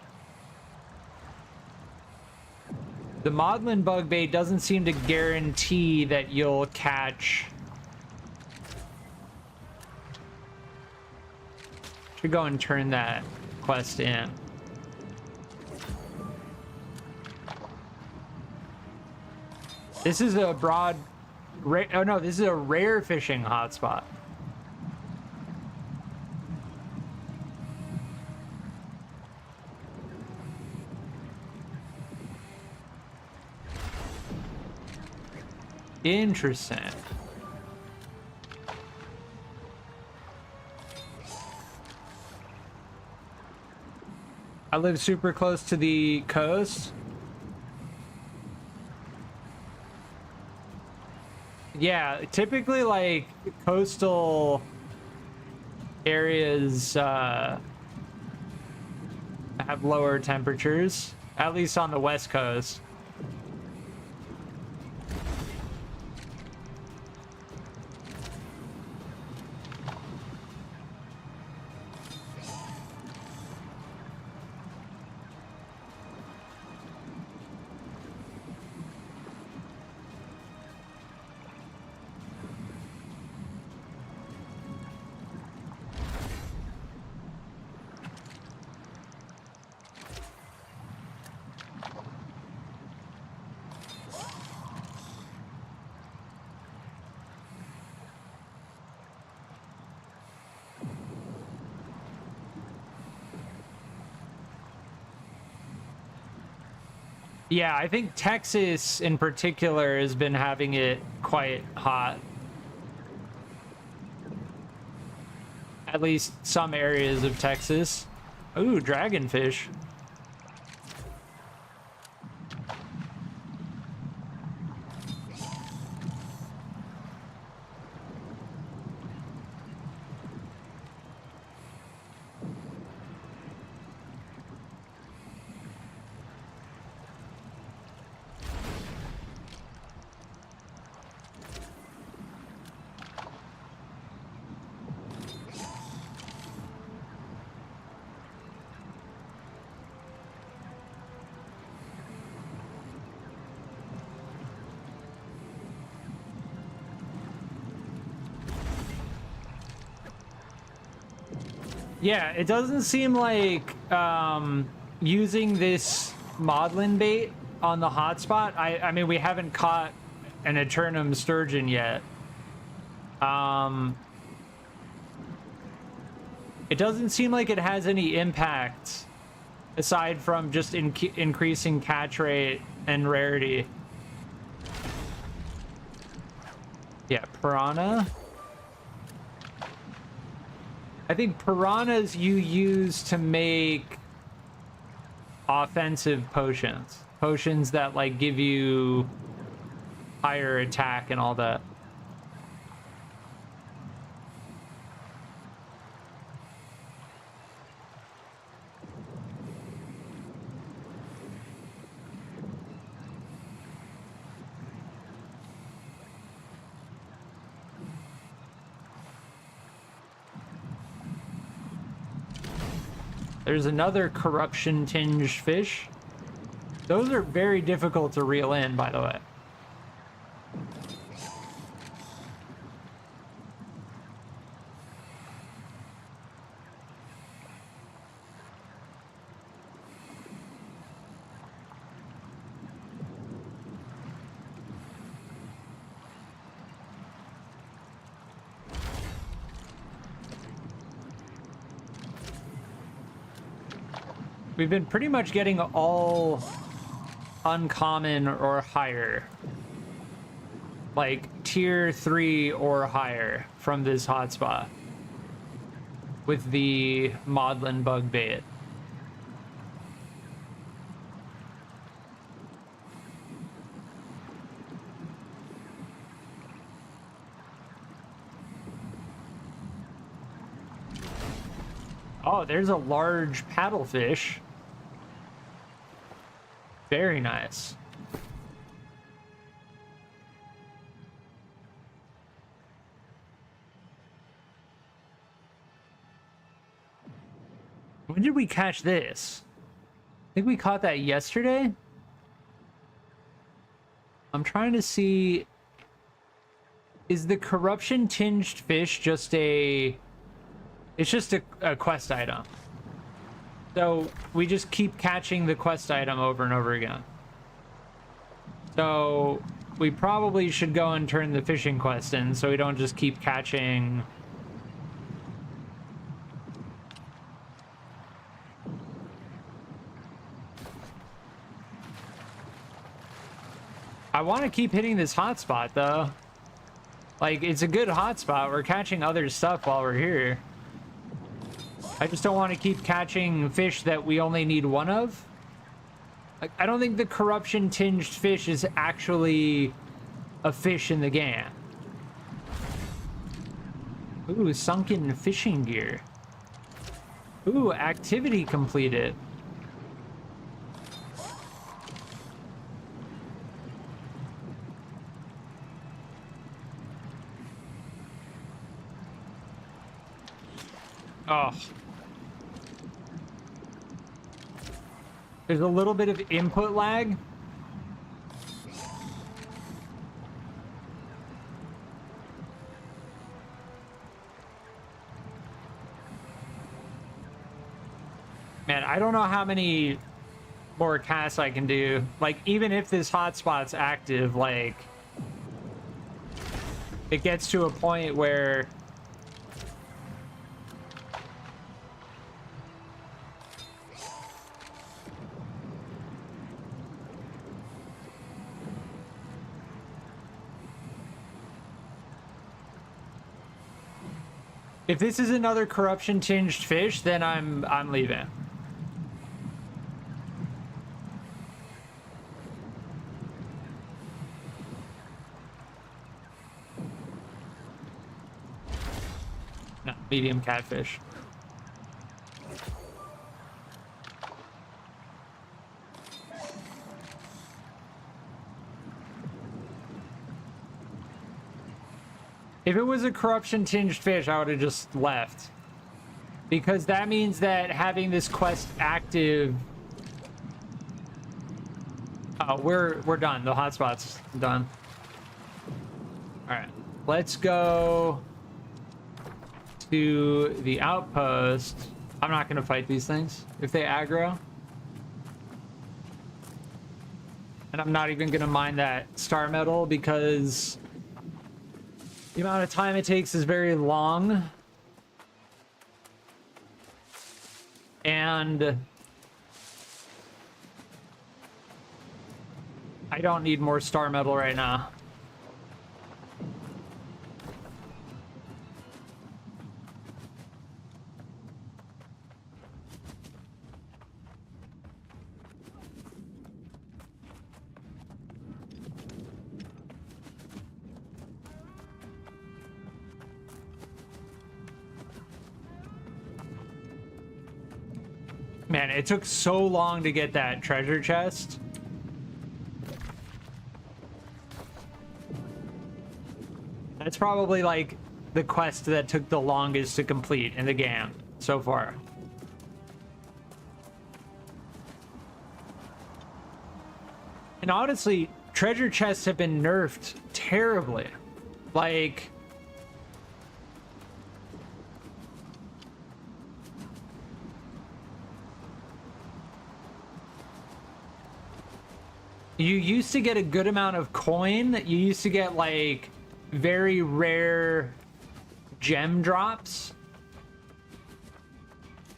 [SPEAKER 1] the maudlin bug bait doesn't seem to guarantee that you'll catch. Should go and turn that quest in. This is a broad, oh no, this is a rare fishing hotspot. Interesting. I live super close to the coast. Yeah, typically like coastal areas have lower temperatures, at least on the west coast. Yeah, I think Texas in particular has been having it quite hot. At least some areas of Texas. Ooh, dragonfish. Yeah, it doesn't seem like using this maudlin bait on the hotspot. I mean, we haven't caught an Aeturnum Sturgeon yet. It doesn't seem like it has any impact aside from just increasing catch rate and rarity. Yeah, piranha. I think piranhas you use to make offensive potions. Potions that, like, give you higher attack and all that. There's another corruption-tinged fish. Those are very difficult to reel in, by the way. We've been pretty much getting all uncommon or higher. Like tier 3 or higher from this hotspot. With the maudlin bug bait. Oh, there's a large paddlefish. Very nice. When did we catch this? I think we caught that yesterday. I'm trying to see. Is the corruption tinged fish just a... It's just a quest item. So we just keep catching the quest item over and over again. So we probably should go and turn the fishing quest in so we don't just keep catching. I want to keep hitting this hotspot though. Like, it's a good hotspot. We're catching other stuff while we're here. I just don't want to keep catching fish that we only need one of. Like, I don't think the corruption tinged fish is actually a fish in the game. Ooh, sunken fishing gear. Ooh, activity completed. Oh. There's a little bit of input lag. Man, I don't know how many more casts I can do. Like, even if this hotspot's active, like, it gets to a point where if this is another corruption tinged fish, then I'm leaving. No, medium catfish. If it was a corruption tinged fish, I would have just left. Because that means that having this quest active... Oh, we're done. The hotspot's done. Alright. Let's go to the outpost. I'm not gonna fight these things if they aggro. And I'm not even gonna mine that star metal because the amount of time it takes is very long. And I don't need more star metal right now. Man, it took so long to get that treasure chest. That's probably like the quest that took the longest to complete in the game so far. And honestly, treasure chests have been nerfed terribly. Like, you used to get a good amount of coin. You used to get like very rare gem drops.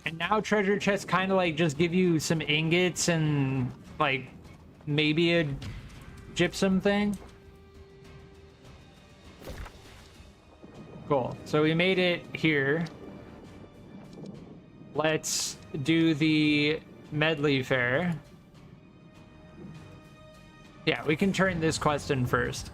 [SPEAKER 1] And now treasure chests kind of like just give you some ingots and like maybe a gypsum thing. Cool. So we made it here. Let's do the Medleyfaire. Yeah, we can turn this quest in first.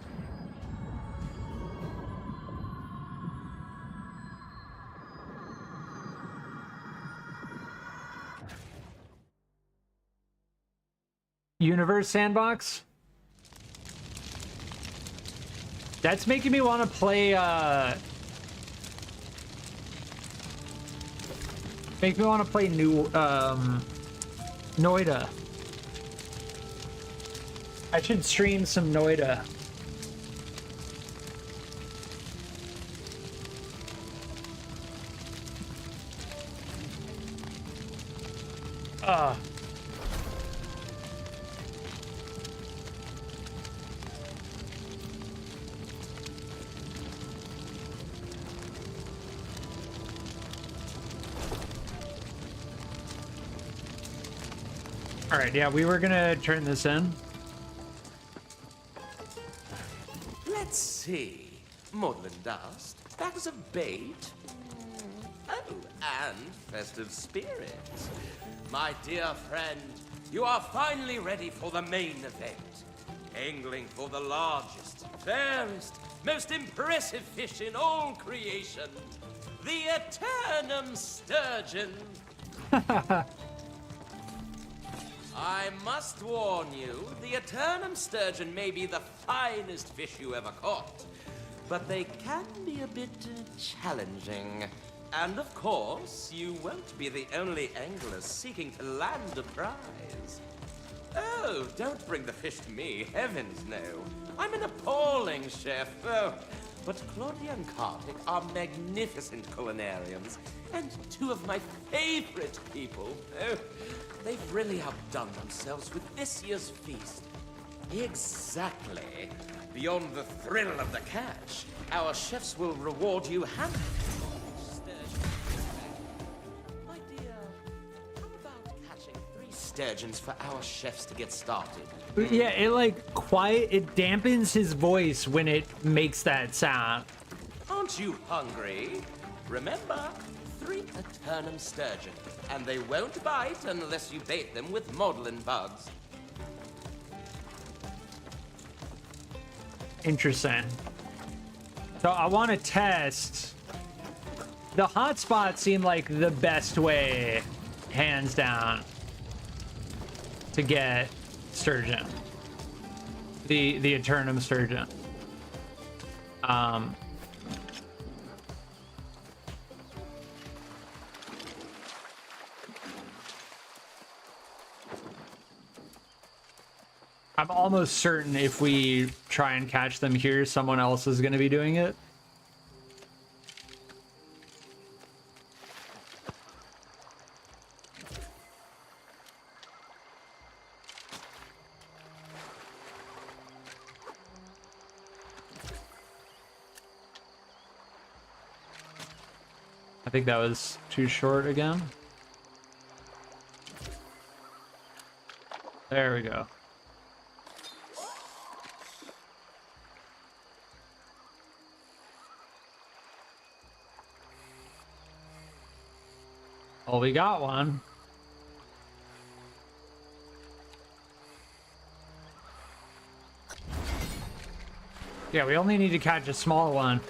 [SPEAKER 1] Universe sandbox? That's making me want to play, make me want to play Noida. I should stream some Noida. All right, yeah, we were gonna turn this in.
[SPEAKER 3] Let's see. Maudlin dust, bags of bait. Oh, and festive spirits. My dear friend, you are finally ready for the main event. Angling for the largest, fairest, most impressive fish in all creation. The Aeturnum Sturgeon. I must warn you, the Aeturnum Sturgeon may be the finest fish you ever caught, but they can be a bit challenging. And of course, you won't be the only angler seeking to land a prize. Oh, don't bring the fish to me, heavens no. I'm an appalling chef, oh. But Claudia and Kartik are magnificent culinarians, and two of my favorite people. Oh, they've really outdone themselves with this year's feast. Exactly. Beyond the thrill of the catch, our chefs will reward you handsomely. My dear, how about catching 3 sturgeons for our chefs to get started?
[SPEAKER 1] Yeah, it like it dampens his voice when it makes that sound.
[SPEAKER 3] Aren't you hungry? Remember, 3 Aeturnum Sturgeon, and they won't bite unless you bait them with maudlin bugs.
[SPEAKER 1] Interesting. So I want to test. The hotspots seem like the best way, hands down, to get sturgeon. The Aeturnum Sturgeon. I'm almost certain if we try and catch them here, someone else is going to be doing it. think that was too short again. There we go. Oh, we got one. Yeah, we only need to catch a small one.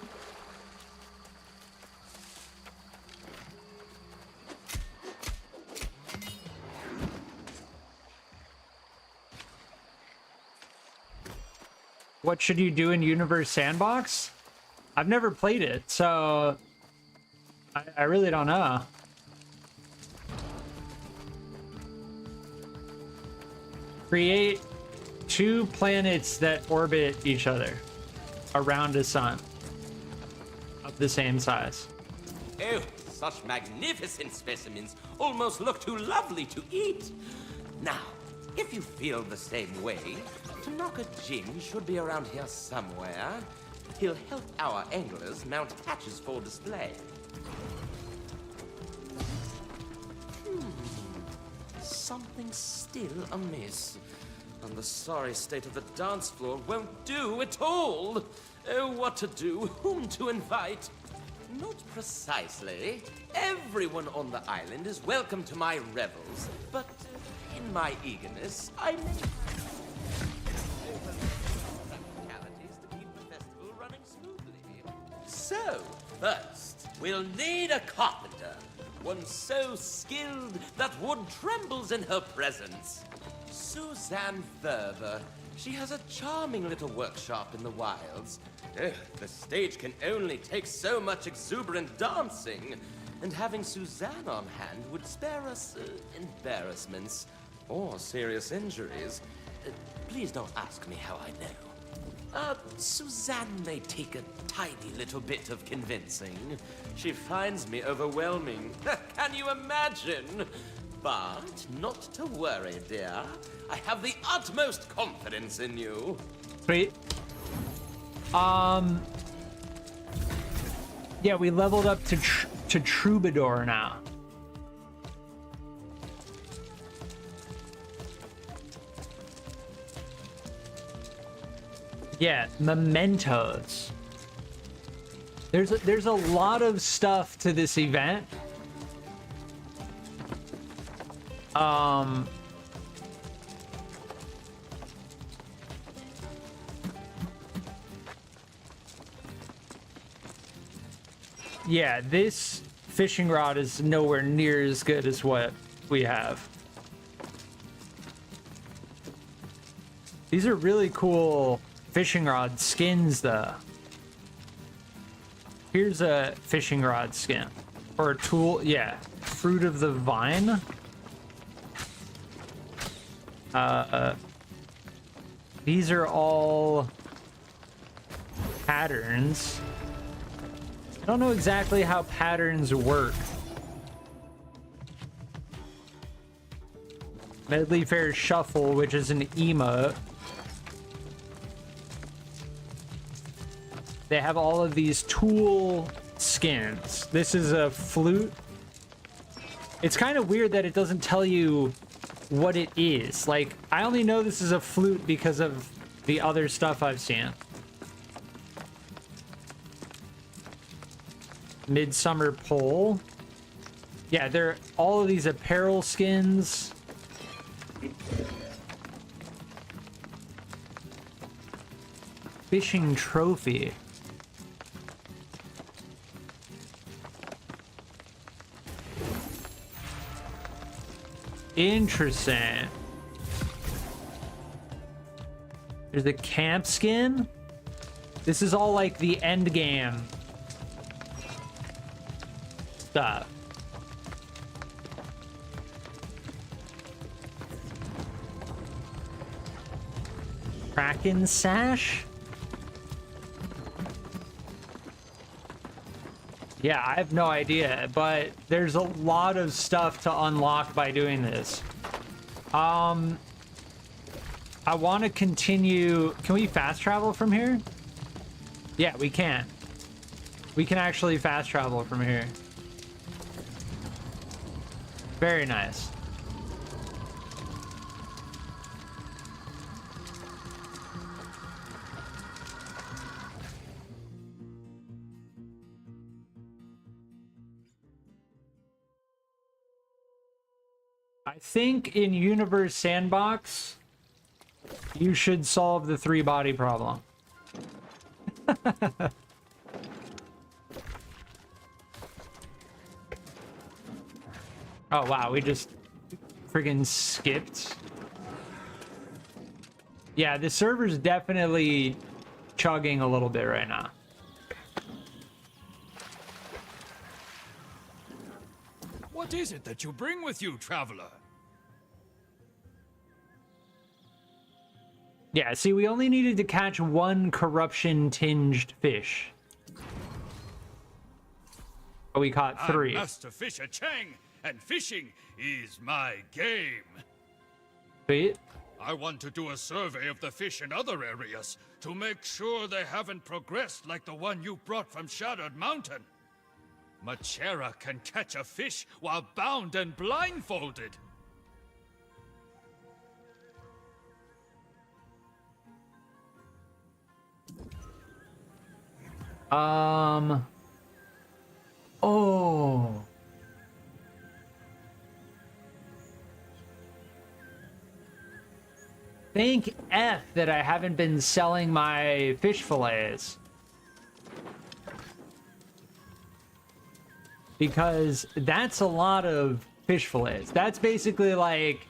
[SPEAKER 1] What should you do in Universe Sandbox? I've never played it, so I really don't know. Create 2 planets that orbit each other around a sun of the same size.
[SPEAKER 3] Oh, such magnificent specimens almost look too lovely to eat. Now, if you feel the same way, Tanaka Jin should be around here somewhere. He'll help our anglers mount hatches for display. Something's still amiss. And the sorry state of the dance floor won't do at all. Oh, what to do? Whom to invite? Not precisely. Everyone on the island is welcome to my revels, but in my eagerness, I may practicalities to keep the festival running smoothly. So, first, we'll need a carpenter. One so skilled that wood trembles in her presence. Suzanne Ferber. She has a charming little workshop in the wilds. Oh, the stage can only take so much exuberant dancing, and having Suzanne on hand would spare us embarrassments or serious injuries. Please don't ask me how I know. Suzanne may take a tiny little bit of convincing. She finds me overwhelming. Can you imagine? But not to worry, dear. I have the utmost confidence in you.
[SPEAKER 1] Sweet. Yeah, we leveled up to Troubadour now. Yeah, mementos. There's a lot of stuff to this event. Yeah, this fishing rod is nowhere near as good as what we have. These are really cool fishing rod skins, though. Here's a fishing rod skin. Or a tool, yeah. Fruit of the vine. These are all patterns. I don't know exactly how patterns work. Medleyfaire Shuffle, which is an emote. They have all of these tool skins. This is a flute. It's kind of weird that it doesn't tell you what it is. Like, I only know this is a flute because of the other stuff I've seen. Midsummer Pole. Yeah, they're all of these apparel skins. Fishing trophy. Interesting. There's the camp skin. This is all like the end game stuff. Kraken sash. Yeah, I have no idea, but there's a lot of stuff to unlock by doing this. I want to continue. Can we fast travel from here? Yeah, we can. We can actually fast travel from here. Very nice. I think in Universe Sandbox, you should solve the 3-body problem. Oh, wow, we just friggin' skipped. Yeah, the server's definitely chugging a little bit right now.
[SPEAKER 5] What is it that you bring with you, traveler?
[SPEAKER 1] Yeah, see, we only needed to catch one corruption-tinged fish. But we caught 3.
[SPEAKER 5] I'm Master Fisher Chang, and fishing is my game.
[SPEAKER 1] Sweet.
[SPEAKER 5] I want to do a survey of the fish in other areas to make sure they haven't progressed like the one you brought from Shattered Mountain. Machera can catch a fish while bound and blindfolded.
[SPEAKER 1] Oh. Thank F that I haven't been selling my fish fillets. Because that's a lot of fish fillets. That's basically like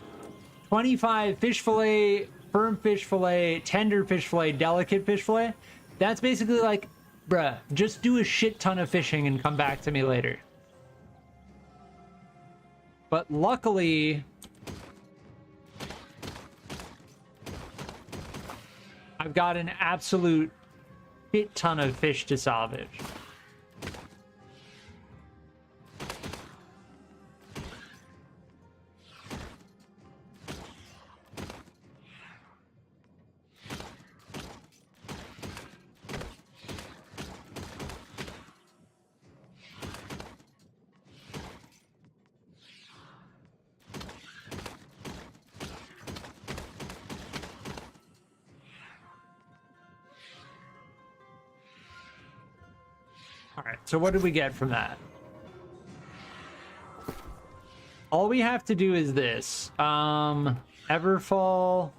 [SPEAKER 1] 25 fish fillet, firm fish fillet, tender fish fillet, delicate fish fillet. That's basically like, bruh, just do a shit ton of fishing and come back to me later. But luckily, I've got an absolute shit ton of fish to salvage. Alright, so what did we get from that? All we have to do is this. Everfall,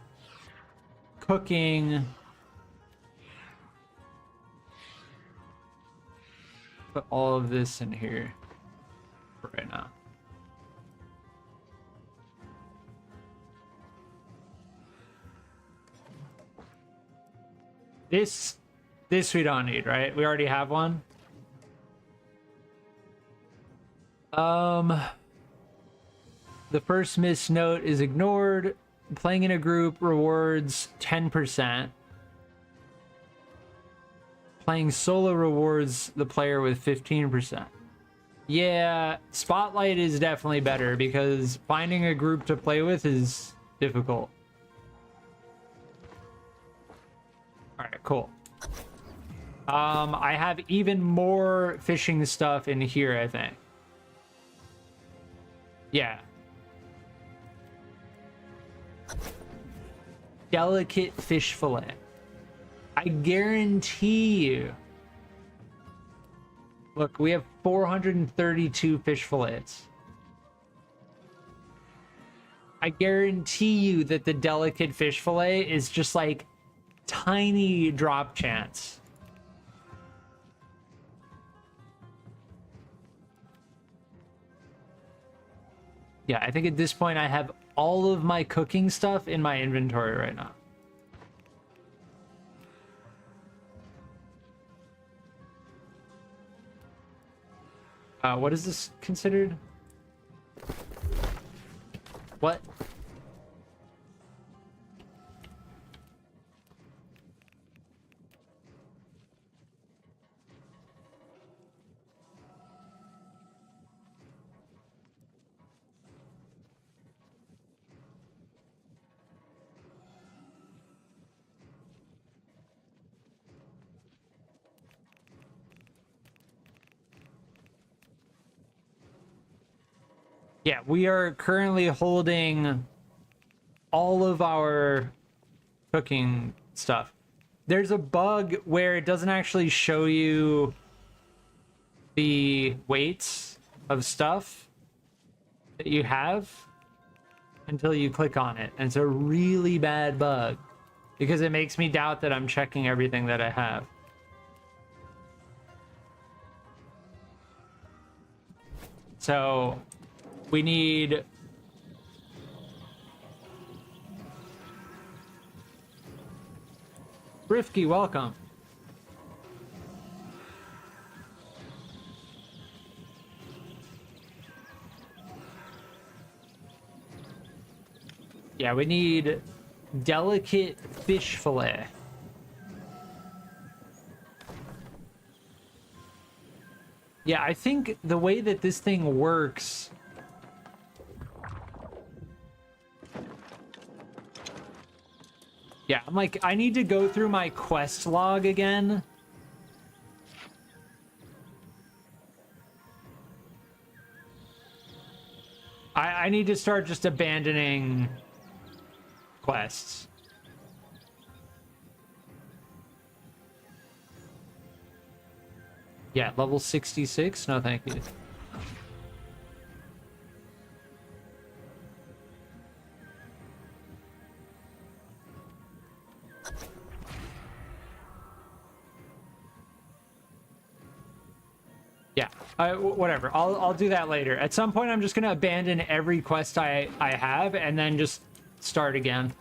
[SPEAKER 1] cooking. Put all of this in here for right now. This we don't need, right? We already have one. The first missed note is ignored. Playing in a group rewards 10%. Playing solo rewards the player with 15%. Yeah, Spotlight is definitely better because finding a group to play with is difficult. Alright, cool. I have even more fishing stuff in here, I think. Yeah. Delicate fish fillet. I guarantee you. Look, we have 432 fish fillets. I guarantee you that the delicate fish fillet is just like tiny drop chance. Yeah, I think at this point I have all of my cooking stuff in my inventory right now. What is this considered? What? Yeah, we are currently holding all of our cooking stuff. There's a bug where it doesn't actually show you the weights of stuff that you have until you click on it. And it's a really bad bug because it makes me doubt that I'm checking everything that I have. So we need Rifki, welcome. Yeah, we need delicate fish fillet. Yeah, I think the way that this thing works... Yeah, I'm like, I need to go through my quest log again. I need to start just abandoning quests. Yeah, level 66? No, thank you. Yeah, whatever. I'll do that later. At some point, I'm just gonna abandon every quest I have and then just start again.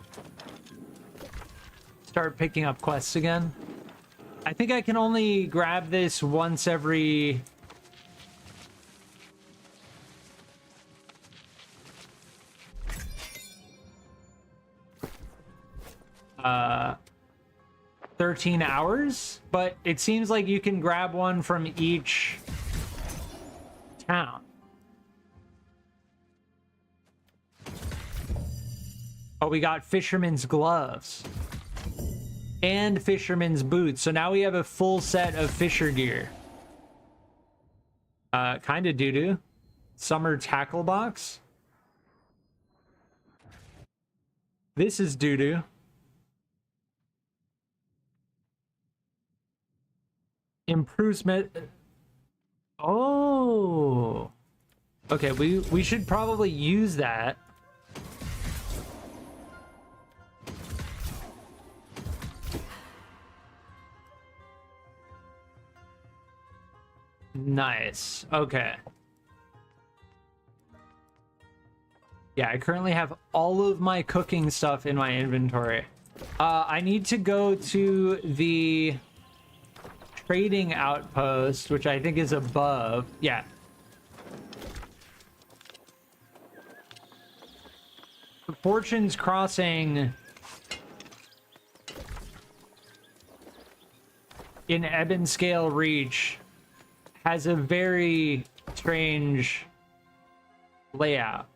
[SPEAKER 1] Start picking up quests again. I think I can only grab this once every... Uh... 13 hours, but it seems like you can grab one from each town. Oh, we got fisherman's gloves and fisherman's boots. So now we have a full set of fisher gear. Kind of doo-doo. Summer tackle box. This is doo-doo. Improves Oh. Okay, we should probably use that. Nice. Okay. Yeah, I currently have all of my cooking stuff in my inventory. I need to go to the trading outpost, which I think is above. Yeah. Fortune's Crossing in Ebonscale Reach has a very strange layout.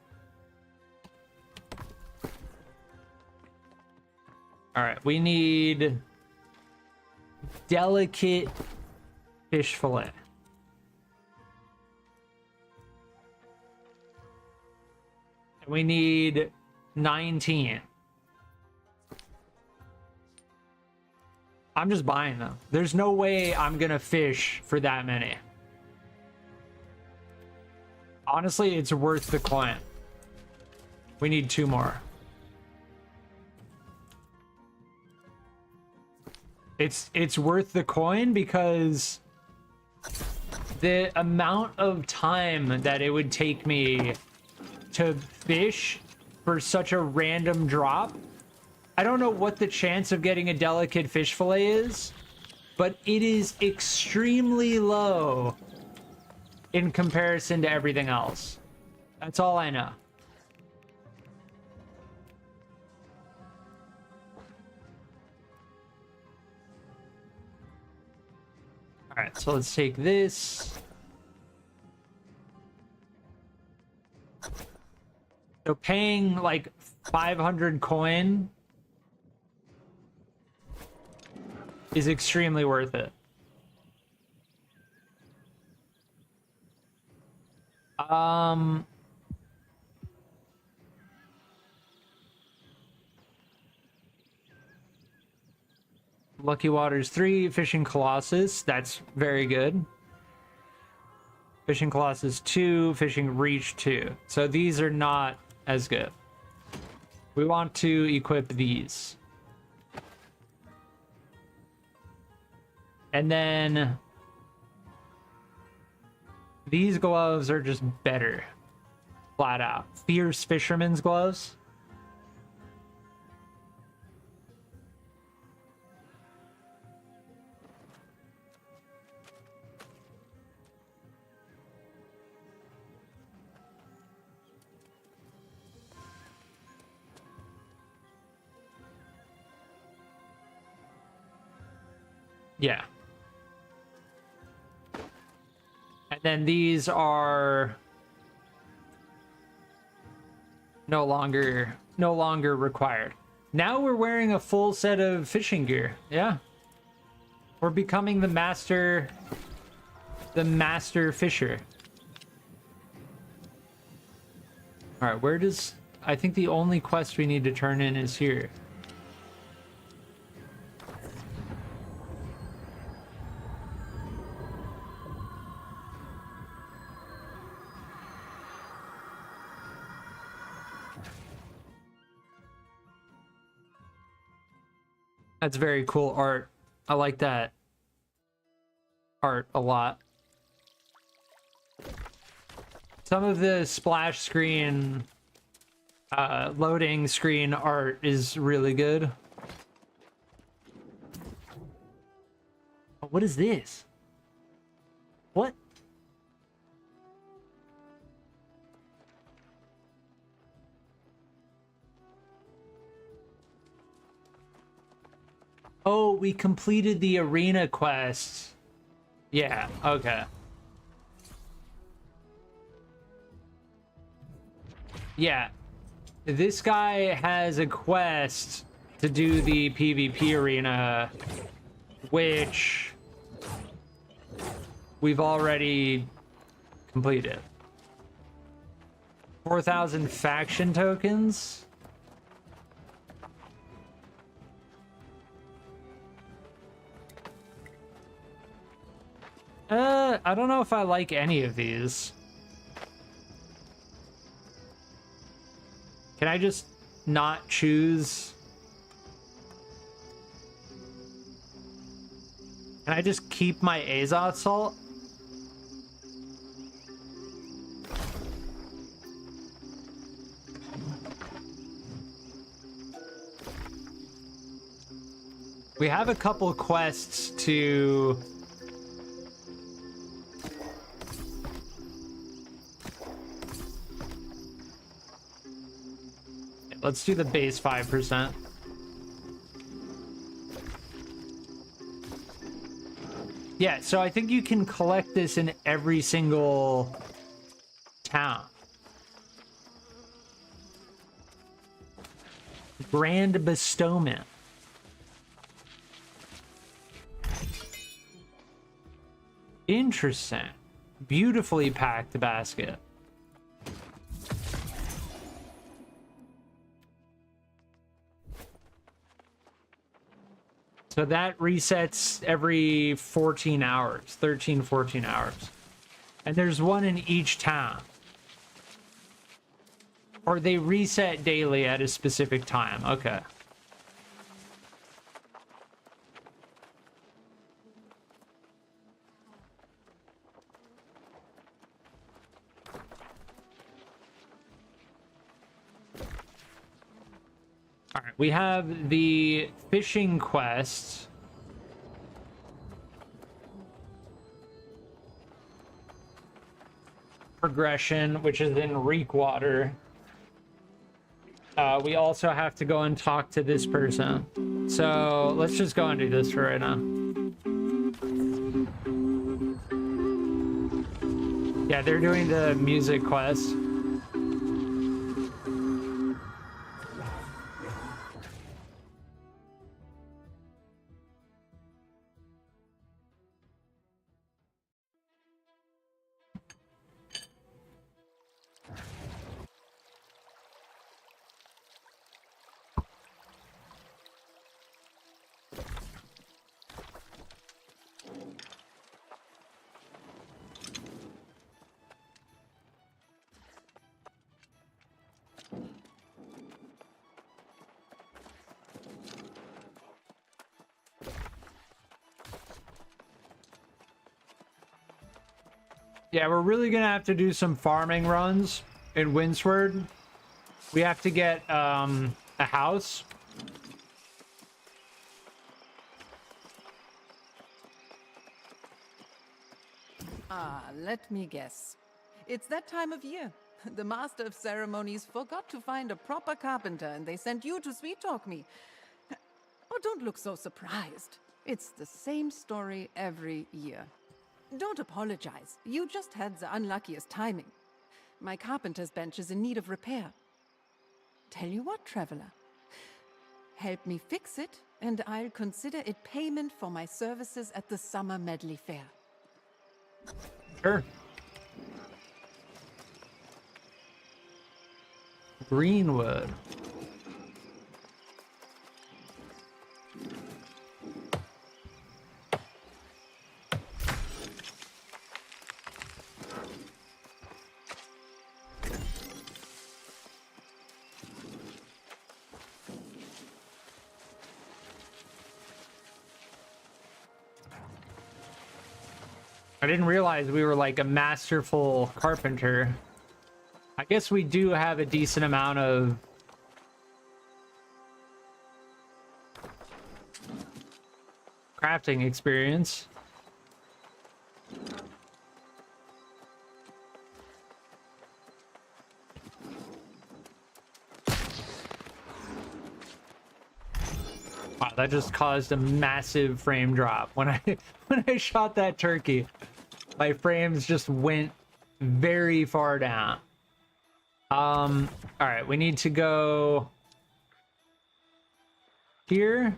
[SPEAKER 1] All right, we need delicate fish fillet. And we need 19. I'm just buying them. There's no way I'm gonna fish for that many. Honestly, it's worth the coin. We need 2 more. It's worth the coin because the amount of time that it would take me to fish for such a random drop. I don't know what the chance of getting a delicate fish fillet is, but it is extremely low in comparison to everything else. That's all I know. All right, so let's take this. So paying like 500 coin is extremely worth it. Lucky Waters 3, Fishing Colossus. That's very good. Fishing Colossus 2, Fishing Reach 2. So these are not as good. We want to equip these. And then these gloves are just better. Flat out. Fierce Fisherman's Gloves. Yeah. And then these are no longer required. Now we're wearing a full set of fishing gear. Yeah. We're becoming the master fisher. All right, where does I think the only quest we need to turn in is here. That's very cool art. I like that art a lot. Some of the splash screen, loading screen art is really good. What is this? What? Oh, we completed the arena quest. Yeah, okay. Yeah. This guy has a quest to do the PvP arena, which we've already completed. 4,000 faction tokens. I don't know if I like any of these. Can I just not choose? Can I just keep my Azoth salt? We have a couple quests to... Let's do the base 5%. Yeah, so I think you can collect this in every single town. Grand bestowment. Interesting. Beautifully packed basket. So that resets every 14 hours, 13, 14 hours. And there's one in each town. Or they reset daily at a specific time. Okay. All right, we have the fishing quest. Progression, which is in Reekwater. We also have to go and talk to this person. So let's just go and do this for right now. Yeah, they're doing the music quest. Yeah, we're really gonna have to do some farming runs in Windsward. We have to get a house.
[SPEAKER 6] Let me guess. It's that time of year. The master of ceremonies forgot to find a proper carpenter and they sent you to sweet talk me. Oh, don't look so surprised. It's the same story every year. Don't apologize. You just had the unluckiest timing. My carpenter's bench is in need of repair. Tell you what, traveler. Help me fix it, and I'll consider it payment for my services at the summer Medleyfaire.
[SPEAKER 1] Sure. Greenwood. I didn't realize we were like a masterful carpenter. I guess we do have a decent amount of crafting experience. Wow, that just caused a massive frame drop. When I shot that turkey, my frames just went very far down. All right, we need to go here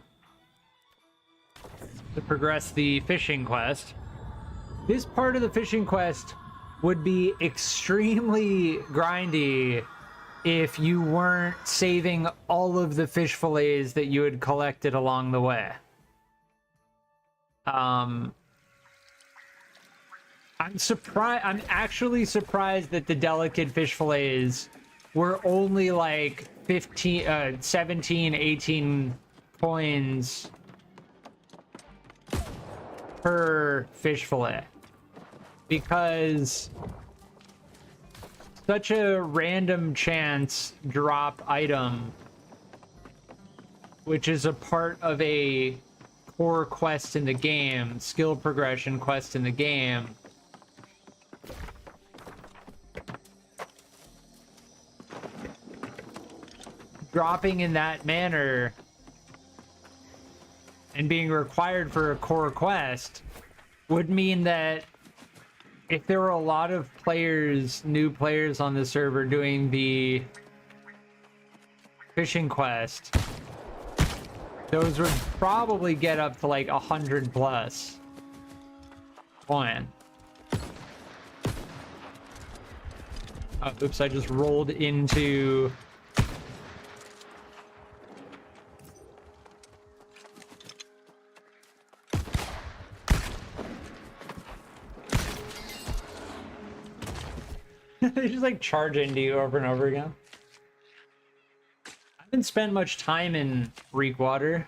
[SPEAKER 1] to progress the fishing quest. This part of the fishing quest would be extremely grindy if you weren't saving all of the fish fillets that you had collected along the way. I'm actually surprised that the delicate fish fillets were only like 17, 18 coins per fish fillet, because such a random chance drop item, which is a part of a core quest in the game, skill progression quest in the game, dropping in that manner and being required for a core quest would mean that if there were a lot of players, new players on the server doing the fishing quest, those would probably get up to like 100 plus. One. Oh, oops, I just rolled into... They just like charge into you over and over again. I haven't spent much time in Reekwater.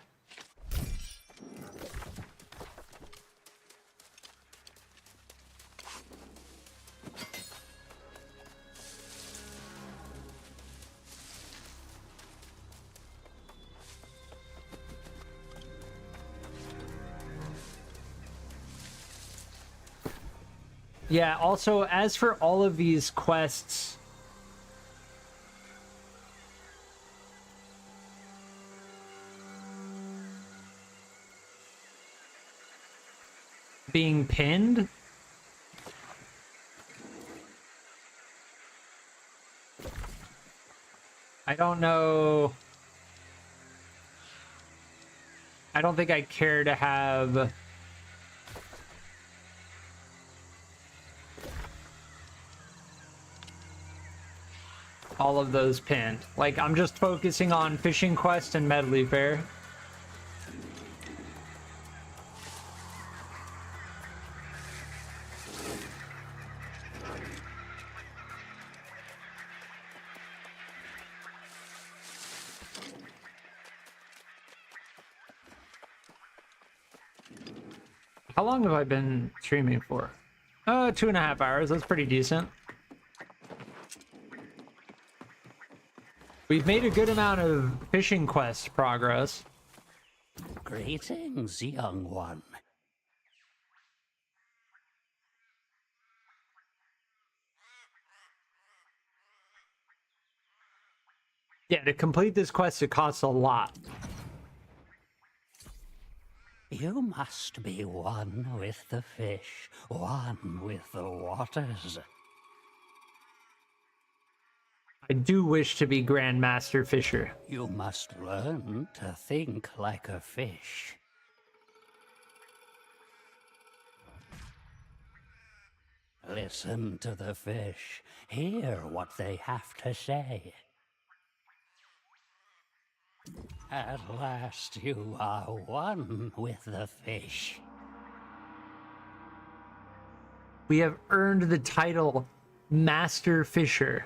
[SPEAKER 1] Yeah, also, as for all of these quests, being pinned, I don't know. I don't think I care to have all of those pinned. Like, I'm just focusing on Fishing Quest and Medleyfaire. How long have I been streaming for? 2.5 hours. That's pretty decent. We've made a good amount of fishing quest progress.
[SPEAKER 7] Greetings, young one.
[SPEAKER 1] Yeah, to complete this quest, it costs a lot.
[SPEAKER 7] You must be one with the fish, one with the waters.
[SPEAKER 1] I do wish to be Grandmaster Fisher.
[SPEAKER 7] You must learn to think like a fish. Listen to the fish. Hear what they have to say. At last you are one with the fish.
[SPEAKER 1] We have earned the title Master Fisher.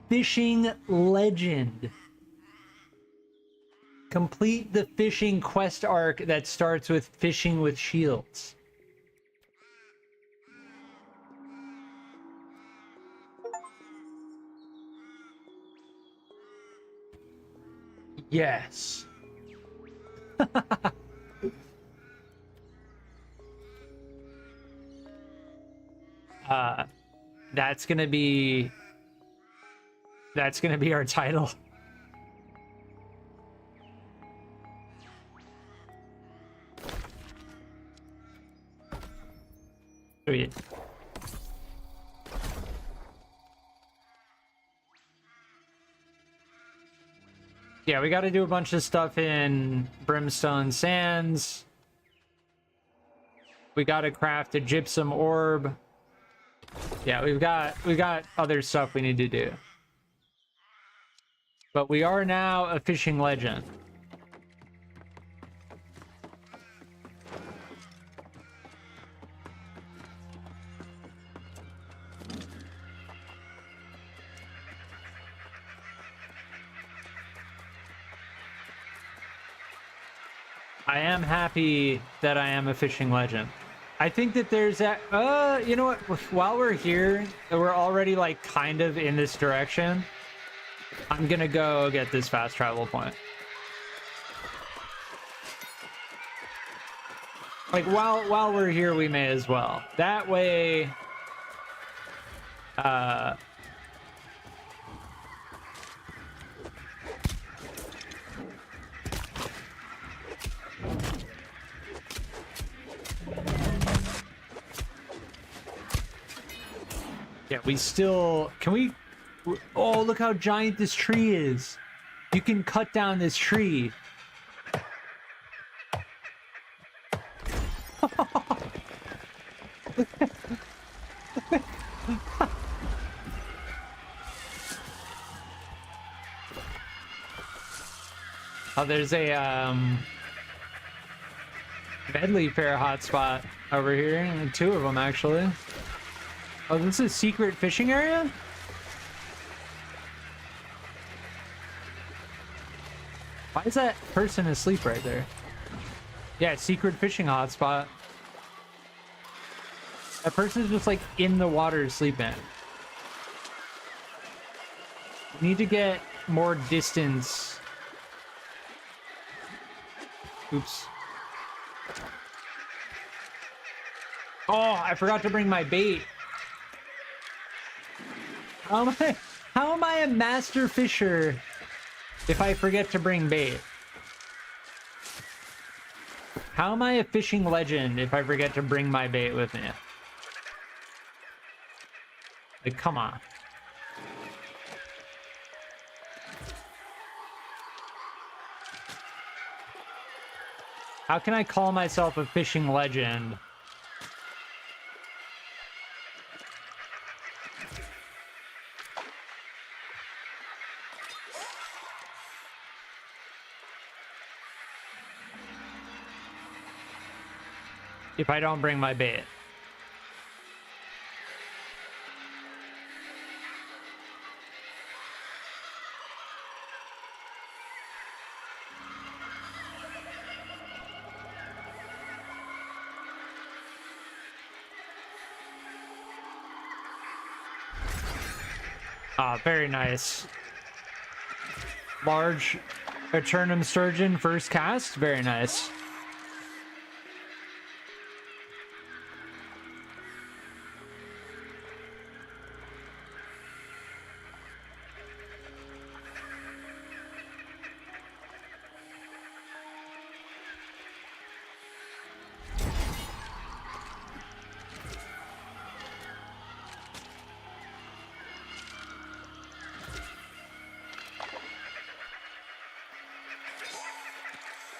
[SPEAKER 1] Fishing Legend. Complete the fishing quest arc that starts with fishing with shields. Yes. That's gonna be our title. Sweet. Yeah, we got to do a bunch of stuff in Brimstone Sands. We got to craft a gypsum orb. Yeah, we've got other stuff we need to do. But we are now a fishing legend. I am happy that I am a fishing legend. I think that there's that, you know what, while we're here, we're already like kind of in this direction. I'm gonna go get this fast travel point. Like while we're here, we may as well. That way, yeah, we still... Can we... Oh, look how giant this tree is. You can cut down this tree. Oh, there's a, Medleyfaire hotspot over here. 2 of them, actually. Oh, this is a secret fishing area? Why is that person asleep right there? Yeah, secret fishing hotspot. That person's just like in the water sleeping. We need to get more distance. Oops. Oh, I forgot to bring my bait. How am I a master fisher if I forget to bring bait? How am I a fishing legend if I forget to bring my bait with me? Like, come on. How can I call myself a fishing legend? If I don't bring my bait. Ah, very nice. Large Aeturnum Sturgeon first cast. Very nice.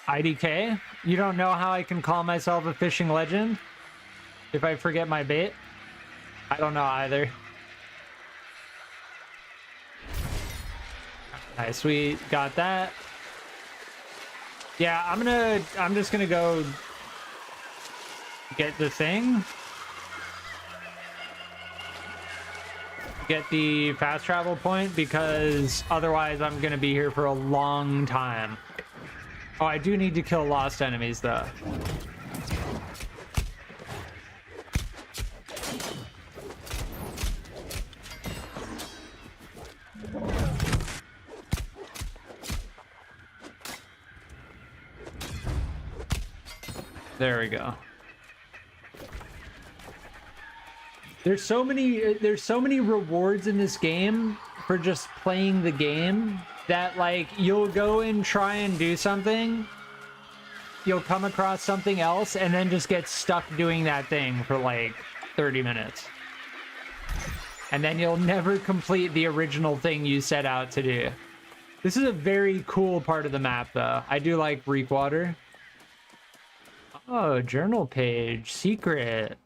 [SPEAKER 1] IDK? You don't know how I can call myself a fishing legend? If I forget my bait? I don't know either. Nice, we got that. Yeah, I'm just gonna go get the thing. Get the fast travel point, because otherwise I'm gonna be here for a long time. Oh, I do need to kill lost enemies, though. There we go. There's so many rewards in this game for just playing the game. That, like, you'll go and try and do something, you'll come across something else, and then just get stuck doing that thing for, like, 30 minutes. And then you'll never complete the original thing you set out to do. This is a very cool part of the map, though. I do like Reekwater. Oh, journal page. Secret.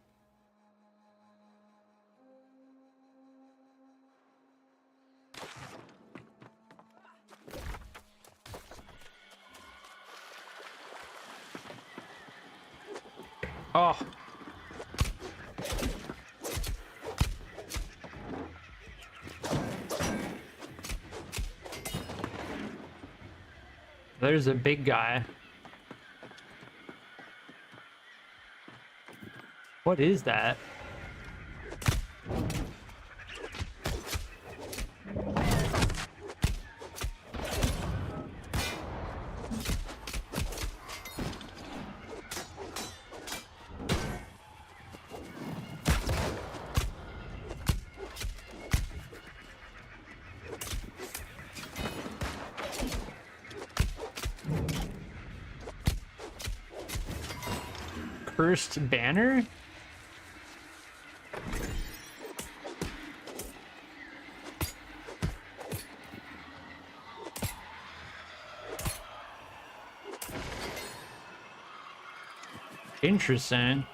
[SPEAKER 1] Oh. There's a big guy. What is that? Cursed banner? Interesting.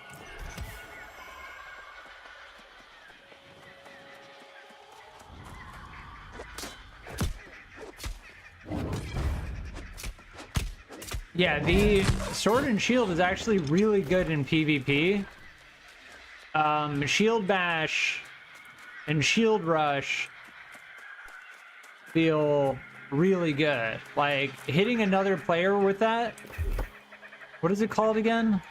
[SPEAKER 1] Yeah, the sword and shield is actually really good in PvP. Shield bash and shield rush feel really good. Like, hitting another player with that. What is it called again?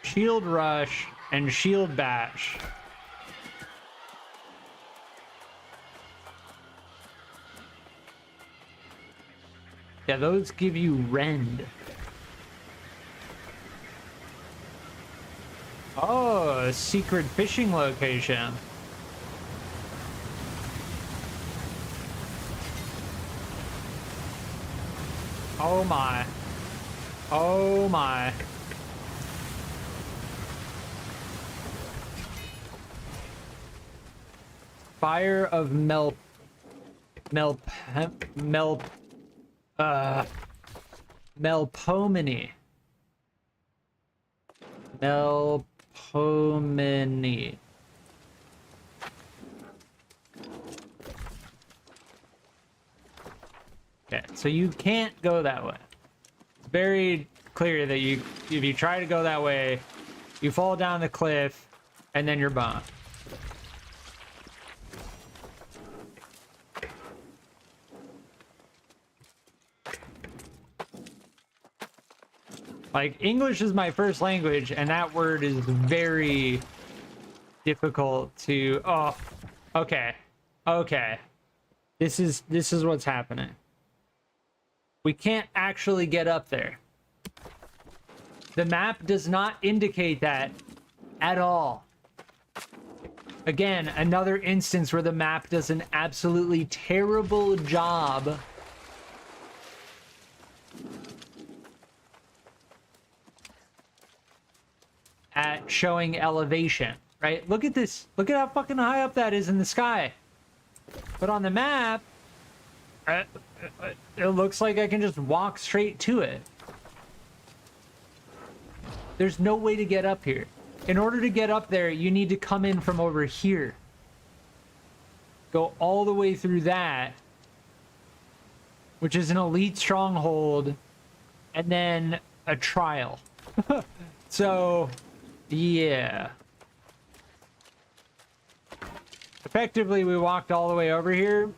[SPEAKER 1] Shield rush and shield bash. Yeah, those give you rend. Oh, a secret fishing location. Oh my. Oh my. Fire of Melpomene. Melpomene. Okay, so you can't go that way. It's very clear that if you try to go that way, you fall down the cliff and then you're boned. Like, English is my first language, and that word is very difficult to... Oh, Okay. Okay. This is what's happening. We can't actually get up there. The map does not indicate that at all. Again, another instance where the map does an absolutely terrible job at showing elevation, right? Look at this. Look at how fucking high up that is in the sky. But on the map, it looks like I can just walk straight to it. There's no way to get up here. In order to get up there, you need to come in from over here. Go all the way through that, which is an elite stronghold, and then a trial. So, yeah. Effectively, we walked all the way over here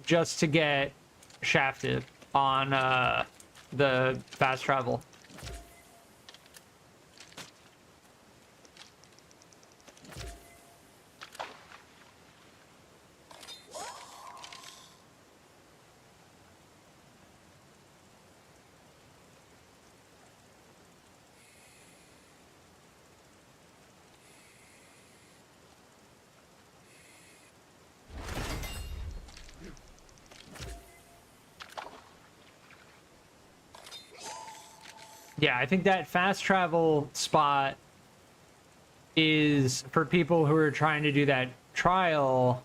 [SPEAKER 1] just to get shafted on the fast travel. Yeah, I think that fast travel spot is for people who are trying to do that trial.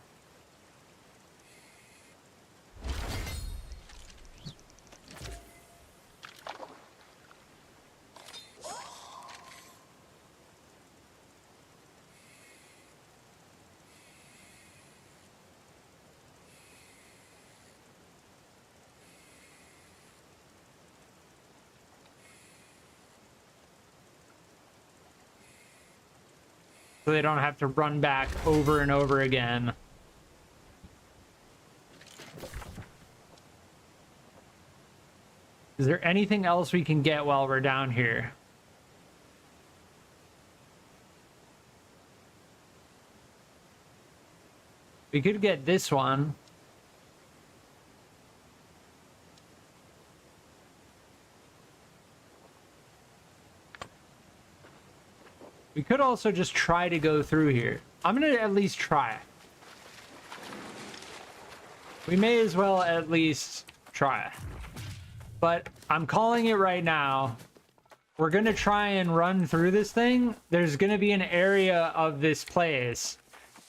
[SPEAKER 1] So they don't have to run back over and over again. Is there anything else we can get while we're down here? We could get this one. We could also just try to go through here. I'm gonna at least try. We may as well at least try. But I'm calling it right now. We're gonna try and run through this thing. There's gonna be an area of this place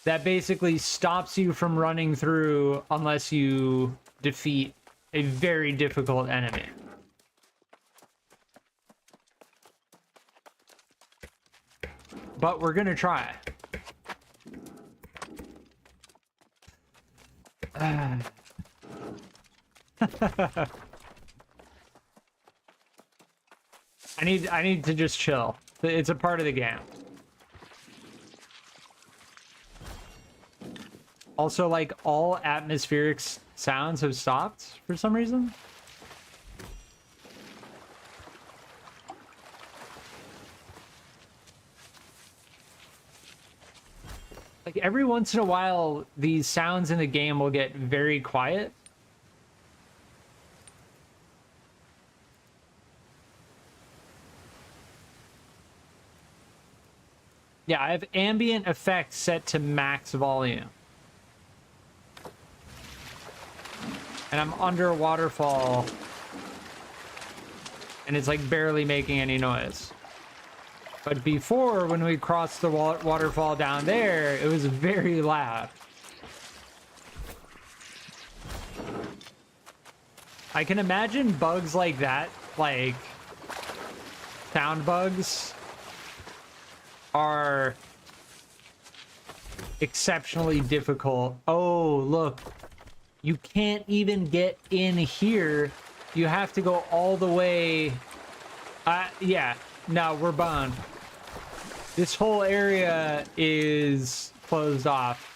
[SPEAKER 1] that basically stops you from running through unless you defeat a very difficult enemy. But we're gonna try. I need to just chill. It's a part of the game. Also, like, all atmospheric sounds have stopped for some reason. Like, every once in a while, these sounds in the game will get very quiet. Yeah, I have ambient effects set to max volume. And I'm under a waterfall. And it's like barely making any noise. But before, when we crossed the waterfall down there, it was very loud. I can imagine bugs like that, like sound bugs, are exceptionally difficult. Oh, look. You can't even get in here. You have to go all the way. Yeah. No, we're boned. This whole area is closed off.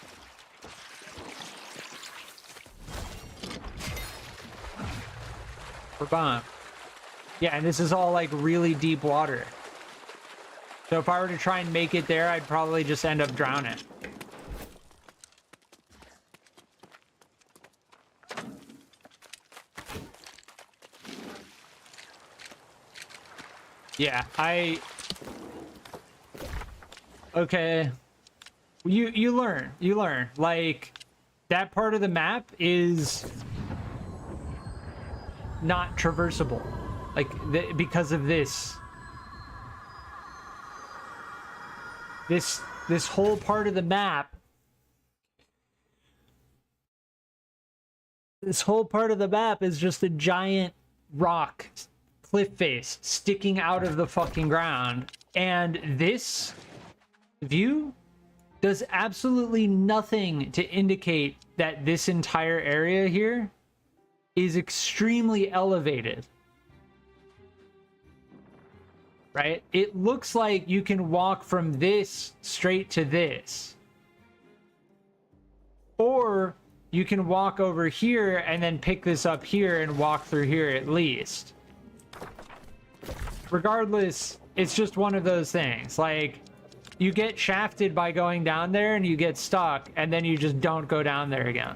[SPEAKER 1] We're boned. Yeah, and this is all like really deep water. So if I were to try and make it there, I'd probably just end up drowning. Yeah, okay. You learn. Like, that part of the map is not traversable. Like, because of this. This whole part of the map. This whole part of the map is just a giant rock cliff face sticking out of the fucking ground. And this view does absolutely nothing to indicate that this entire area here is extremely elevated. Right? It looks like you can walk from this straight to this. Or you can walk over here and then pick this up here and walk through here at least. Regardless, it's just one of those things. Like, you get shafted by going down there and you get stuck, and then you just don't go down there again.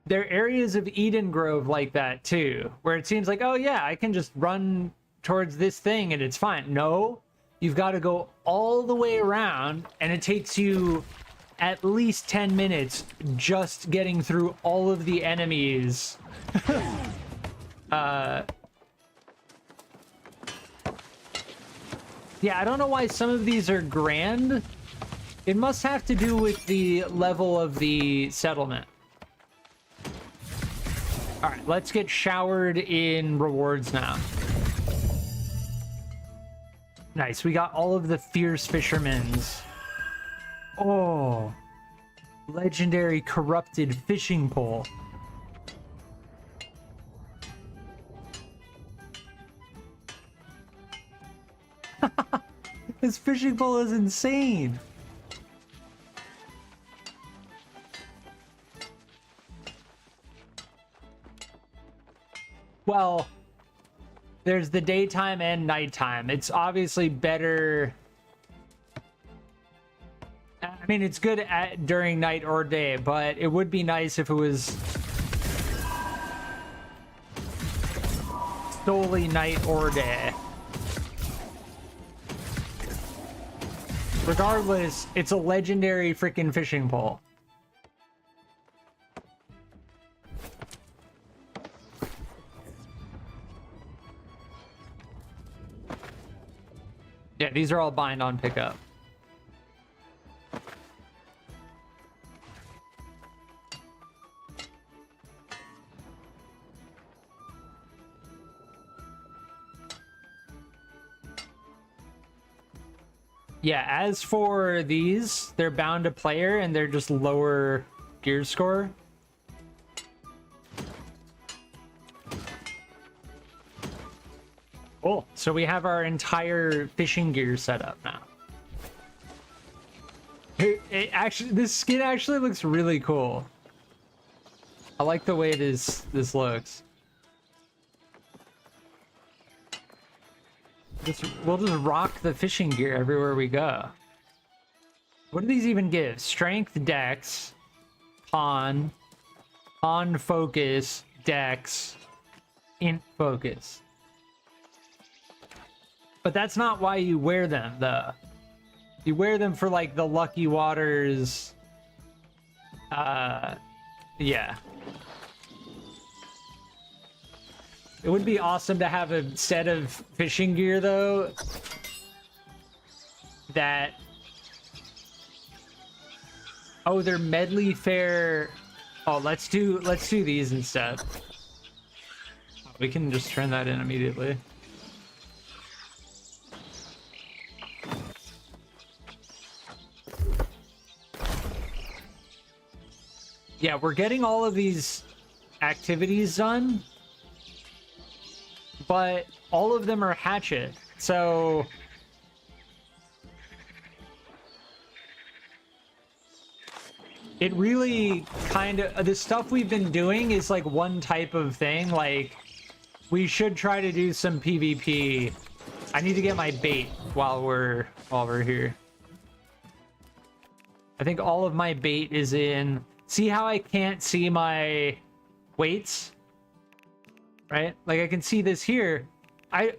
[SPEAKER 1] There are areas of Eden Grove like that too, where it seems like, oh yeah, I can just run towards this thing and it's fine. No, you've got to go all the way around, and it takes you at least 10 minutes just getting through all of the enemies. Yeah, I don't know why some of these are grand. It must have to do with the level of the settlement. All right, let's get showered in rewards now. Nice, we got all of the fierce fishermen's. Oh, legendary corrupted fishing pole. This fishing pole is insane. Well, there's the daytime and nighttime. It's obviously better. I mean, it's good during night or day, but it would be nice if it was solely night or day. Regardless, it's a legendary freaking fishing pole. Yeah, these are all bind on pickup. Yeah, as for these, they're bound to player and they're just lower gear score. Cool. So we have our entire fishing gear set up now. This skin actually looks really cool. I like the way this looks. We'll just rock the fishing gear everywhere we go. What do these even give? Strength, dex, pawn focus, dex, int focus. But that's not why you wear them, though. You wear them for, like, the Lucky Waters. Yeah. It would be awesome to have a set of fishing gear, though, that... Oh, they're Medleyfaire. Oh, let's do these instead. We can just turn that in immediately. Yeah, we're getting all of these activities done, but all of them are hatchet, so... It really kind of... The stuff we've been doing is like one type of thing, like... We should try to do some PvP. I need to get my bait. while we're here. I think all of my bait is in. See how I can't see my weights? Right? Like I can see this here. I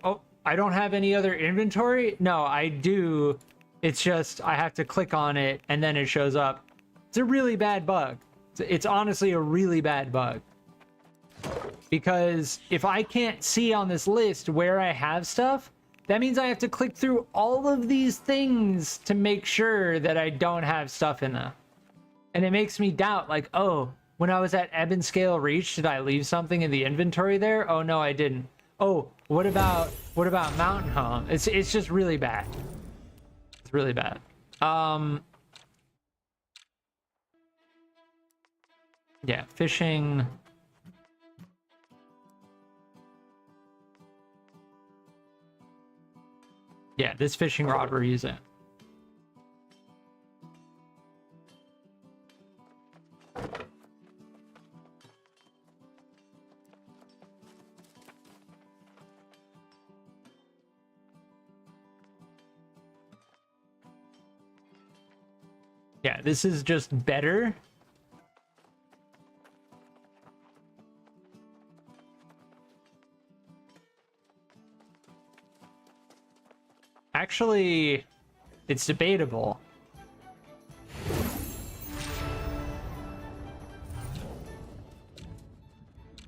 [SPEAKER 1] don't have any other inventory? No, I do. It's just I have to click on it and then it shows up. It's a really bad bug. It's honestly a really bad bug. Because if I can't see on this list where I have stuff, that means I have to click through all of these things to make sure that I don't have stuff in them. And it makes me doubt, like, oh, when I was at Ebb and Scale Reach, did I leave something in the inventory there? Oh, no, I didn't. Oh, what about Mountain Home? It's just really bad. It's really bad. Yeah, fishing. Yeah, this fishing rod we're using. Yeah, this is just better. Actually, it's debatable.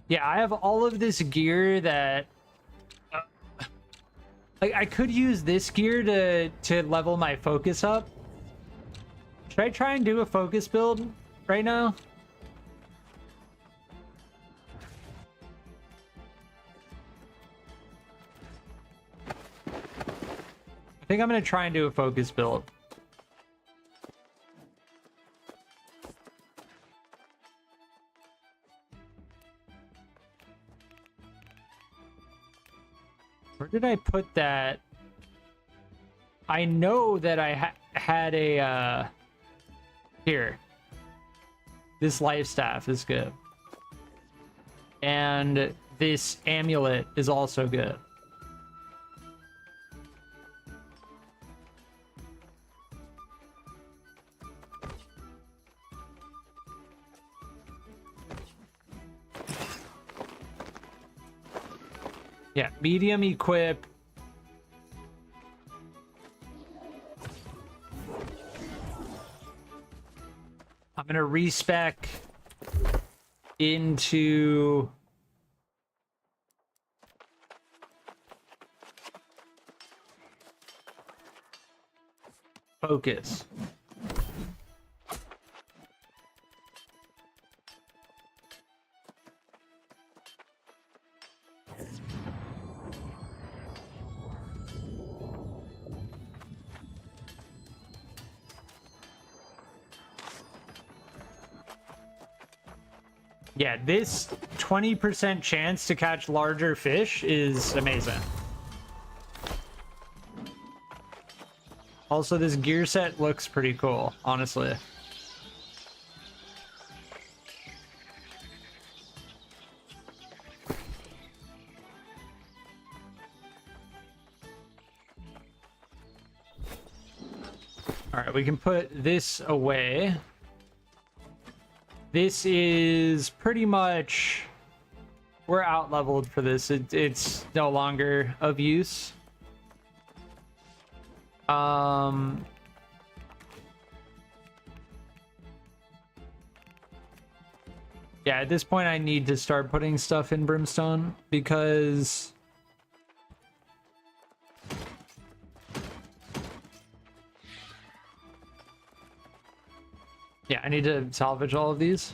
[SPEAKER 1] Yeah, I have all of this gear that... like, I could use this gear to level my focus up. Should I try and do a focus build right now? I think I'm going to try and do a focus build. Where did I put that? I know that I had a... Here. This life staff is good. And this amulet is also good. Yeah, medium equip. I'm gonna respec into focus. Yeah, this 20% chance to catch larger fish is amazing. Also, this gear set looks pretty cool, honestly. All right, we can put this away. This is pretty much... we're out-leveled for this. It's no longer of use. Yeah, at this point I need to start putting stuff in Brimstone because... yeah, I need to salvage all of these.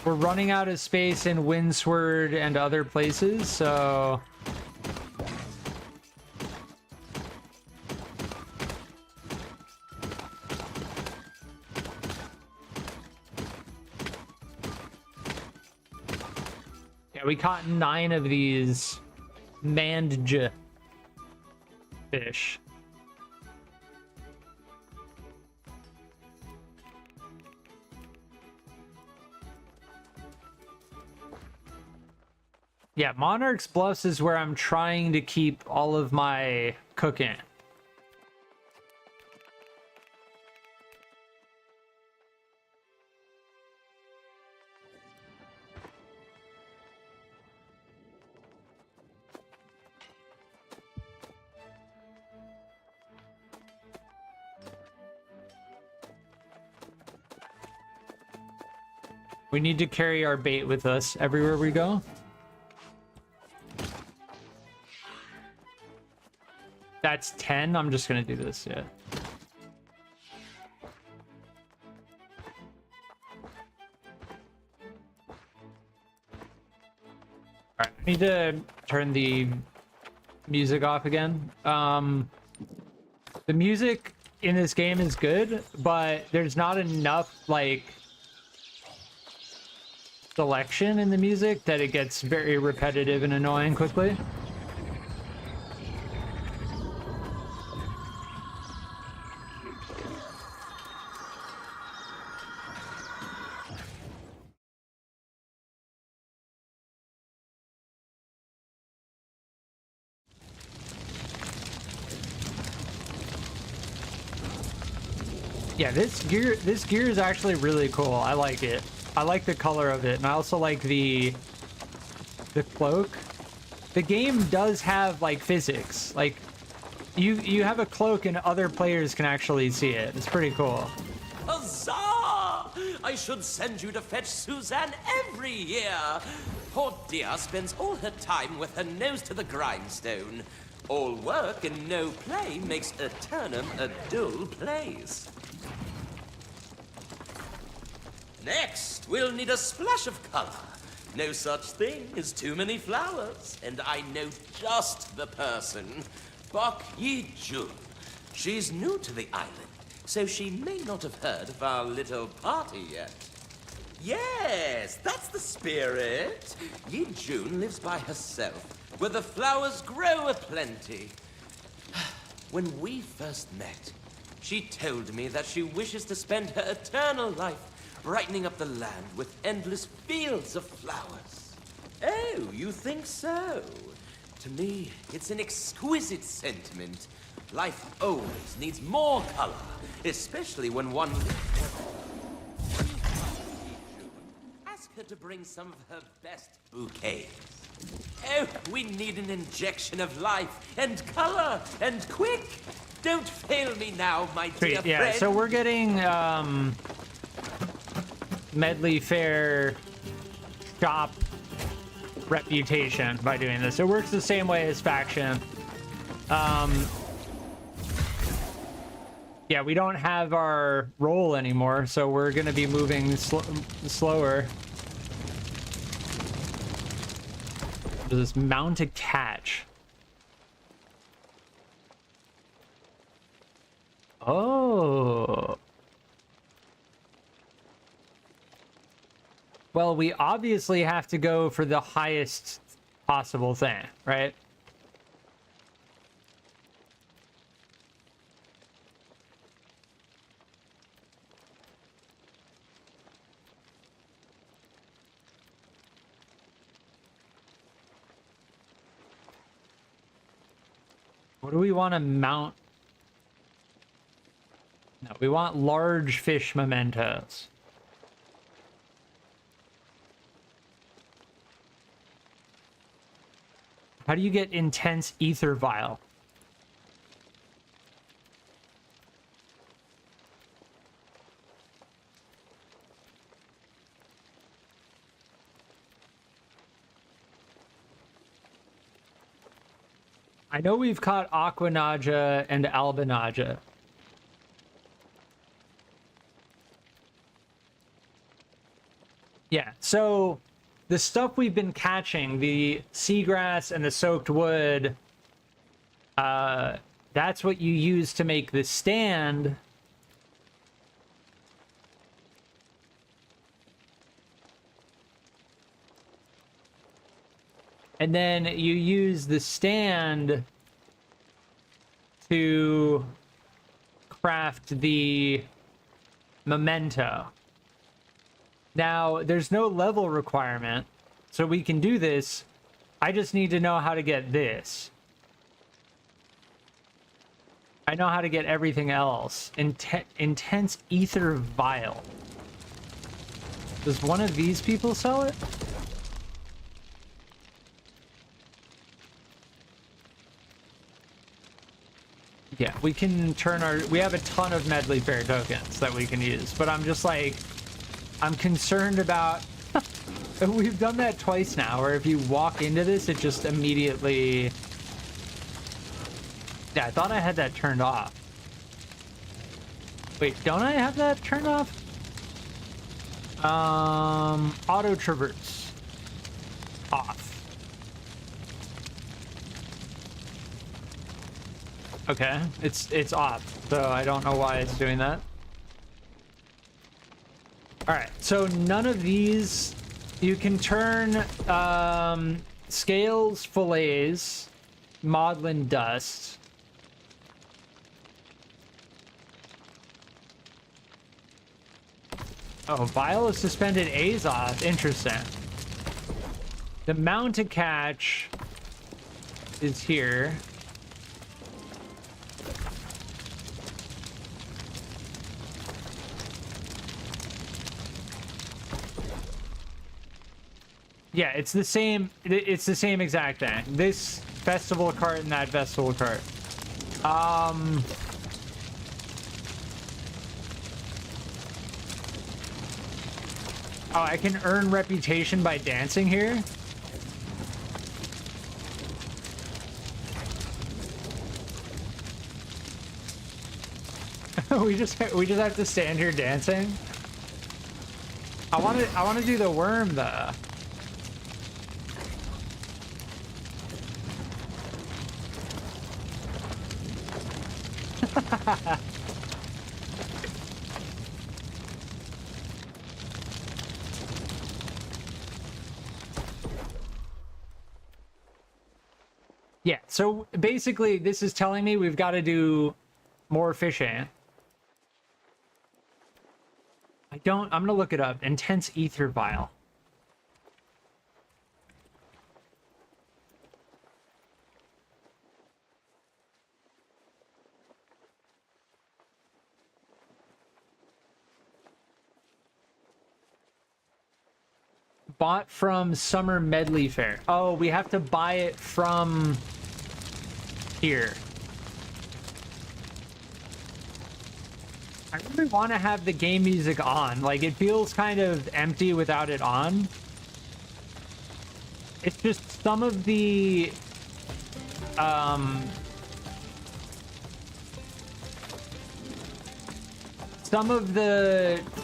[SPEAKER 1] We're running out of space in Windsward and other places, so... yeah, we caught 9 of these mandj fish. Yeah, Monarch's Bluffs is where I'm trying to keep all of my cooking. We need to carry our bait with us everywhere we go. That's 10. I'm just gonna do this, yeah. Alright, I need to turn the music off again. The music in this game is good, but there's not enough, like, selection in the music that it gets very repetitive and annoying quickly. Yeah, this gear is actually really cool. I like it. I like the color of it, and I also like the cloak. The game does have like physics. Like you have a cloak and other players can actually see it. It's pretty cool.
[SPEAKER 3] Huzzah! I should send you to fetch Suzanne every year. Poor dear spends all her time with her nose to the grindstone. All work and no play makes Aeturnum a dull place. Next, we'll need a splash of color. No such thing as too many flowers, and I know just the person. Bok Yi-jun. She's new to the island, so she may not have heard of our little party yet. Yes, that's the spirit. Yi-jun lives by herself, where the flowers grow aplenty. When we first met, she told me that she wishes to spend her eternal life brightening up the land with endless fields of flowers. Oh, you think so? To me, it's an exquisite sentiment. Life always needs more color, especially when one... Ask her to bring some of her best bouquets. Oh, we need an injection of life and color, and quick! Don't fail me now, my dear friend.
[SPEAKER 1] Yeah, so we're getting, Medleyfaire shop reputation by doing this. It works the same way as faction. Yeah, we don't have our roll anymore, so we're gonna be moving slower. This mounted catch. Oh. Well, we obviously have to go for the highest possible thing, right? What do we want to mount? No, we want large fish mementos. How do you get intense ether vial? I know we've caught Aquanaja and Albinaja. Yeah, so the stuff we've been catching, the seagrass and the soaked wood, that's what you use to make the stand. And then you use the stand to craft the memento. Now, there's no level requirement, so we can do this I just need to know how to get this. I know how to get everything else. Intense ether vial. Does one of these people sell it? Yeah, we can turn our... We have a ton of Medleyfaire tokens that we can use, but I'm just like... I'm concerned about... We've done that twice now, where if you walk into this, it just immediately... Yeah, I thought I had that turned off. Wait, don't I have that turned off? Auto traverse. Off. Okay, it's off, so I don't know why it's doing that. All right, so none of these... You can turn scales, fillets, maudlin dust. Oh, vial of suspended Azoth. Interesting. The mount to catch is here. Yeah, it's the same exact thing. This festival cart and that festival cart. Oh, I can earn reputation by dancing here? we just have to stand here dancing? I want to do the worm though. Yeah, so basically this is telling me we've got to do more fishing. I'm gonna look it up. Intense ether vial. Bought from Summer Medleyfaire. Oh, we have to buy it from here. I really want to have the game music on. Like, it feels kind of empty without it on. It's just some of the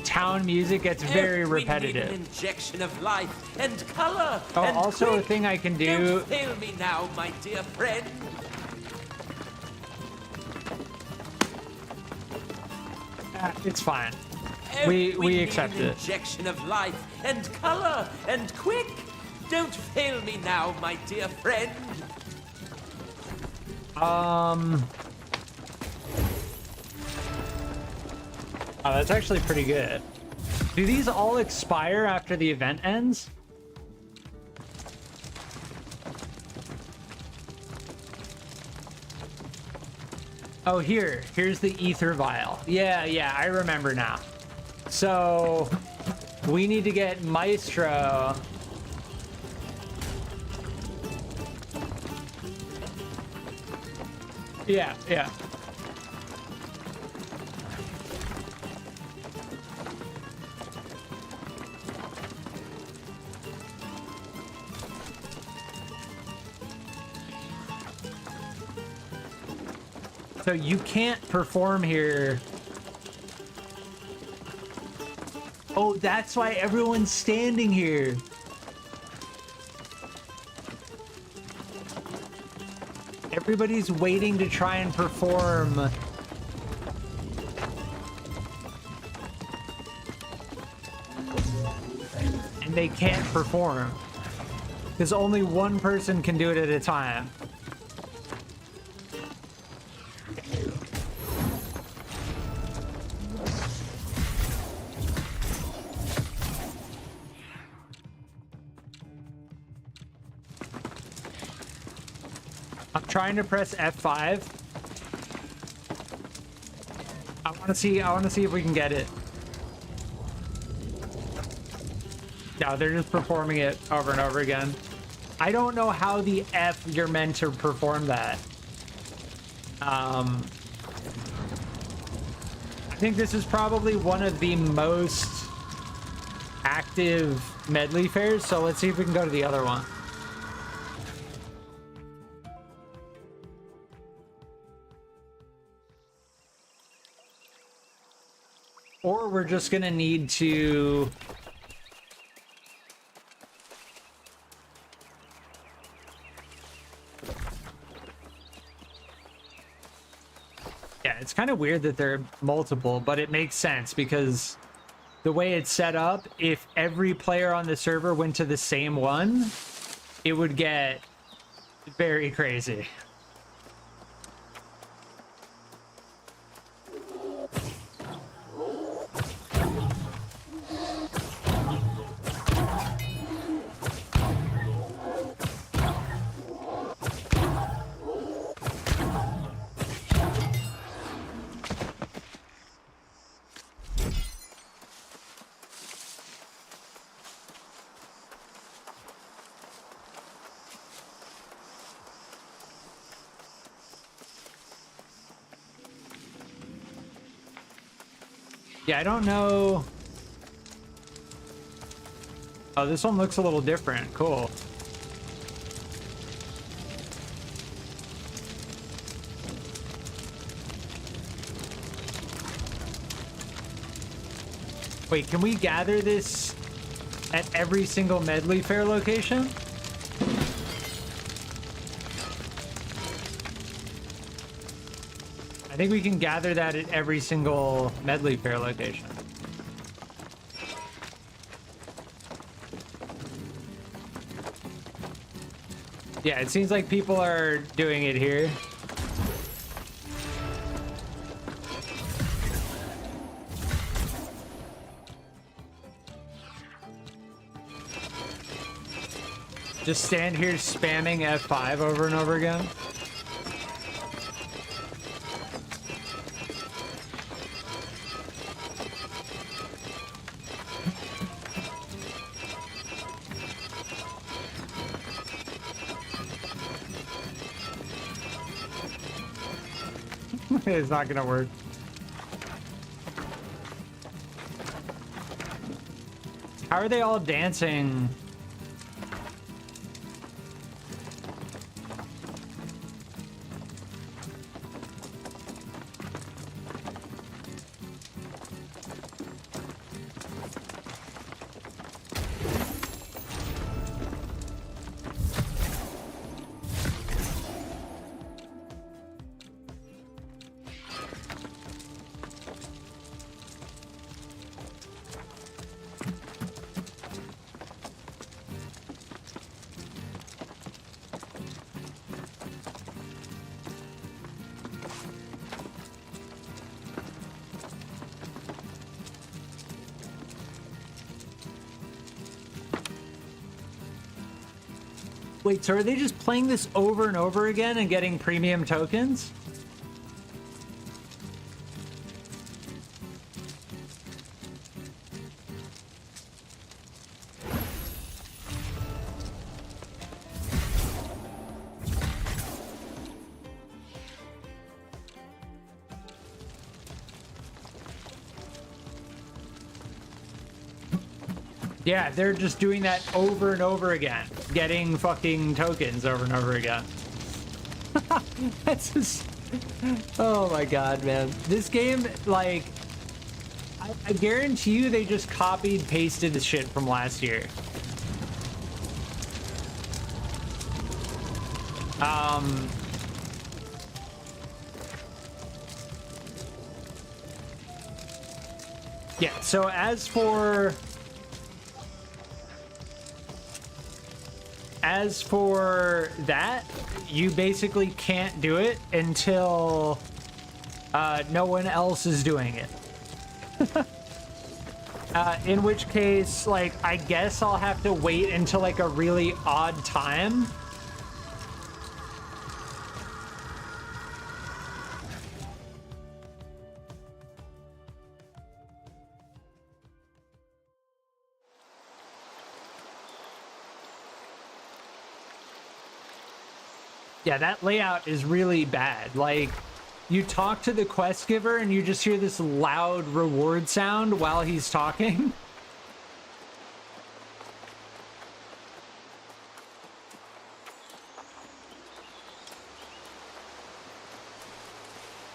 [SPEAKER 1] town music gets very repetitive.
[SPEAKER 3] An injection of life and color.
[SPEAKER 1] Oh,
[SPEAKER 3] and
[SPEAKER 1] also
[SPEAKER 3] quick.
[SPEAKER 1] a thing I can do.
[SPEAKER 3] Don't fail me now, my dear friend.
[SPEAKER 1] It's fine. We accept
[SPEAKER 3] an
[SPEAKER 1] it.
[SPEAKER 3] Injection of life and color and quick. Don't fail me now, my dear friend.
[SPEAKER 1] Oh, that's actually pretty good. Do these all expire after the event ends? Oh, here's the ether vial. Yeah, I remember now. So we need to get Maestro. Yeah. So you can't perform here. Oh, that's why everyone's standing here. Everybody's waiting to try and perform. And they can't perform. Because only one person can do it at a time. trying to press F5. I want to see if we can get it. No, they're just performing it over and over again. I don't know how the F you're meant to perform that. I think this is probably one of the most active Medleyfaires, so let's see if we can go to the other one. Or we're just gonna need to... Yeah, it's kind of weird that they're multiple, but it makes sense because the way it's set up, if every player on the server went to the same one, it would get very crazy. Yeah, I don't know. Oh, this one looks a little different. Cool. Wait, can we gather this at every single Medleyfaire location? I think we can gather that at every single Medleyfaire location. Yeah, it seems like people are doing it here. Just stand here spamming F5 over and over again. It's not gonna work. How are they all dancing? Wait, so are they just playing this over and over again and getting premium tokens? Yeah, they're just doing that over and over again, getting fucking tokens over and over again. That's just... Oh my god, man. This game, like, I guarantee you they just copied, pasted the shit from last year. Yeah, so as for that, you basically can't do it until no one else is doing it. In which case, like, I guess I'll have to wait until like a really odd time. Yeah, that layout is really bad. Like, you talk to the quest giver and you just hear this loud reward sound while he's talking.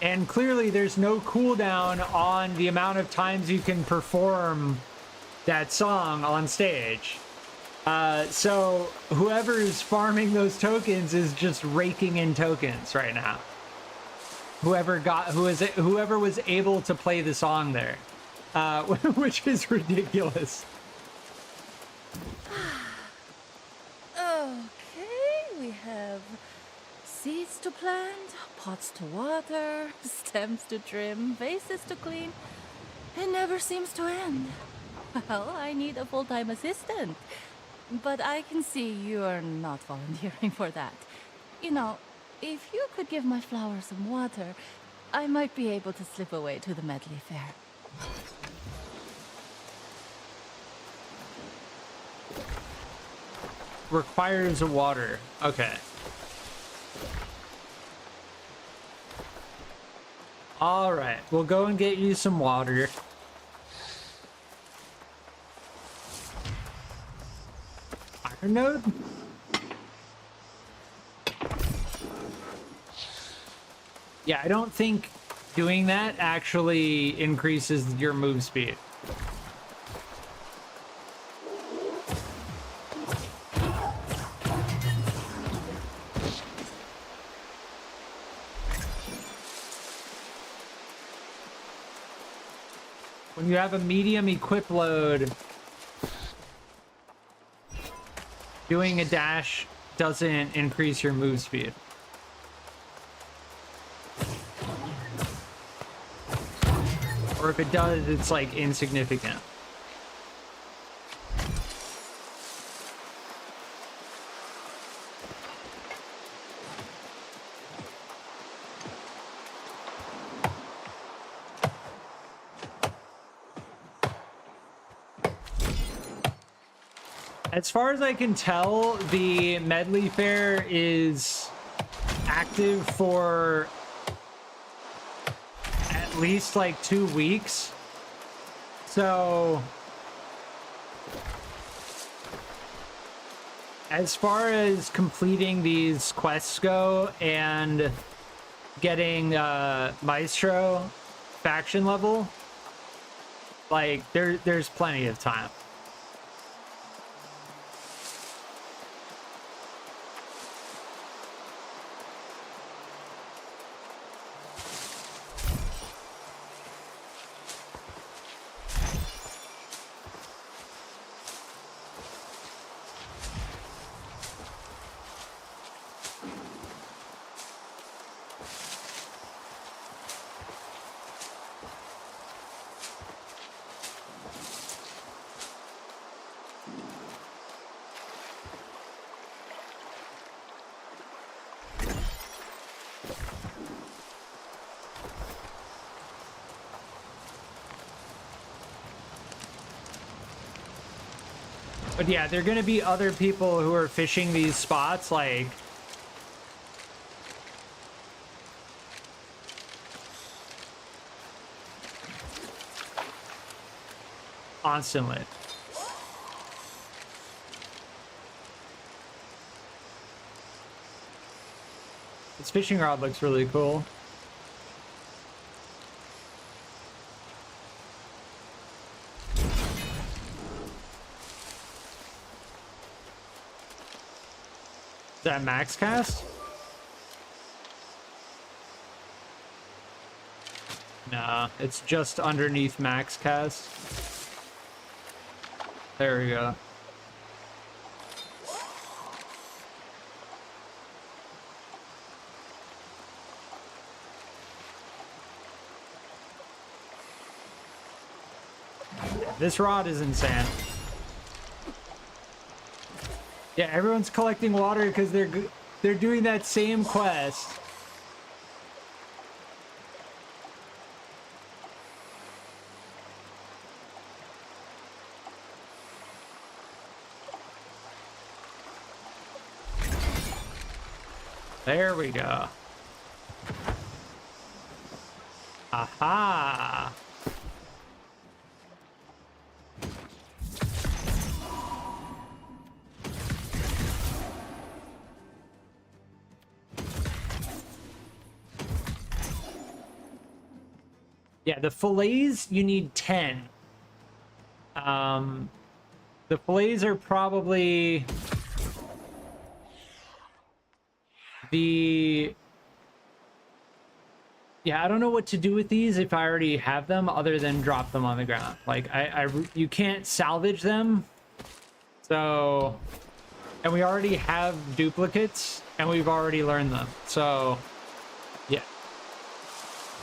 [SPEAKER 1] And clearly there's no cooldown on the amount of times you can perform that song on stage. So whoever's farming those tokens is just raking in tokens right now. Whoever was able to play the song there, which is ridiculous.
[SPEAKER 8] Okay, we have seeds to plant, pots to water, stems to trim, vases to clean. It never seems to end. Well, I need a full-time assistant. But I can see you're not volunteering for that. You know, if you could give my flowers some water, I might be able to slip away to the Medleyfaire.
[SPEAKER 1] Requires a water. Okay. All right, we'll go and get you some water. Iron node? Yeah, I don't think doing that actually increases your move speed. When you have a medium equip load, doing a dash doesn't increase your move speed. Or if it does, it's like insignificant. As far as I can tell, the Medleyfaire is active for at least like 2 weeks. So as far as completing these quests go and getting Maestro faction level, like there's plenty of time. But yeah, there are going to be other people who are fishing these spots, like... constantly. This fishing rod looks really cool. Is that max cast? Nah, it's just underneath max cast. There we go. This rod is insane. Yeah, everyone's collecting water because they're doing that same quest. There we go. Aha! Yeah, the fillets, you need 10. The fillets are probably the... Yeah, I don't know what to do with these if I already have them other than drop them on the ground. Like, you can't salvage them. So, and we already have duplicates and we've already learned them. So, yeah.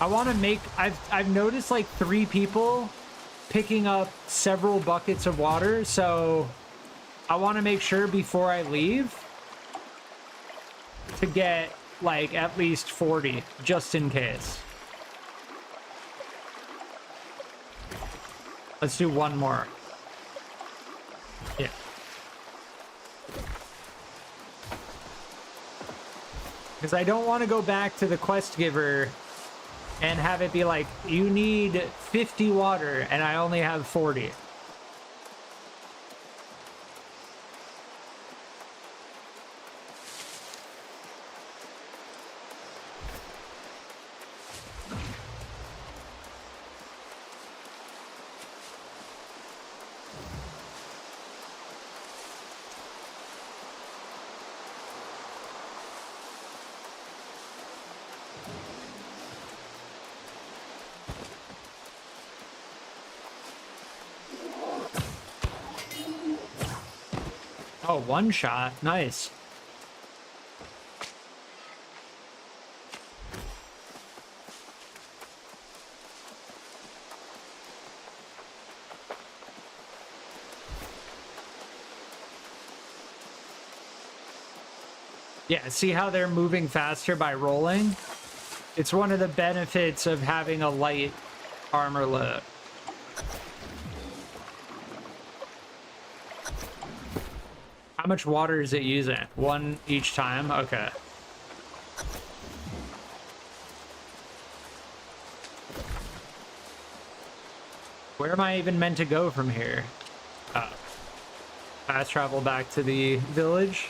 [SPEAKER 1] I want to make, I've noticed like 3 people picking up several buckets of water. So I want to make sure before I leave to get like at least 40 just in case. Let's do one more. Yeah. Because I don't want to go back to the quest giver and have it be like, you need 50 water and I only have 40. Oh, one shot. Nice. Yeah, see how they're moving faster by rolling? It's one of the benefits of having a light armor load. How much water is it using? 1 each time? Okay. Where am I even meant to go from here? Fast travel back to the village.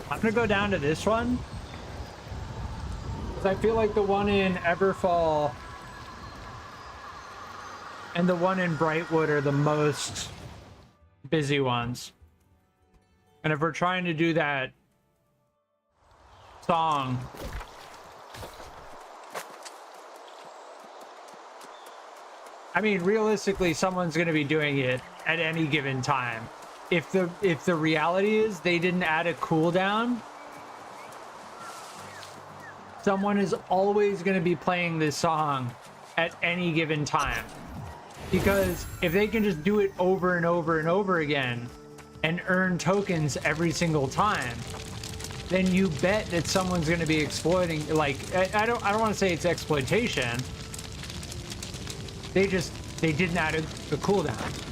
[SPEAKER 1] I'm gonna go down to this one because I feel like the one in Everfall and the one in Brightwood are the most busy ones. And if we're trying to do that song, I mean, realistically, someone's gonna be doing it at any given time. If the reality is they didn't add a cooldown, someone is always going to be playing this song at any given time. Because if they can just do it over and over and over again and earn tokens every single time, then you bet that someone's going to be exploiting. Like, I don't want to say it's exploitation. They didn't add a cooldown.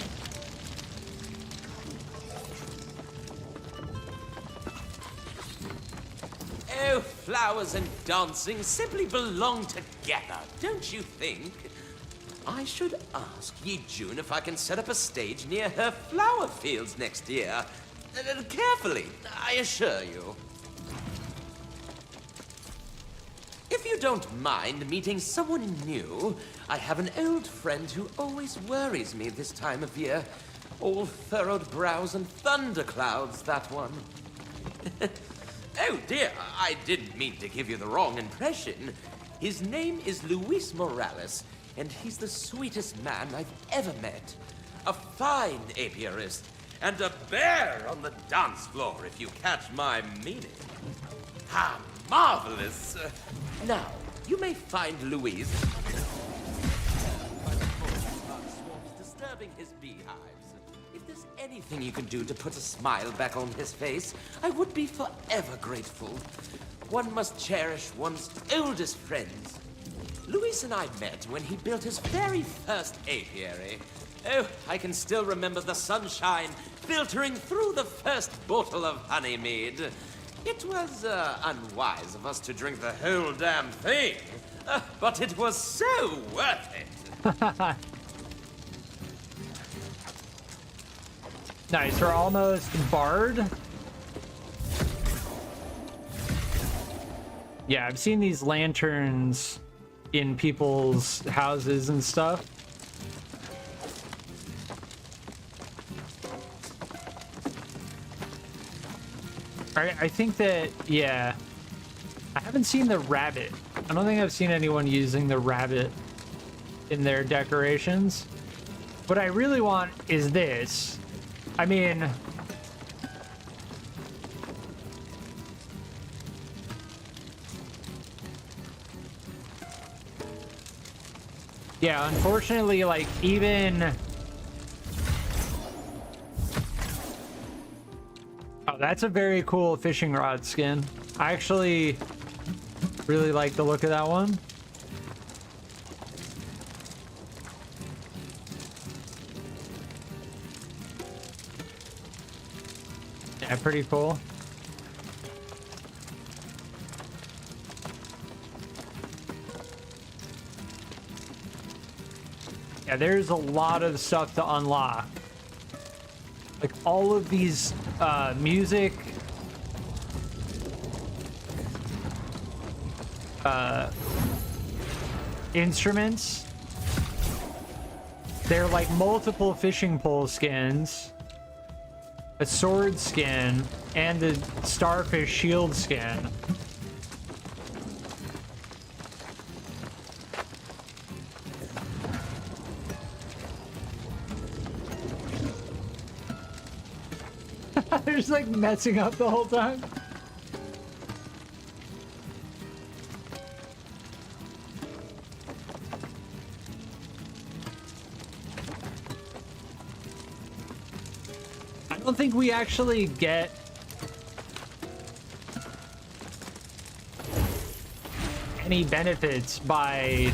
[SPEAKER 3] Oh, flowers and dancing simply belong together, don't you think? I should ask Ye June if I can set up a stage near her flower fields next year. Carefully, I assure you. If you don't mind meeting someone new, I have an old friend who always worries me this time of year. All furrowed brows and thunderclouds, that one. Oh dear, I didn't mean to give you the wrong impression. His name is Luis Morales, and he's the sweetest man I've ever met. a fine apiarist, and a bear on the dance floor, if you catch my meaning. How marvelous! Now, you may find Louise disturbing his beehives. If there's anything you can do to put a smile back on his face, I would be forever grateful. One must cherish one's oldest friends. Luis and I met when he built his very first apiary. Oh, I can still remember the sunshine filtering through the first bottle of honey mead. It was unwise of us to drink the whole damn thing, but it was so worth it.
[SPEAKER 1] Nice, we're almost barred. Yeah, I've seen these lanterns in people's houses and stuff. I think that, yeah. I haven't seen the rabbit. I don't think I've seen anyone using the rabbit in their decorations. What I really want is this. I mean... yeah, unfortunately, like, even... oh, that's a very cool fishing rod skin. I actually really like the look of that one. Yeah, pretty cool. Yeah, there's a lot of stuff to unlock. Like all of these music instruments, they're like multiple fishing pole skins, a sword skin, and a starfish shield skin. They're just like messing up the whole time. I don't think we actually get any benefits by...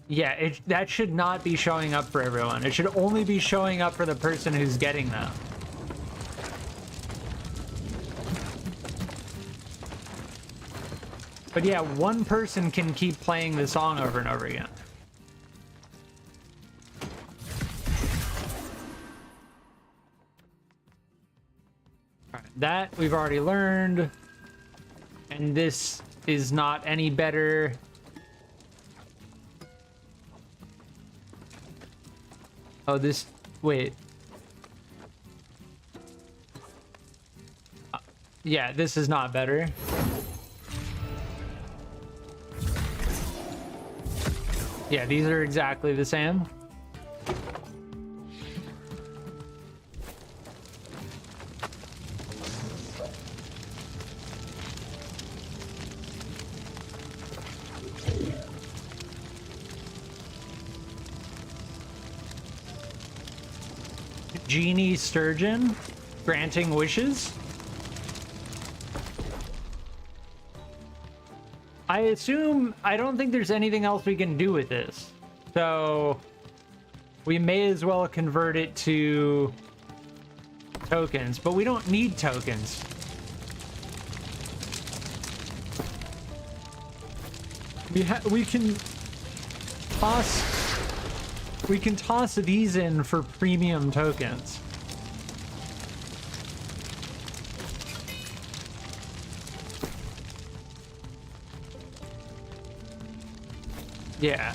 [SPEAKER 1] yeah, that should not be showing up for everyone. It should only be showing up for the person who's getting them. But yeah, one person can keep playing the song over and over again. All right, that we've already learned. And this is not any better. Oh, this... wait. Yeah, this is not better. Yeah, these are exactly the same. Genie Sturgeon, granting wishes. I don't think there's anything else we can do with this. So we may as well convert it to tokens, but we don't need tokens. We can toss these in for premium tokens. Yeah.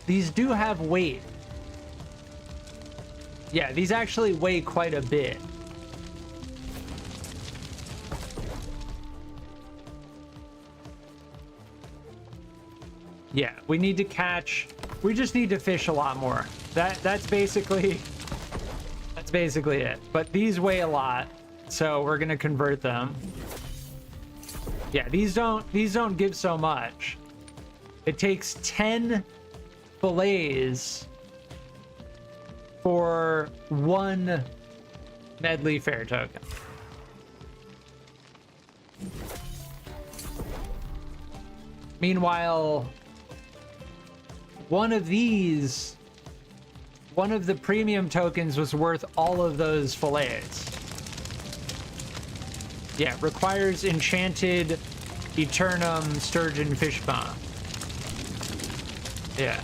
[SPEAKER 1] These do have weight. Yeah, these actually weigh quite a bit. Yeah, we need to catch. We just need to fish a lot more. That's basically it. But these weigh a lot, so we're gonna convert them. Yeah, these don't give so much. It takes 10 fillets for 1 Medleyfaire token. Meanwhile, one of the premium tokens was worth all of those fillets. Yeah, requires enchanted Aeturnum Sturgeon fish bomb. Yeah.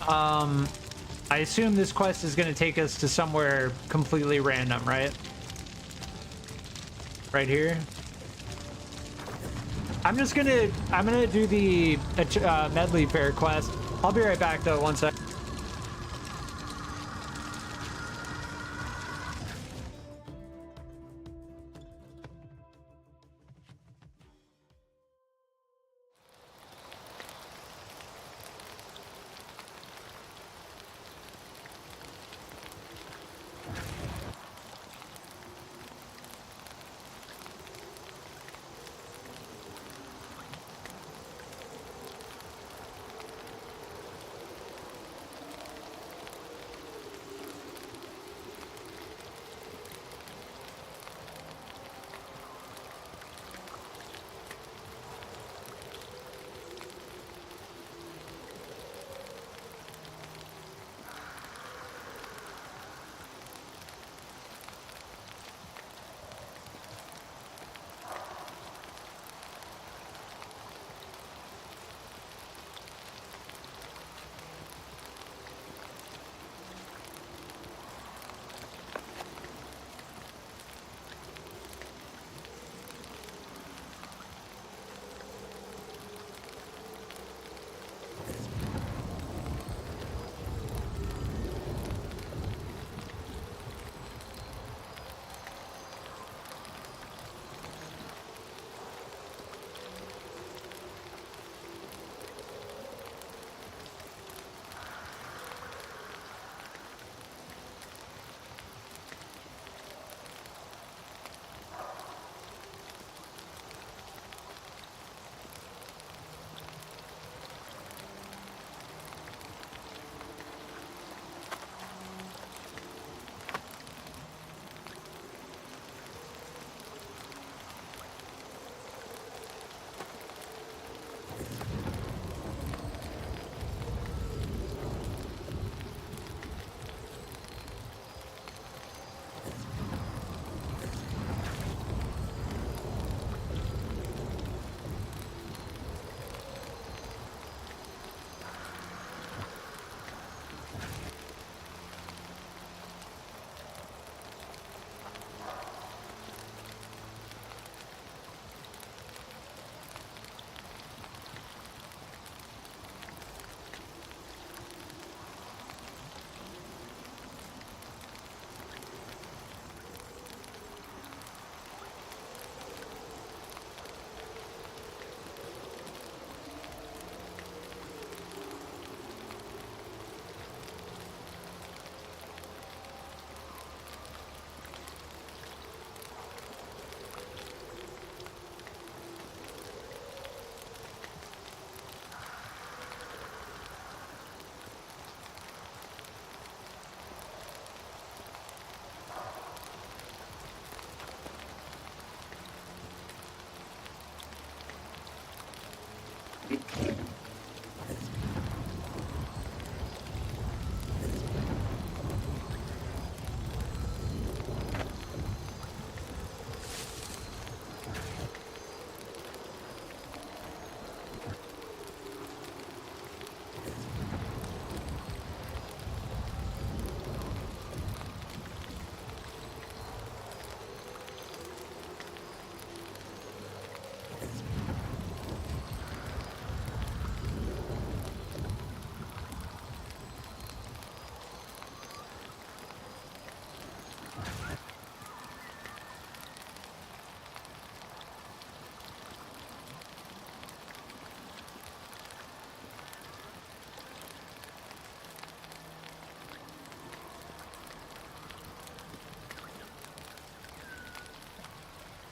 [SPEAKER 1] I assume this quest is going to take us to somewhere completely random, right? Right here. I'm gonna do the Medleyfaire quest. I'll be right back though, one sec.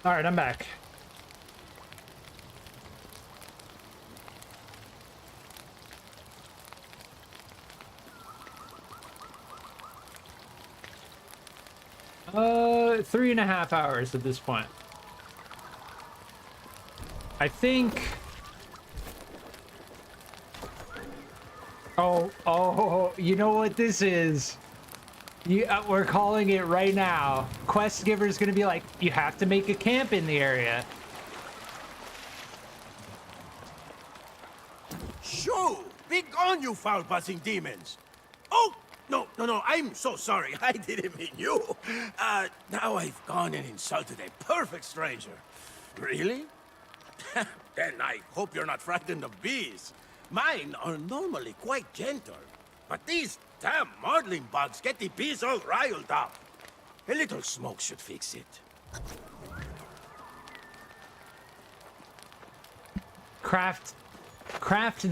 [SPEAKER 1] All right, I'm back. Uh, 3.5 hours at this point. I think. Oh, you know what this is? We're calling it right now. Quest giver's gonna be like, you have to make a camp in the area.
[SPEAKER 4] Shoo! Be gone, you foul-buzzing demons! Oh! No, I'm so sorry. I didn't mean you. Now I've gone and insulted a perfect stranger. Really? Then I hope you're not frightened of bees. Mine are normally quite gentle. But these damn modeling bugs get the bees all riled up. A little smoke should fix it.
[SPEAKER 1] Craft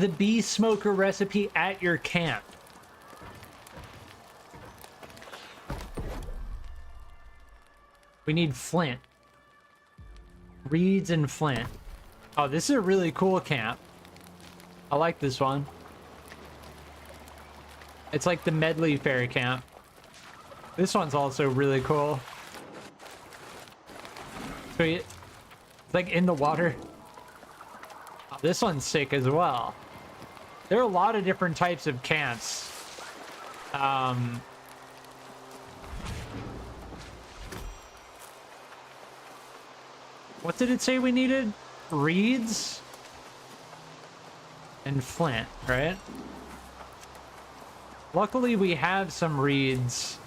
[SPEAKER 1] the bee smoker recipe at your camp. We need flint. Reeds and flint. Oh, this is a really cool camp. I like this one. It's like the Medleyfaire camp. This one's also really cool. Sweet. It's like in the water. Oh, this one's sick as well. There are a lot of different types of camps. What did it say we needed? Reeds and flint, right? Luckily, we have some reeds.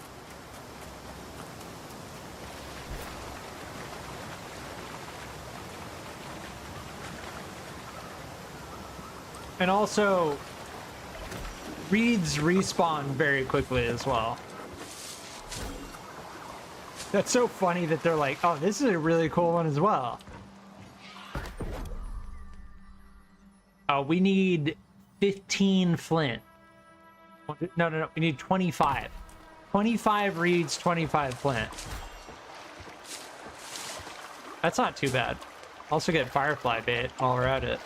[SPEAKER 1] And also, reeds respawn very quickly as well. That's so funny that they're like, oh, this is a really cool one as well. Oh, we need 15 flint. No. We need 25. 25 reeds, 25 flint. That's not too bad. Also get firefly bait while we're at it.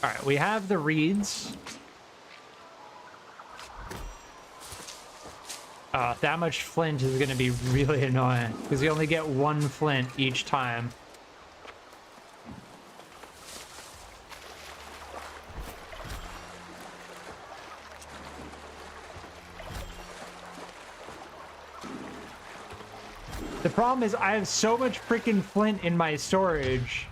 [SPEAKER 1] All right, we have the reeds. That much flint is going to be really annoying because you only get one flint each time. The problem is I have so much freaking flint in my storage.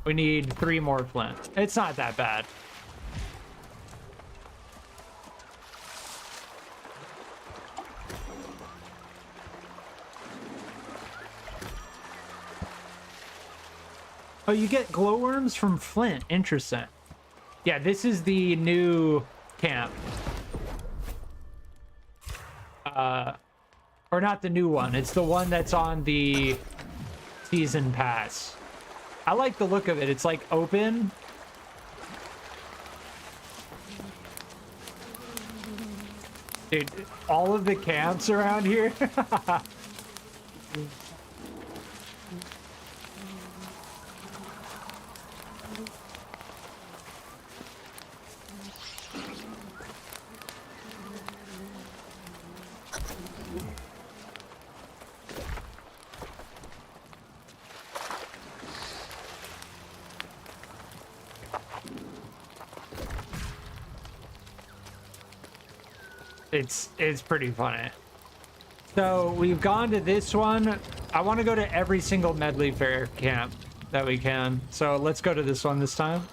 [SPEAKER 1] We need 3 more flint. It's not that bad. Oh, you get glowworms from flint. Interesting. Yeah, this is the new camp. Or not the new one. It's the one that's on the season pass. I like the look of it. It's like open. Dude, all of the camps around here. It's pretty funny. So we've gone to this one. I want to go to every single Medleyfaire camp that we can. So let's go to this one this time.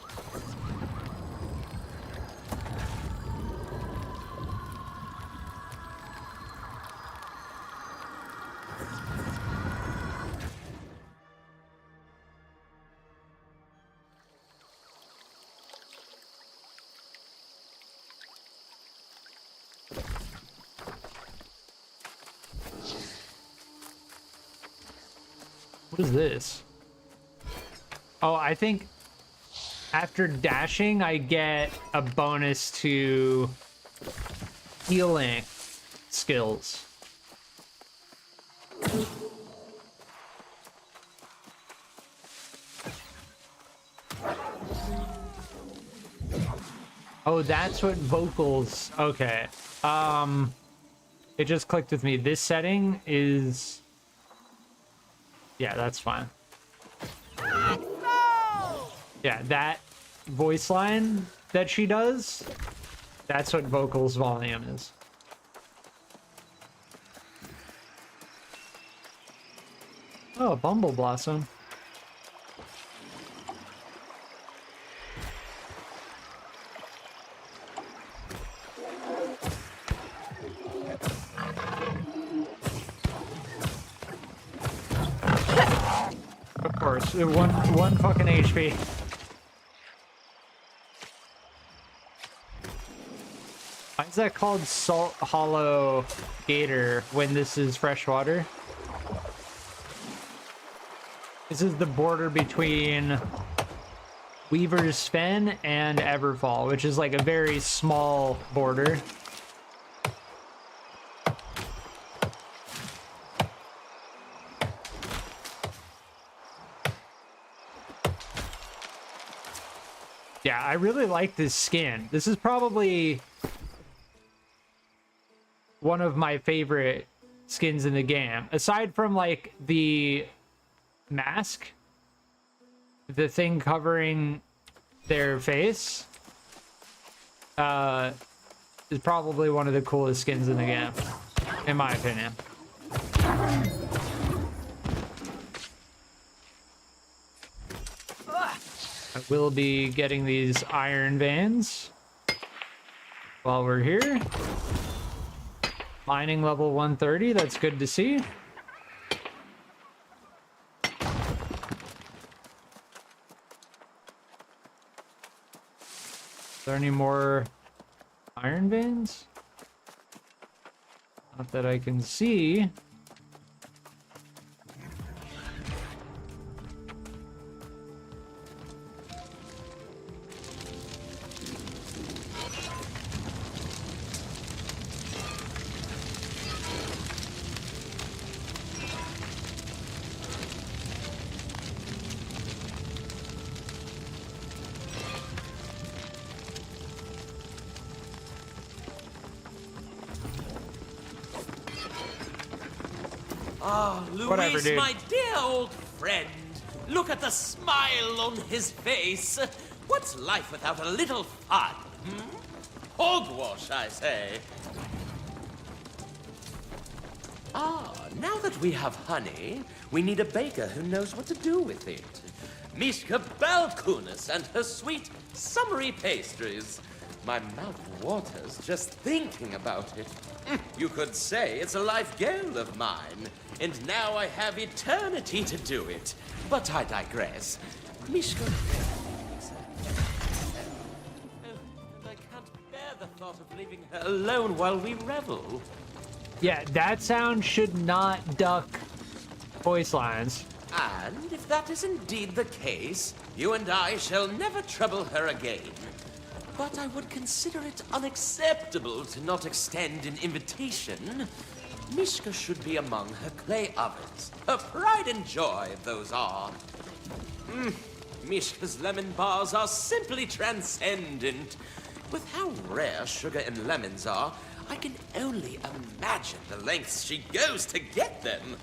[SPEAKER 1] What is this? Oh, I think after dashing, I get a bonus to healing skills. Oh, that's what vocals. Okay. It just clicked with me. This setting is... Yeah, that's fine. Yeah, that voice line that she does, that's what vocals volume is. Oh, Bumble Blossom. Of course, one fucking HP. Why is that called Salt Hollow Gator when this is freshwater? This is the border between Weaver's Fen and Everfall, which is like a very small border. Yeah, I really like this skin. This is probably one of my favorite skins in the game. Aside from like the mask, the thing covering their face, is probably one of the coolest skins in the game, in my opinion. I will be getting these iron veins while we're here. Mining level 130, that's good to see. Is there any more iron veins? Not that I can see. Whatever,
[SPEAKER 3] Luis,
[SPEAKER 1] dude.
[SPEAKER 3] my dear old friend. Look at the smile on his face. What's life without a little fun? Hogwash, I say. Now that we have honey, we need a baker who knows what to do with it. Mishka Balkunis and her sweet, summery pastries. My mouth waters just thinking about it. You could say it's a life goal of mine, and now I have eternity to do it. But I digress. Mishka... I can't bear the thought of leaving her alone while we revel.
[SPEAKER 1] Yeah, that sound should not duck voice lines.
[SPEAKER 3] And if that is indeed the case, you and I shall never trouble her again. But I would consider it unacceptable to not extend an invitation. Mishka should be among her clay ovens. Her pride and joy, those are. Mishka's lemon bars are simply transcendent. With how rare sugar and lemons are, I can only imagine the lengths she goes to get them.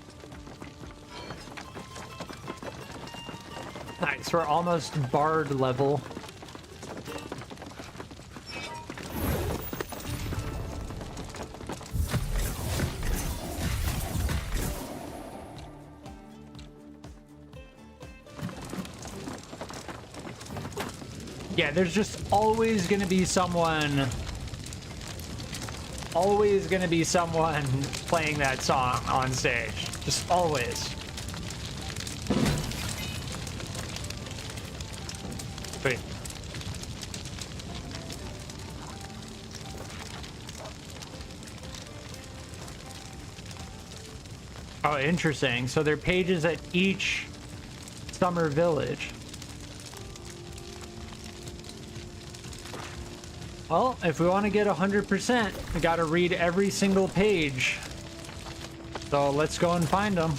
[SPEAKER 1] Nice, we're almost bard level. Yeah, there's just always gonna be someone playing that song on stage. Just always. Wait. Oh, interesting. So there are pages at each summer village. Well, if we want to get 100%, we got to read every single page. So let's go and find them.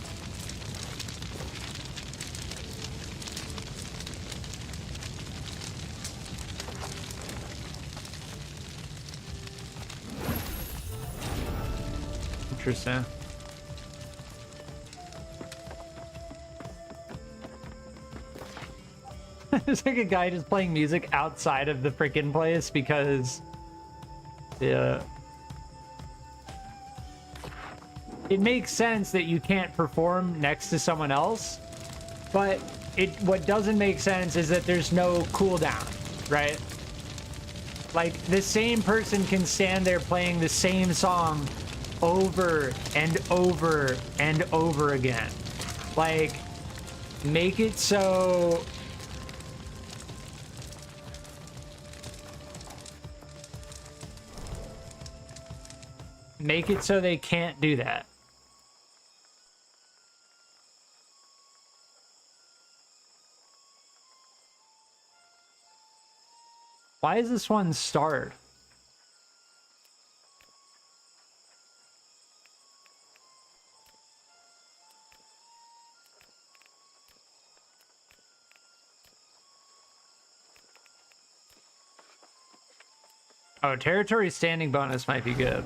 [SPEAKER 1] Interesting. There's like a guy just playing music outside of the freaking place because it makes sense that you can't perform next to someone else, but what doesn't make sense is that there's no cooldown, right? Like the same person can stand there playing the same song over and over and over again. Like, make it so they can't do that. Why is this one starred? Oh, territory standing bonus might be good.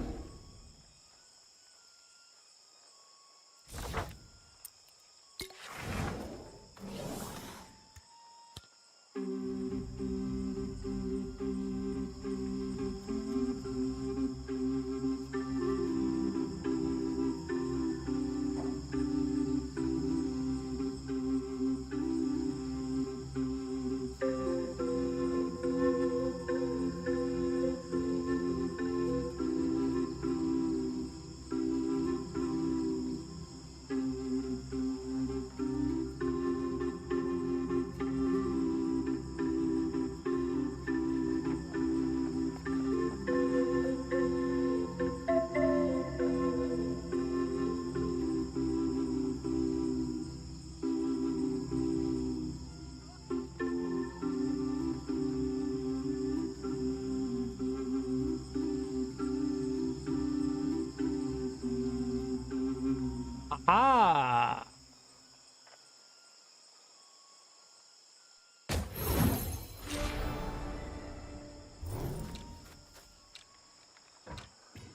[SPEAKER 1] Ah.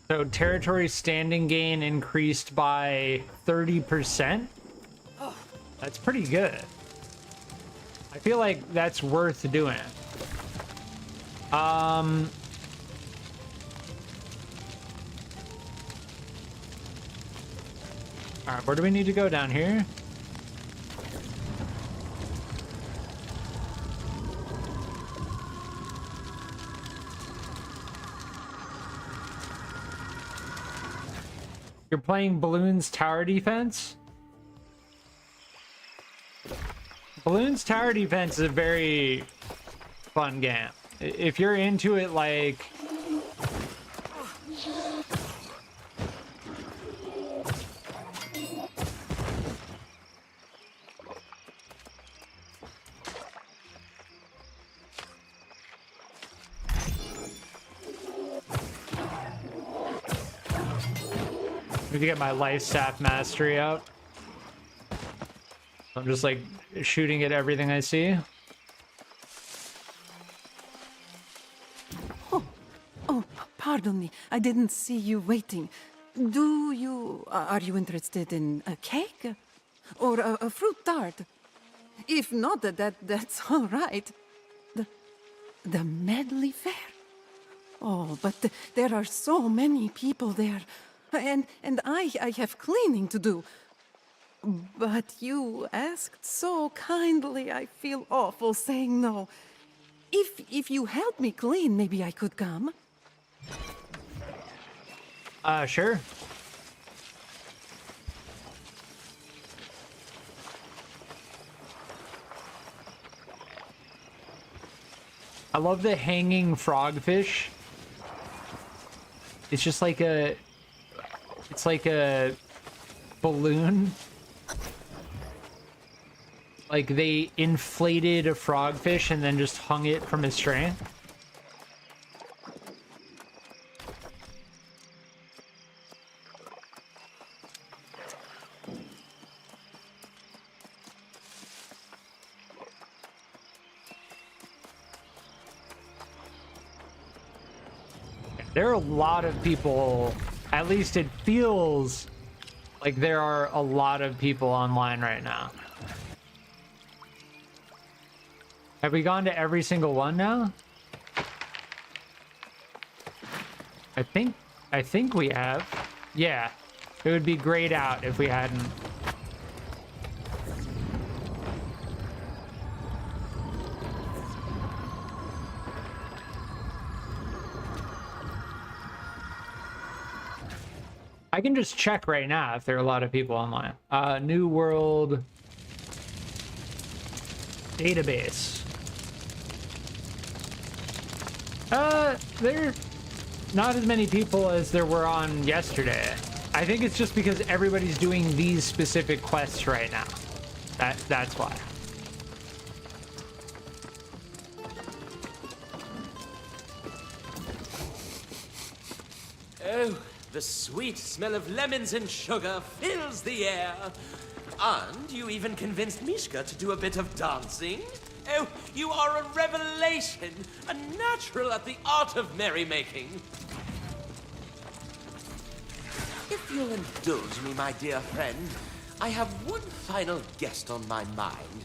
[SPEAKER 1] So territory standing gain increased by 30%. Oh, that's pretty good. I feel like that's worth doing. All right, where do we need to go? Down here? You're playing Balloon's Tower Defense? Balloon's Tower Defense is a very fun game. If you're into it, like... I need to get my life staff mastery up. I'm just like shooting at everything I see.
[SPEAKER 6] Oh, pardon me. I didn't see you waiting. Are you interested in a cake? Or a fruit tart? If not, that's all right. The Medleyfaire? Oh, but there are so many people there. And I have cleaning to do. But you asked so kindly, I feel awful saying no. If you help me clean, maybe I could come.
[SPEAKER 1] Sure. I love the hanging frogfish. It's just like a... It's like a balloon. Like they inflated a frogfish and then just hung it from a string. There are a lot of people, at least it feels like there are a lot of people online right now. Have we gone to every single one now? I think we have. Yeah. It would be grayed out if we hadn't. I can just check right now if there are a lot of people online. New World database. There are not as many people as there were on yesterday. I think it's just because everybody's doing these specific quests right now. That's why.
[SPEAKER 3] Oh, the sweet smell of lemons and sugar fills the air. And you even convinced Mishka to do a bit of dancing. Oh, you are a revelation, a natural at the art of merrymaking. If you'll indulge me, my dear friend, I have one final guest on my mind.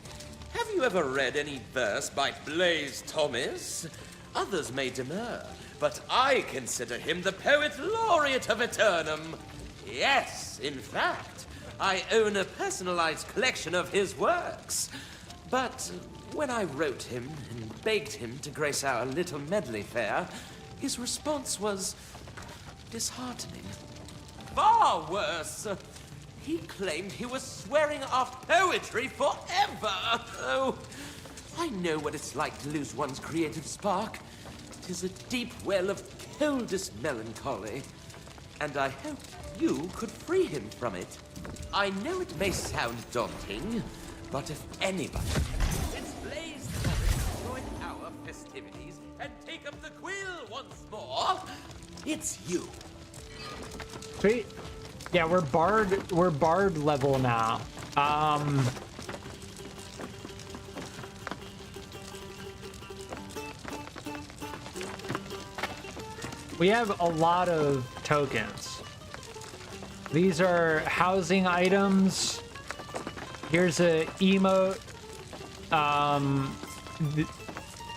[SPEAKER 3] Have you ever read any verse by Blaise Thomas? Others may demur, but I consider him the poet laureate of Aeturnum. Yes, in fact, I own a personalized collection of his works. But when I wrote him and begged him to grace our little Medleyfaire, his response was disheartening. Far worse. He claimed he was swearing off poetry forever. Oh, I know what it's like to lose one's creative spark. 'Tis a deep well of coldest melancholy, and I hope you could free him from it. I know it may sound daunting, but if anybody it's Blaise to join our festivities and take up the quill once more, it's you.
[SPEAKER 1] Sweet. Yeah, we're bard level now. We have a lot of tokens. These are housing items. Here's a emote.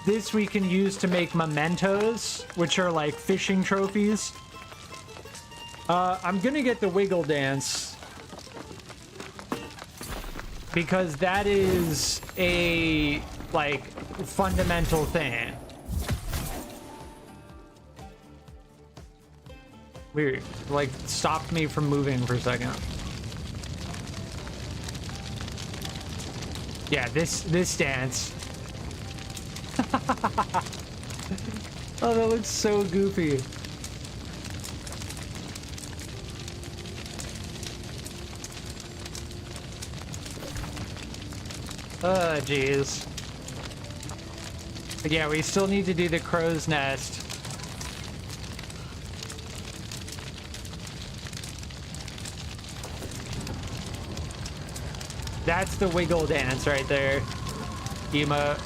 [SPEAKER 1] This we can use to make mementos, which are like fishing trophies. I'm gonna get the wiggle dance because that is a like fundamental thing. Weird, like stopped me from moving for a second. Yeah, this dance. Oh, that looks so goofy. Oh, jeez. But yeah, we still need to do the crow's nest. That's the wiggle dance right there. Emote.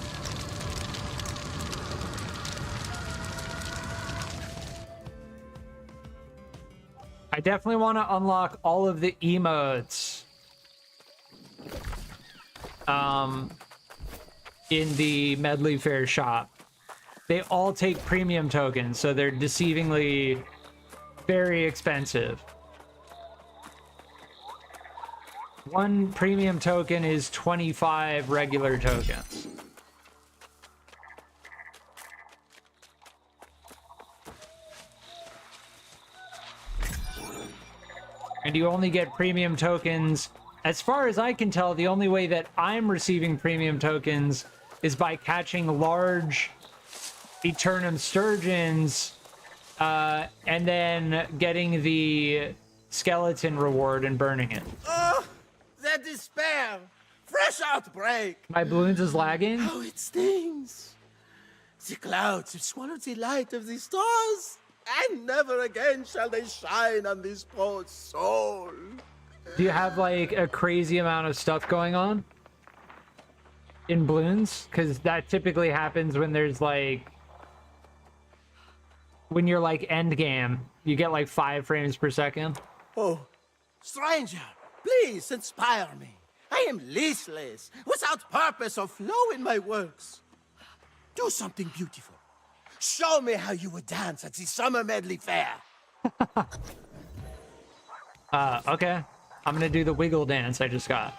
[SPEAKER 1] I definitely want to unlock all of the emotes. In the Medleyfaire shop. They all take premium tokens, so they're deceivingly very expensive. One premium token is 25 regular tokens. And you only get premium tokens. As far as I can tell, the only way that I'm receiving premium tokens is by catching large Aeturnum Sturgeons, and then getting the skeleton reward and burning it.
[SPEAKER 4] Oh, the despair! Fresh outbreak!
[SPEAKER 1] My balloons is lagging?
[SPEAKER 4] How it stings! The clouds have swallowed the light of the stars, and never again shall they shine on this poor soul.
[SPEAKER 1] Do you have like a crazy amount of stuff going on in balloons? Because that typically happens when there's like, when you're like end game, you get like 5 frames per second.
[SPEAKER 4] Oh, stranger, please inspire me. I am listless, without purpose or flow in my works. Do something beautiful. Show me how you would dance at the summer Medleyfaire.
[SPEAKER 1] Okay. I'm gonna do the wiggle dance I just got.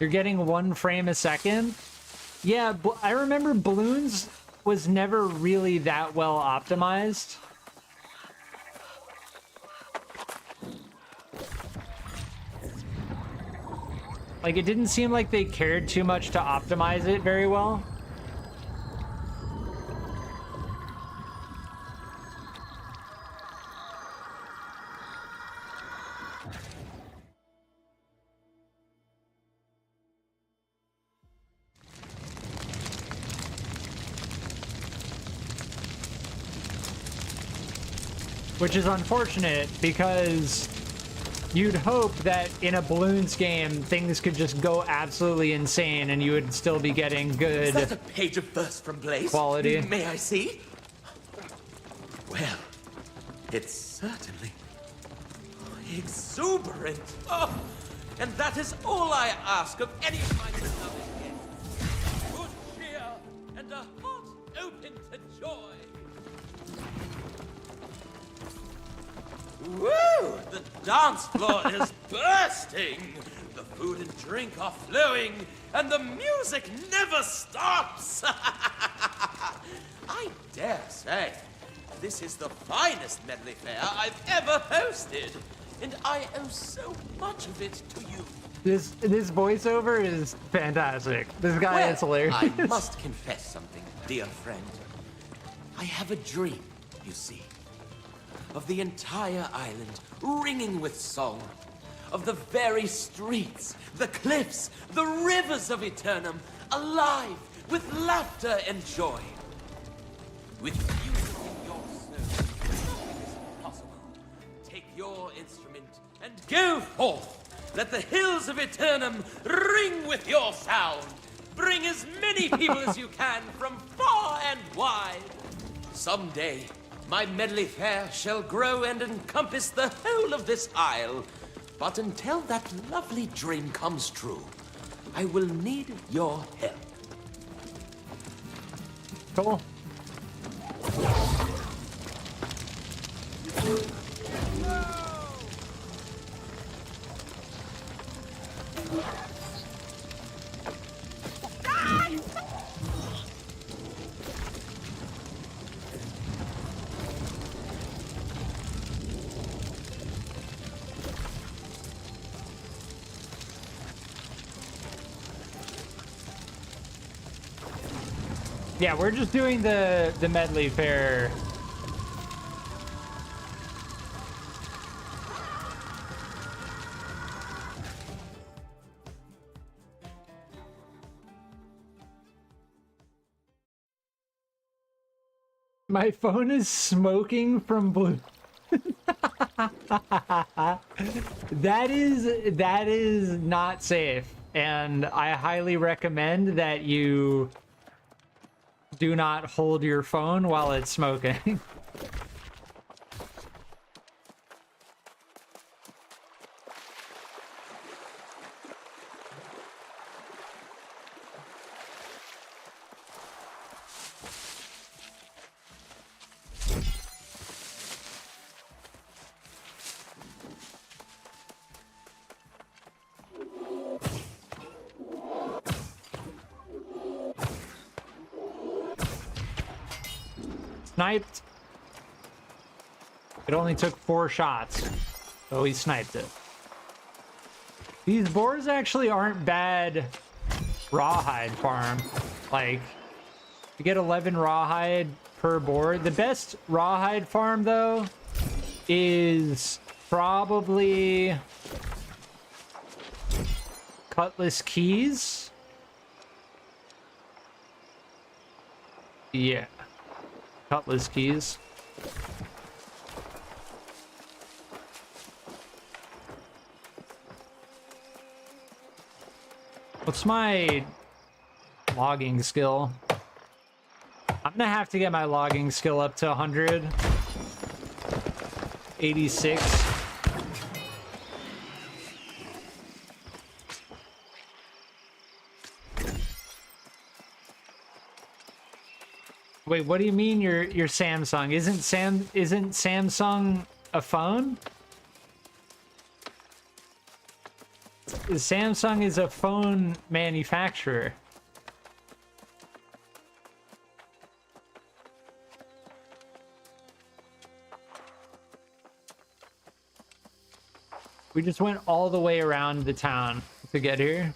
[SPEAKER 1] You're getting 1 frame a second? Yeah, I remember balloons was never really that well optimized. Like, it didn't seem like they cared too much to optimize it very well. Which is unfortunate, because you'd hope that in a balloons game, things could just go absolutely insane and you would still be getting good.
[SPEAKER 3] Is that a page of verse from Blaze?
[SPEAKER 1] Quality.
[SPEAKER 3] May I see? Well, it's certainly exuberant. Oh, and that is all I ask of any of my beloved guests. Good cheer and a heart open to joy. Woo! The dance floor is bursting! The food and drink are flowing, and the music never stops! I dare say, this is the finest Medleyfaire I've ever hosted, and I owe so much of it to you.
[SPEAKER 1] This voiceover is fantastic. This guy is hilarious.
[SPEAKER 3] I must confess something, dear friend. I have a dream, you see. Of the entire island ringing with song, of the very streets, the cliffs, the rivers of Aeturnum alive with laughter and joy. With music in your snow, nothing is impossible. Take your instrument and go forth. Let the hills of Aeturnum ring with your sound. Bring as many people as you can from far and wide. Someday, my Medleyfaire shall grow and encompass the whole of this isle. But until that lovely dream comes true, I will need your help.
[SPEAKER 1] Cool. Yeah, we're just doing the Medleyfaire. My phone is smoking from blue. That is not safe, and I highly recommend that you do not hold your phone while it's smoking. Sniped. It only took 4 shots. Oh, he sniped it. These boars actually aren't bad rawhide farm. Like, you get 11 rawhide per boar. The best rawhide farm, though, is probably Cutlass Keys. Yeah. Cutlass Keys. What's my logging skill? I'm gonna have to get my logging skill up to 100. 86. Wait, what do you mean your Samsung? Isn't Samsung a phone? Samsung is a phone manufacturer. We just went all the way around the town to get here.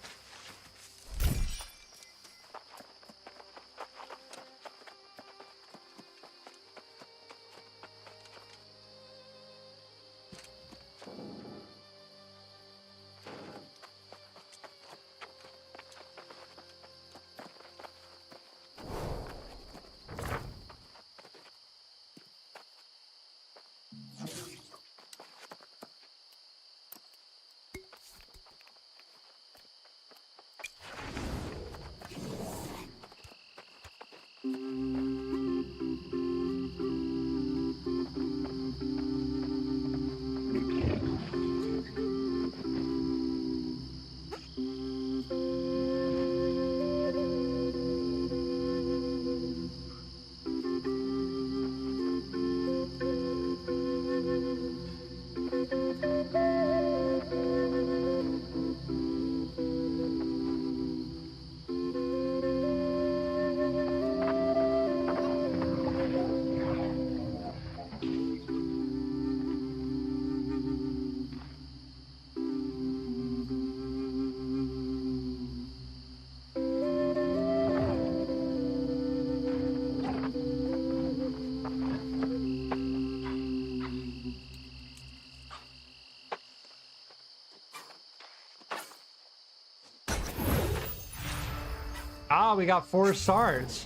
[SPEAKER 1] Ah, we got 4 stars.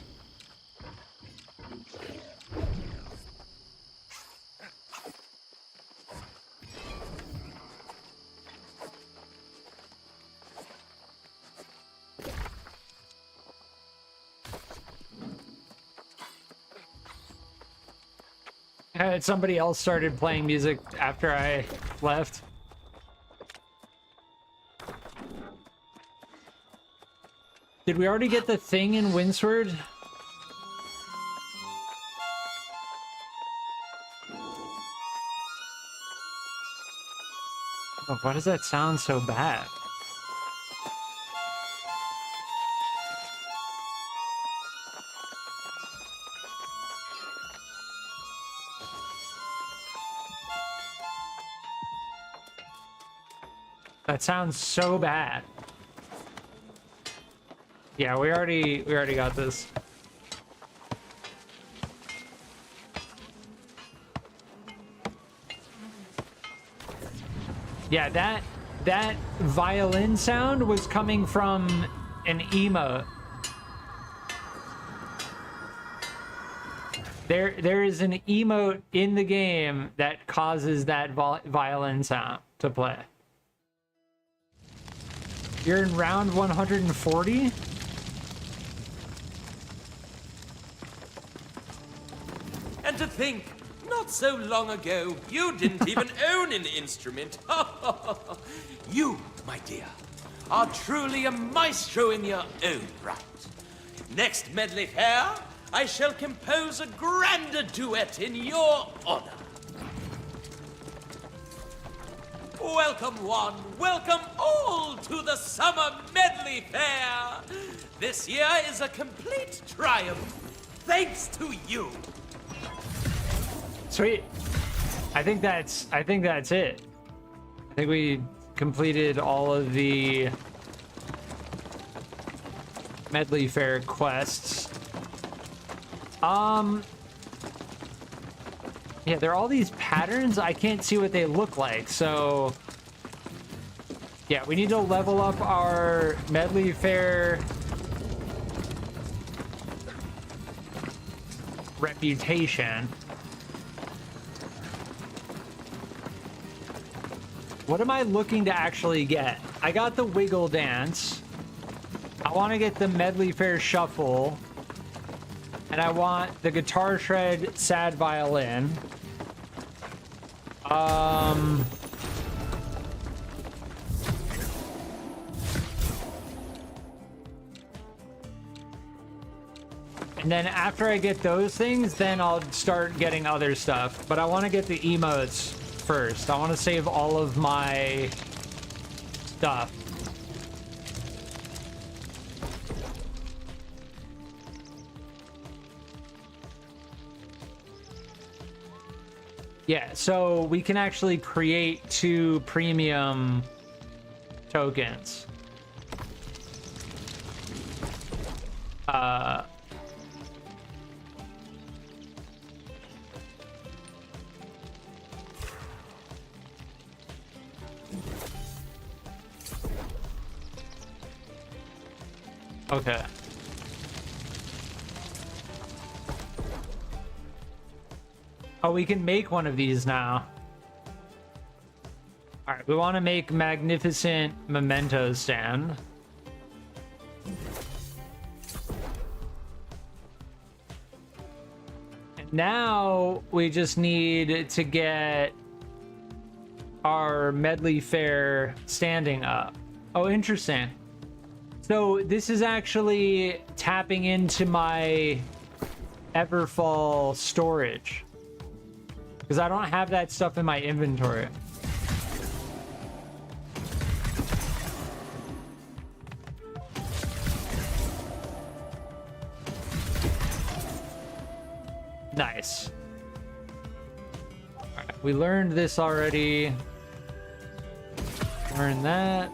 [SPEAKER 1] Somebody else started playing music after I left. Did we already get the thing in Windsward? Oh, why does that sound so bad? That sounds so bad. Yeah, we already got this. Yeah, that violin sound was coming from an emote. There is an emote in the game that causes that violin sound to play. You're in round 140?
[SPEAKER 3] And to think, not so long ago, you didn't even own an instrument. You, my dear, are truly a maestro in your own right. Next Medleyfaire, I shall compose a grander duet in your honor. Welcome one, welcome all to the Summer Medleyfaire. This year is a complete triumph, thanks to you.
[SPEAKER 1] Sweet. I think that's it. I think we completed all of the Medleyfaire quests. Yeah, there are all these patterns. I can't see what they look like, so yeah, we need to level up our Medleyfaire reputation. What am I looking to actually get? I got the Wiggle Dance. I want to get the Medleyfaire Shuffle. And I want the Guitar Shred Sad Violin. And then after I get those things, then I'll start getting other stuff. But I want to get the emotes first. I want to save all of my stuff. Yeah, so we can actually create 2 premium tokens. Okay. Oh, we can make one of these now. All right, we want to make Magnificent Memento Stand. And now we just need to get our Medleyfaire standing up. Oh, interesting. So this is actually tapping into my Everfall storage, because I don't have that stuff in my inventory. Nice. All right, we learned this already. Learn that.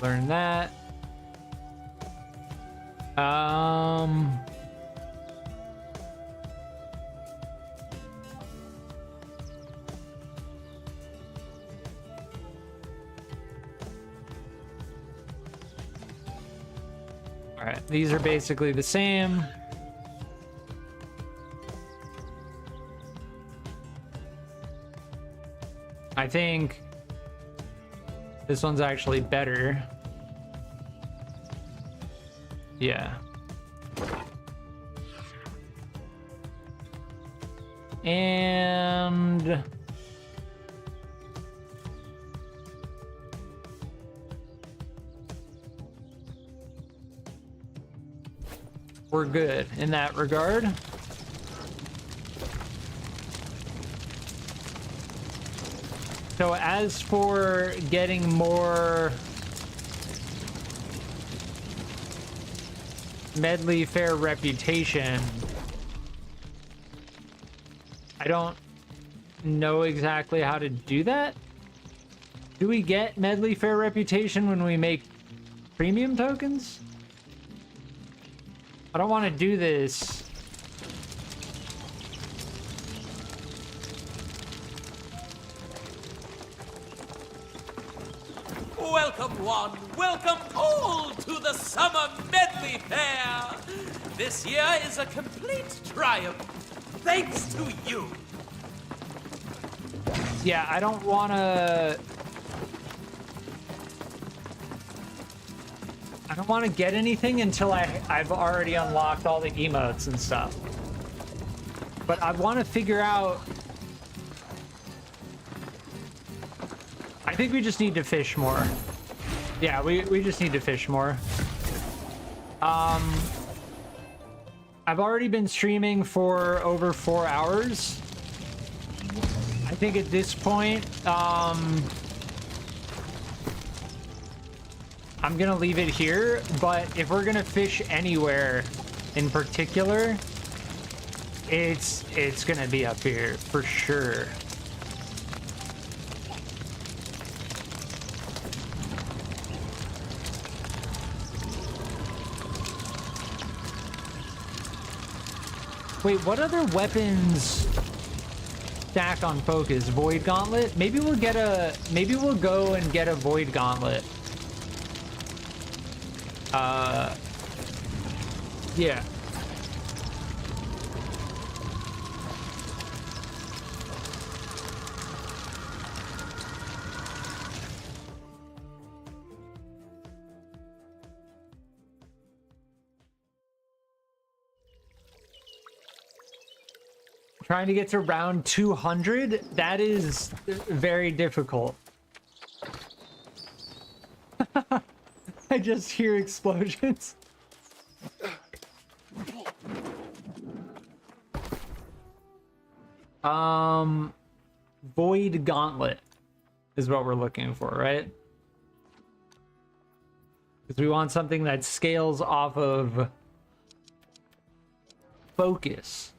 [SPEAKER 1] Learn that. All right, these are basically the same. I think this one's actually better. Yeah. And we're good in that regard. So as for getting more Medleyfaire reputation, I don't know exactly how to do that. Do we get Medleyfaire reputation when we make premium tokens? I don't want to do this.
[SPEAKER 3] Welcome one, welcome all to the Summer Medleyfaire. This year is a complete triumph, thanks to you.
[SPEAKER 1] Yeah, I don't want to... I don't want to get anything until I've already unlocked all the emotes and stuff. But I want to figure out... I think we just need to fish more. Yeah, we just need to fish more. I've already been streaming for over 4 hours. I think at this point, I'm gonna leave it here, but if we're gonna fish anywhere in particular, it's gonna be up here for sure. Wait, what other weapons stack on focus? Void Gauntlet? Maybe we'll go and get a Void Gauntlet. Yeah. Trying to get to round 200, that is very difficult. I just hear explosions. Void Gauntlet is what we're looking for, right? Because we want something that scales off of focus.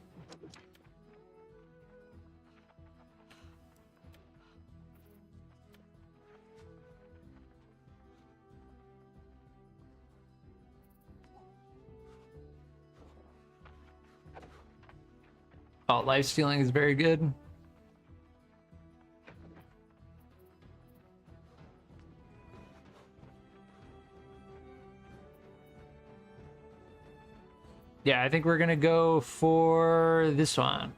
[SPEAKER 1] Oh, life stealing is very good. Yeah, I think we're gonna go for this one.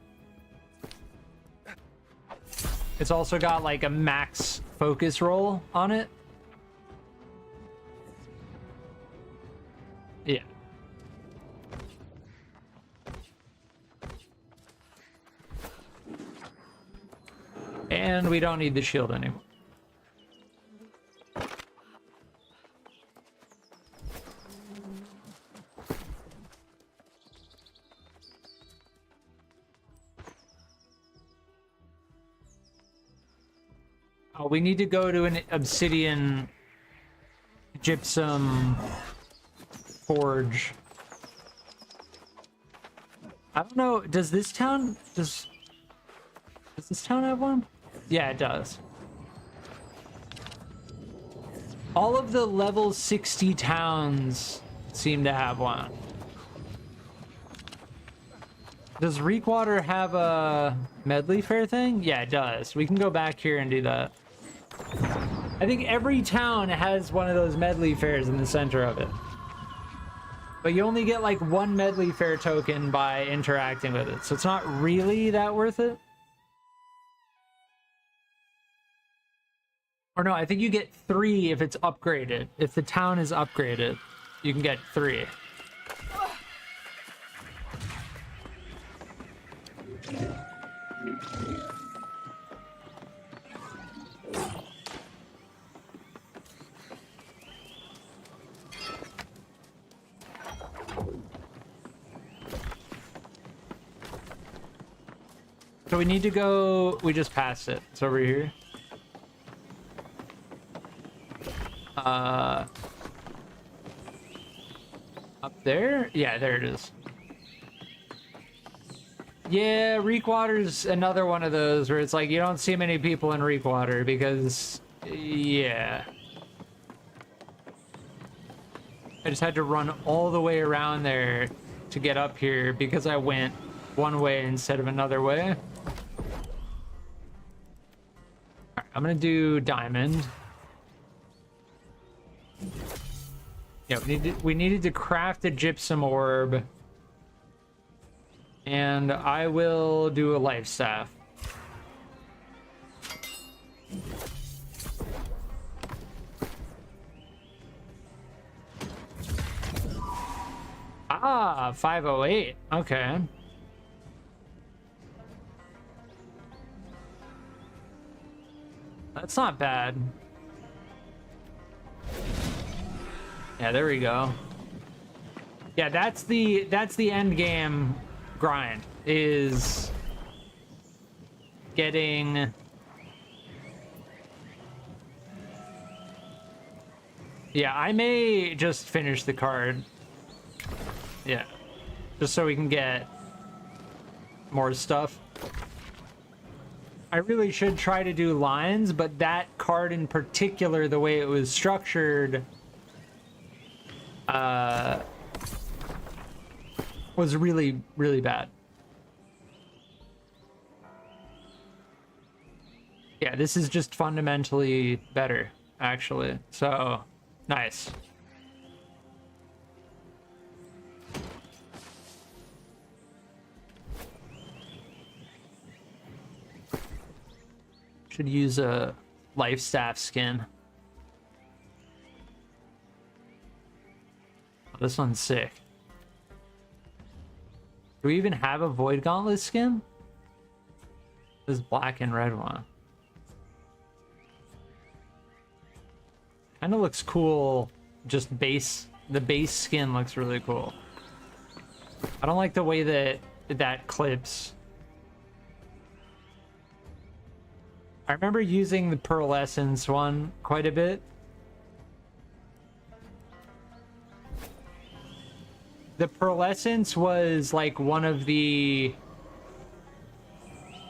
[SPEAKER 1] It's also got like a max focus roll on it. Yeah. And we don't need the shield anymore. Oh, we need to go to an obsidian gypsum forge. I don't know, does this town does this town have one? Yeah, it does. All of the level 60 towns seem to have one. Does Reekwater have a Medleyfaire thing? Yeah, it does. We can go back here and do that. I think every town has one of those Medleyfairs in the center of it. But you only get like one Medleyfaire token by interacting with it, so it's not really that worth it. Or no, I think you get 3 if it's upgraded. If the town is upgraded, you can get 3. So we need to go, we just passed it. It's over here. Up there? Yeah, there it is. Yeah, Reekwater's another one of those where it's like you don't see many people in Reekwater because, yeah. I just had to run all the way around there to get up here because I went one way instead of another way. All right, I'm gonna do diamond. Yeah, we needed to craft a gypsum orb. And I will do a life staff. Ah, 508. Okay. That's not bad. Yeah, there we go. Yeah, that's the end game grind, is getting yeah, I may just finish the card. Yeah, just so we can get more stuff. I really should try to do lines, but that card in particular, the way it was structured, was really, really bad. Yeah, this is just fundamentally better, actually. So, nice. Should use a life staff skin. Oh, this one's sick. Do we even have a Void Gauntlet skin? This black and red one. Kind of looks cool. Just base, the base skin looks really cool. I don't like the way that clips. I remember using the Pearlescence one quite a bit. The Pearlescence was like one of the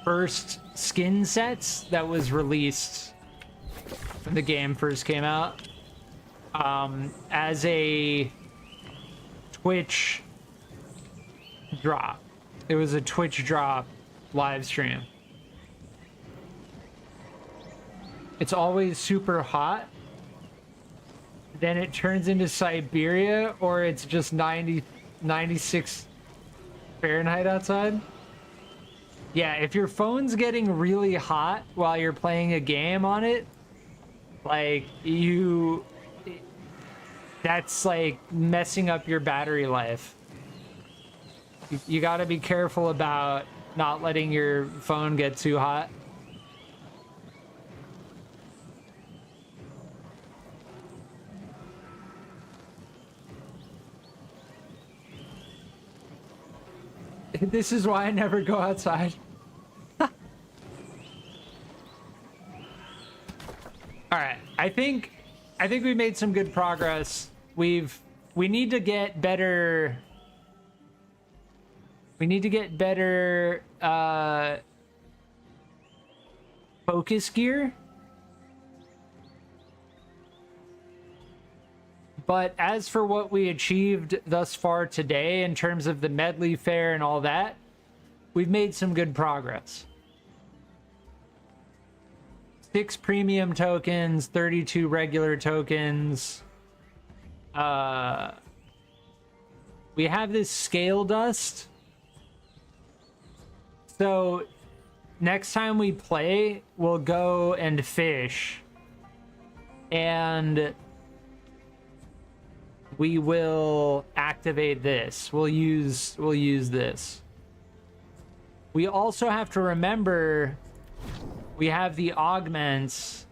[SPEAKER 1] first skin sets that was released when the game first came out, as a Twitch drop. It was a Twitch drop live stream. It's always super hot. Then it turns into Siberia, or it's just 96 Fahrenheit outside. Yeah, if your phone's getting really hot while you're playing a game on it, like, that's like messing up your battery life. You gotta be careful about not letting your phone get too hot. This is why I never go outside. All right, I think we made some good progress. We need to get better. We need to get better focus gear. But as for what we achieved thus far today in terms of the Medleyfaire and all that, we've made some good progress. 6 premium tokens, 32 regular tokens. We have this scale dust. So next time we play, we'll go and fish. And we will activate this. We'll use this. We also have to remember we have the augments.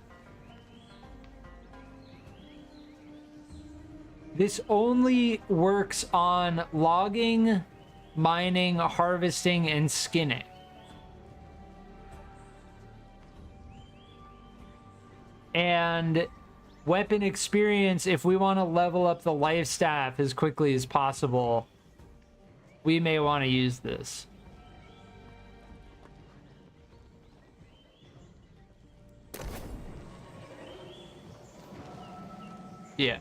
[SPEAKER 1] This only works on logging, mining, harvesting, and skinning. And weapon experience, if we want to level up the life staff as quickly as possible, we may want to use this. Yeah.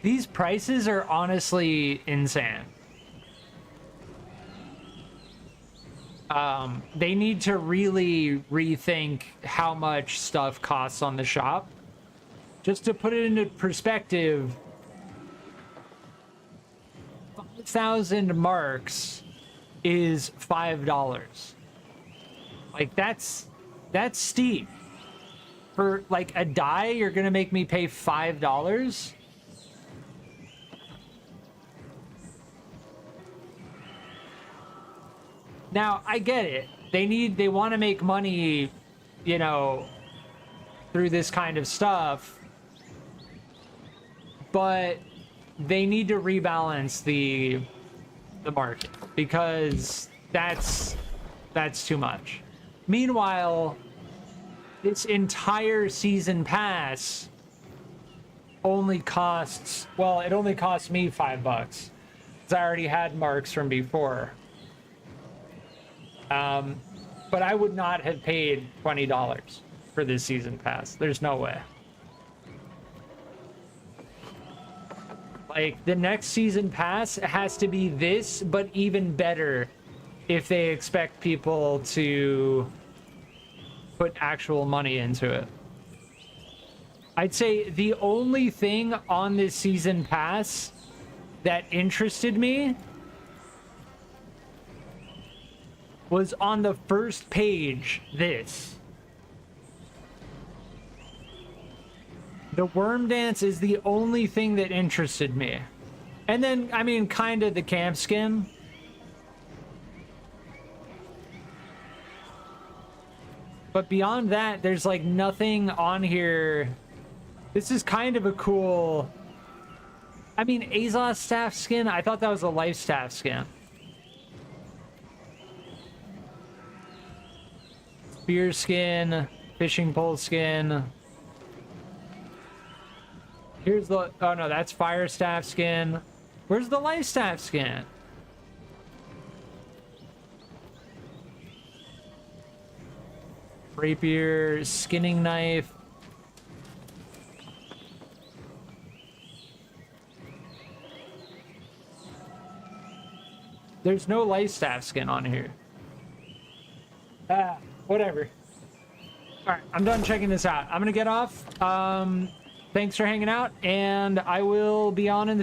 [SPEAKER 1] These prices are honestly insane. They need to really rethink how much stuff costs on the shop. Just to put it into perspective, 5,000 marks is $5. Like, that's steep. For like a die, you're gonna make me pay $5? Now, I get it. They want to make money, you know, through this kind of stuff. But they need to rebalance the market, because that's too much. Meanwhile, this entire season pass only costs, well, it only cost me $5 because I already had marks from before. But I would not have paid $20 for this season pass. There's no way. Like, the next season pass has to be this, but even better if they expect people to put actual money into it. I'd say the only thing on this season pass that interested me was on the first page, this. The worm dance is the only thing that interested me. And then, I mean, kind of the camp skin. But beyond that, there's like nothing on here. This is kind of a cool... I mean, Azos staff skin, I thought that was a life staff skin. Spear skin, fishing pole skin. Here's the... Oh no, that's fire staff skin. Where's the life staff skin? Rapier, skinning knife. There's no life staff skin on here. Whatever. All right, I'm done checking this out. I'm gonna get off. Thanks for hanging out, and I will be on in the future.